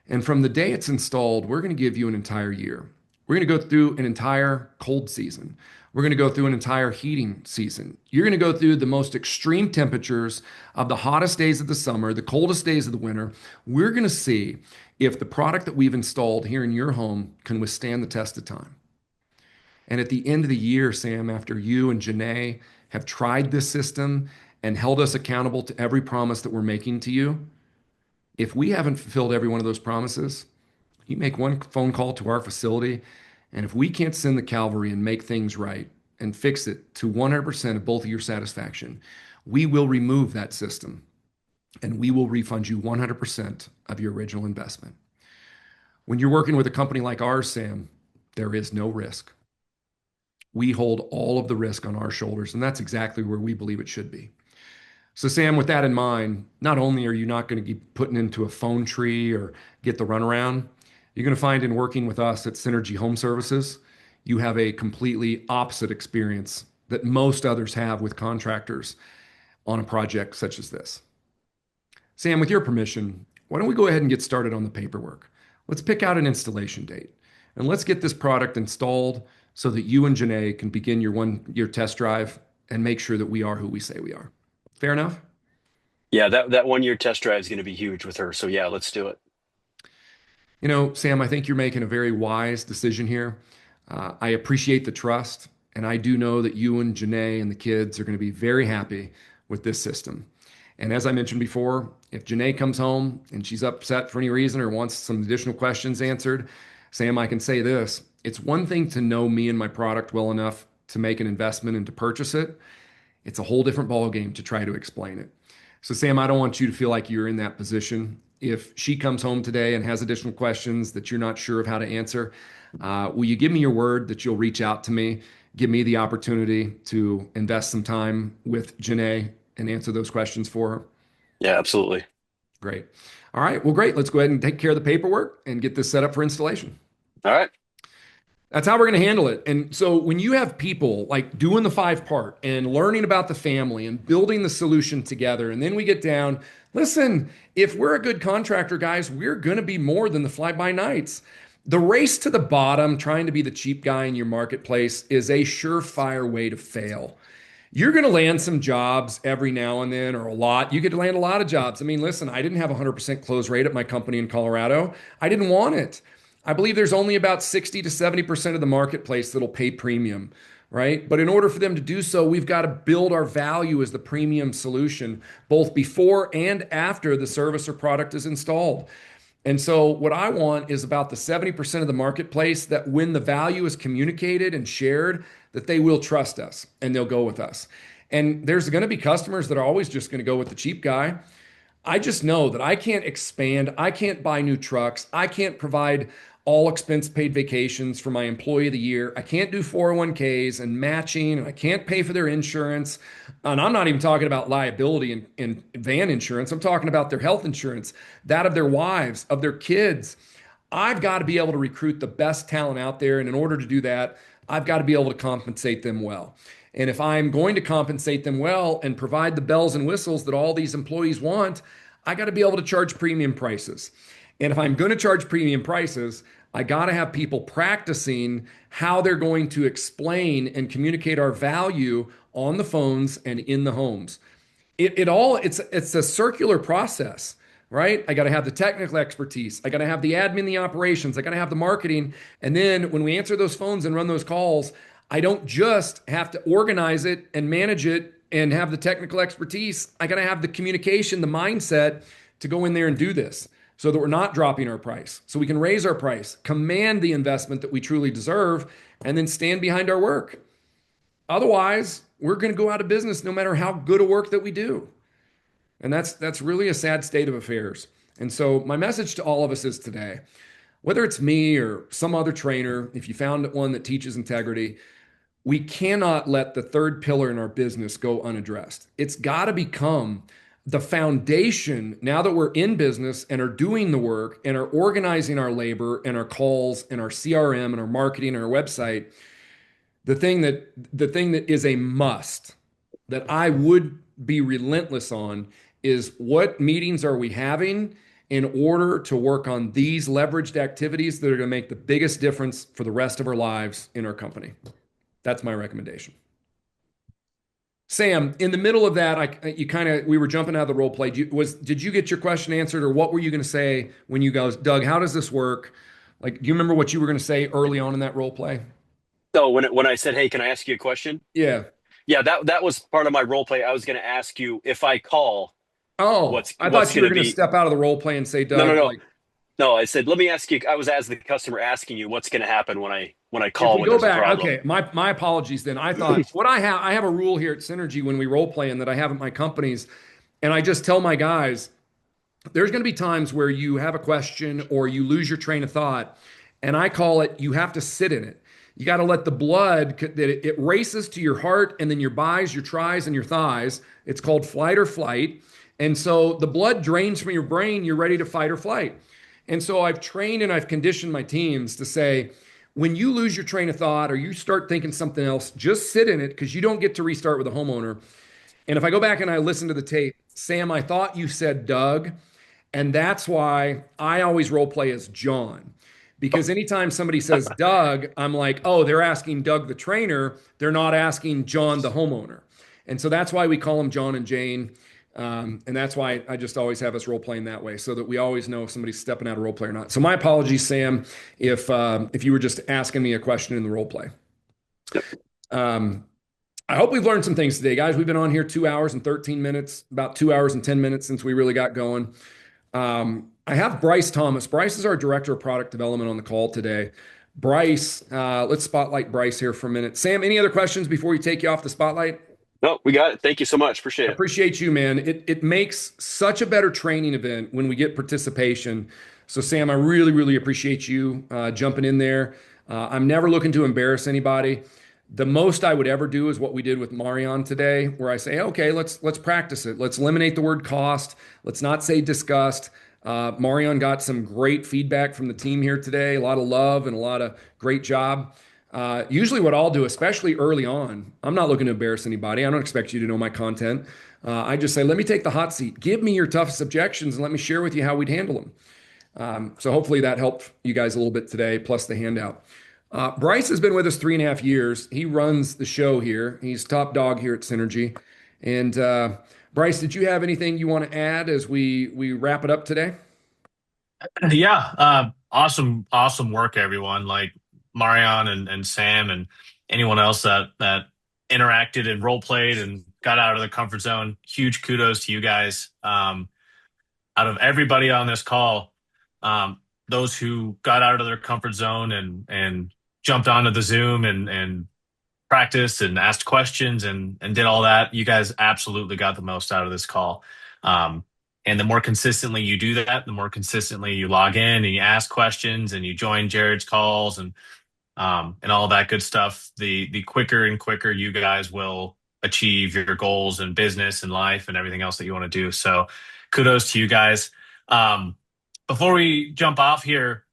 And from the day it's installed, we're going to give you an entire year. We're going to go through an entire cold season. We're going to go through an entire heating season. You're going to go through the most extreme temperatures of the hottest days of the summer, the coldest days of the winter. We're going to see if the product that we've installed here in your home can withstand the test of time. And at the end of the year, Sam, after you and Janae have tried this system and held us accountable to every promise that we're making to you, if we haven't fulfilled every one of those promises, You make one phone call to our facility, and if we can't send the cavalry and make things right and fix it to 100% of both of your satisfaction, we will remove that system and we will refund you 100% of your original investment. When you're working with a company like ours, Sam, there is no risk. We hold all of the risk on our shoulders, and that's exactly where we believe it should be. So, Sam, with that in mind, not only are you not going to be putting into a phone tree or get the runaround, you're going to find in working with us at Synergy Home Services, you have a completely opposite experience that most others have with contractors on a project such as this. Sam, with your permission, why don't we go ahead and get started on the paperwork? Let's pick out an installation date and let's get this product installed so that you and Janae can begin your test drive and make sure that we are who we say we are. Fair enough? Yeah, that 1 year test drive is going to be huge with her. So yeah, let's do it. You know, Sam, I think you're making a very wise decision here. I appreciate the trust, and I do know that you and Janae and the kids are going to be very happy with this system. And as I mentioned before, if Janae comes home and she's upset for any reason or wants some additional questions answered, Sam, I can say this. It's one thing to know me and my product well enough to make an investment and to purchase it. It's a whole different ballgame to try to explain it. So, Sam, I don't want you to feel like you're in that position. If she comes home today and has additional questions that you're not sure of how to answer, will you give me your word that you'll reach out to me, give me the opportunity to invest some time with Janae and answer those questions for her? Yeah, absolutely. Great. All right. Well, great. Let's go ahead and take care of the paperwork and get this set up for installation. All right. That's how we're going to handle it. And so when you have people like doing the 5-part and learning about the family and building the solution together, and then we get down, listen, if we're a good contractor, guys, we're going to be more than the fly-by-nights. The race to the bottom, trying to be the cheap guy in your marketplace, is a surefire way to fail. You're going to land some jobs every now and then, or a lot. You get to land a lot of jobs. I mean, listen, I didn't have a 100% close rate at my company in Colorado. I didn't want it. I believe there's only about 60 to 70% of the marketplace that'll pay premium, right? But in order for them to do so, we've got to build our value as the premium solution, both before and after the service or product is installed. And so what I want is about the 70% of the marketplace that when the value is communicated and shared, that they will trust us and they'll go with us. And there's going to be customers that are always just going to go with the cheap guy. I just know that I can't expand. I can't buy new trucks. I can't provide all expense paid vacations for my employee of the year. I can't do 401ks and matching, and I can't pay for their insurance. And I'm not even talking about liability and van insurance. I'm talking about their health insurance, that of their wives, of their kids. I've got to be able to recruit the best talent out there. And in order to do that, I've got to be able to compensate them well. And if I'm going to compensate them well and provide the bells and whistles that all these employees want, I got to be able to charge premium prices. And if I'm going to charge premium prices, I got to have people practicing how they're going to explain and communicate our value on the phones and in the homes. It's a circular process, right? I got to have the technical expertise. I got to have the admin, the operations. I got to have the marketing. And then when we answer those phones and run those calls, I don't just have to organize it and manage it and have the technical expertise. I got to have the communication, the mindset to go in there and do this so that we're not dropping our price, so we can raise our price, command the investment that we truly deserve, and then stand behind our work. Otherwise, we're going to go out of business no matter how good a work that we do. And that's really a sad state of affairs. And so my message to all of us is today, whether it's me or some other trainer, if you found one that teaches integrity, we cannot let the third pillar in our business go unaddressed. It's got to become the foundation now that we're in business and are doing the work and are organizing our labor and our calls and our CRM and our marketing and our website. The thing that is a must that I would be relentless on is what meetings are we having in order to work on these leveraged activities that are going to make the biggest difference for the rest of our lives in our company. That's my recommendation. Sam, in the middle of that, we were jumping out of the role play. Did you get your question answered, or what were you going to say when you guys, Doug? How does this work? Like, do you remember what you were going to say early on in that role play? So when I said, "Hey, can I ask you a question?" Yeah. Yeah, that was part of my role play. I was going to ask you if I call, Oh, what's I thought you going were to going to be? step out of the role play and say, No, no, Doug, no. like, No, I said, let me ask you. I was as the customer asking you what's going to happen when I If call we when go there's a back, problem. okay, my apologies then. I thought what I have a rule here at Synergy when we role play and that I have at my companies, and I just tell my guys, there's going to be times where you have a question or you lose your train of thought, and I call it you have to sit in it. You got to let the blood that it races to your heart and then your buys, your tries, and your thighs. It's called flight or flight. And so the blood drains from your brain, you're ready to fight or flight. And so I've trained and I've conditioned my teams to say, when you lose your train of thought or you start thinking something else, just sit in it because you don't get to restart with a homeowner. And if I go back and I listen to the tape, Sam, I thought you said Doug. And that's why I always role play as John. Because anytime somebody says Doug, I'm like, oh, they're asking Doug the trainer. They're not asking John the homeowner. And so that's why we call them John and Jane. And that's why I just always have us role playing that way so that we always know if somebody's stepping out of role play or not. So my apologies, Sam, if you were just asking me a question in the role play. Um, I hope we've learned some things today, guys. We've been on here 2 hours and 13 minutes, about 2 hours and 10 minutes since we really got going. I have Bryce Thomas. Bryce is our director of product development on the call today. Bryce, let's spotlight Bryce here for a minute. Sam, any other questions before we take you off the spotlight? No, we got it. Thank you so much. I Appreciate it. appreciate you, man. It makes such a better training event when we get participation. So, Sam, I really, really appreciate you jumping in there. I'm never looking to embarrass anybody. The most I would ever do is what we did with Marion today, where I say, okay, let's practice it. Let's eliminate the word cost. Let's not say disgust. Marion got some great feedback from the team here today, a lot of love and a lot of great job. Usually, what I'll do, especially early on, I'm not looking to embarrass anybody. I don't expect you to know my content. I just say, let me take the hot seat. Give me your toughest objections and let me share with you how we'd handle them. So hopefully that helped you guys a little bit today, plus the handout. Bryce has been with us 3.5 years. He runs the show here. He's top dog here at Synergy. And Bryce, did you have anything you want to add as we wrap it up today? Yeah, awesome work, everyone. Like Marion and Sam and anyone else that interacted and role played and got out of the comfort zone. Huge kudos to you guys. Out of everybody on this call, those who got out of their comfort zone and jumped onto the Zoom and practiced and asked questions and did all that, you guys absolutely got the most out of this call. And the more consistently you do that, the more consistently you log in and you ask questions and you join Jared's calls and all that good stuff, the quicker and quicker you guys will achieve your goals in business and life and everything else that you want to do. So kudos to you guys. Before we jump off here,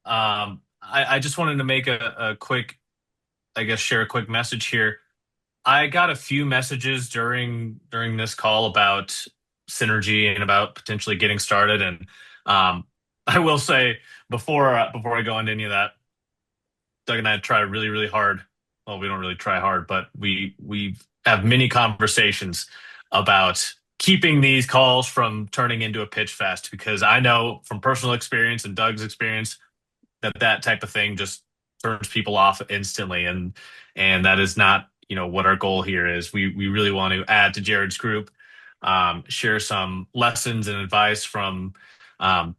I just wanted to make a quick, I guess, share a quick message here. I got a few messages during this call about synergy and about potentially getting started. And I will say before I go into any of that, Doug and I try really, really hard. Well, we don't really try hard, but we have many conversations about keeping these calls from turning into a pitch fest because I know from personal experience and Doug's experience that type of thing just turns people off instantly, and that is not what our goal here is. We really want to add to Jared's group, share some lessons and advice from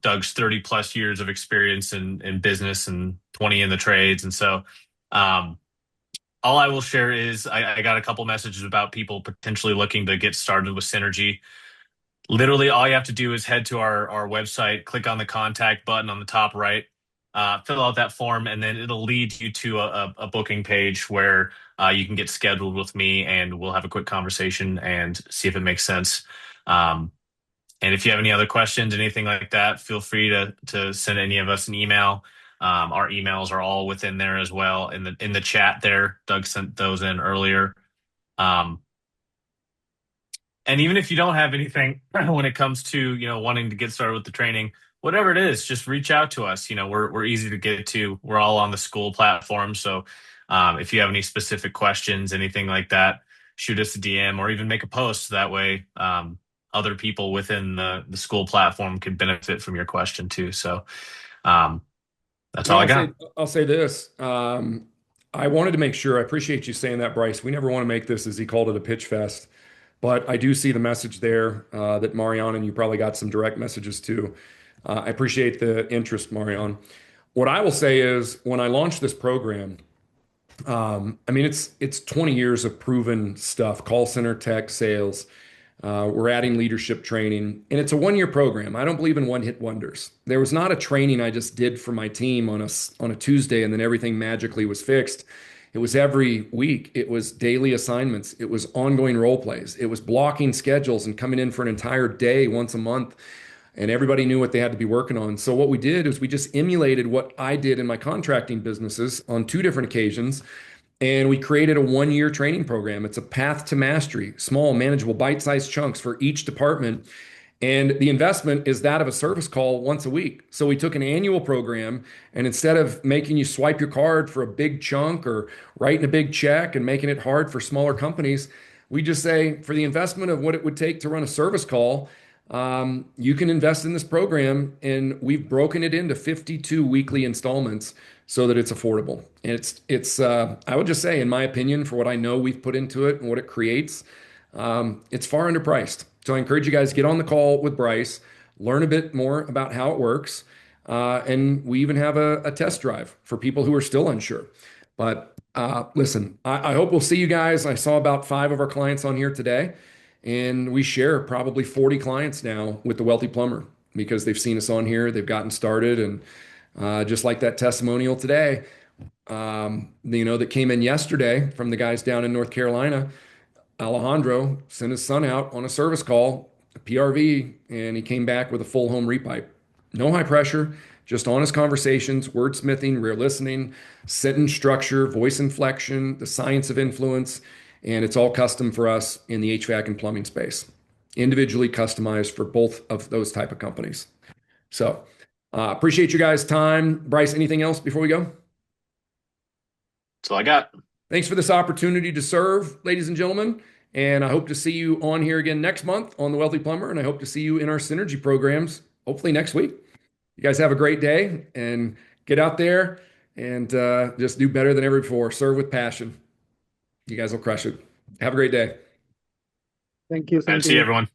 Doug's 30 plus years of experience in business and 20 in the trades. And so all I will share is I got a couple messages about people potentially looking to get started with Synergy. Literally, all you have to do is head to our website, click on the contact button on the top right, fill out that form, and then it'll lead you to a booking page where you can get scheduled with me, and we'll have a quick conversation and see if it makes sense. And if you have any other questions, anything like that, feel free to send any of us an email. Our emails are all within there as well in the chat there. Doug sent those in earlier. And even if you don't have anything when it comes to wanting to get started with the training, whatever it is, just reach out to us. We're easy to get to. We're all on the school platform, so if you have any specific questions, anything like that, shoot us a DM or even make a post. That way, other people within the school platform can benefit from your question too. So that's all I got. I'll say this. I wanted to make sure. I appreciate you saying that, Bryce. We never want to make this, as he called it, a pitch fest. But I do see the message there that Mariana and you probably got some direct messages too. I appreciate the interest, Marion. What I will say is when I launched this program, I mean, it's 20 years of proven stuff, call center tech sales. We're adding leadership training, and it's a 1 year program. I don't believe in one hit wonders. There was not a training I just did for my team on a Tuesday and then everything magically was fixed. It was every week. It was daily assignments. It was ongoing role plays. It was blocking schedules and coming in for an entire day once a month. And everybody knew what they had to be working on. So what we did is we just emulated what I did in my contracting businesses on 2 different occasions. And we created a 1 year training program. It's a path to mastery, small, manageable, bite-sized chunks for each department. And the investment is that of a service call once a week. So we took an annual program, and instead of making you swipe your card for a big chunk or writing a big check and making it hard for smaller companies, we just say for the investment of what it would take to run a service call, you can invest in this program. And we've broken it into 52 weekly installments so that it's affordable. And I would just say, in my opinion, for what I know we've put into it and what it creates, it's far underpriced. So I encourage you guys to get on the call with Bryce, learn a bit more about how it works. And we even have a test drive for people who are still unsure. But listen, I hope we'll see you guys. I saw about 5 of our clients on here today, and we share probably 40 clients now with the Wealthy Plumber because they've seen us on here, they've gotten started, and just like that testimonial today, that came in yesterday from the guys down in North Carolina. Alejandro sent his son out on a service call, a PRV, and he came back with a full home repipe. No high pressure, just honest conversations, wordsmithing, rear listening, sentence structure, voice inflection, the science of influence, and it's all custom for us in the HVAC and plumbing space, individually customized for both of those type of companies. So appreciate you guys' time. Bryce, anything else before we go? That's all I got. Thanks for this opportunity to serve, ladies and gentlemen. And I hope to see you on here again next month on The Wealthy Plumber. And I hope to see you in our synergy programs, hopefully next week. You guys have a great day and get out there and just do better than ever before. Serve with passion. You guys will crush it. Have a great day. Thank you. And see you, everyone.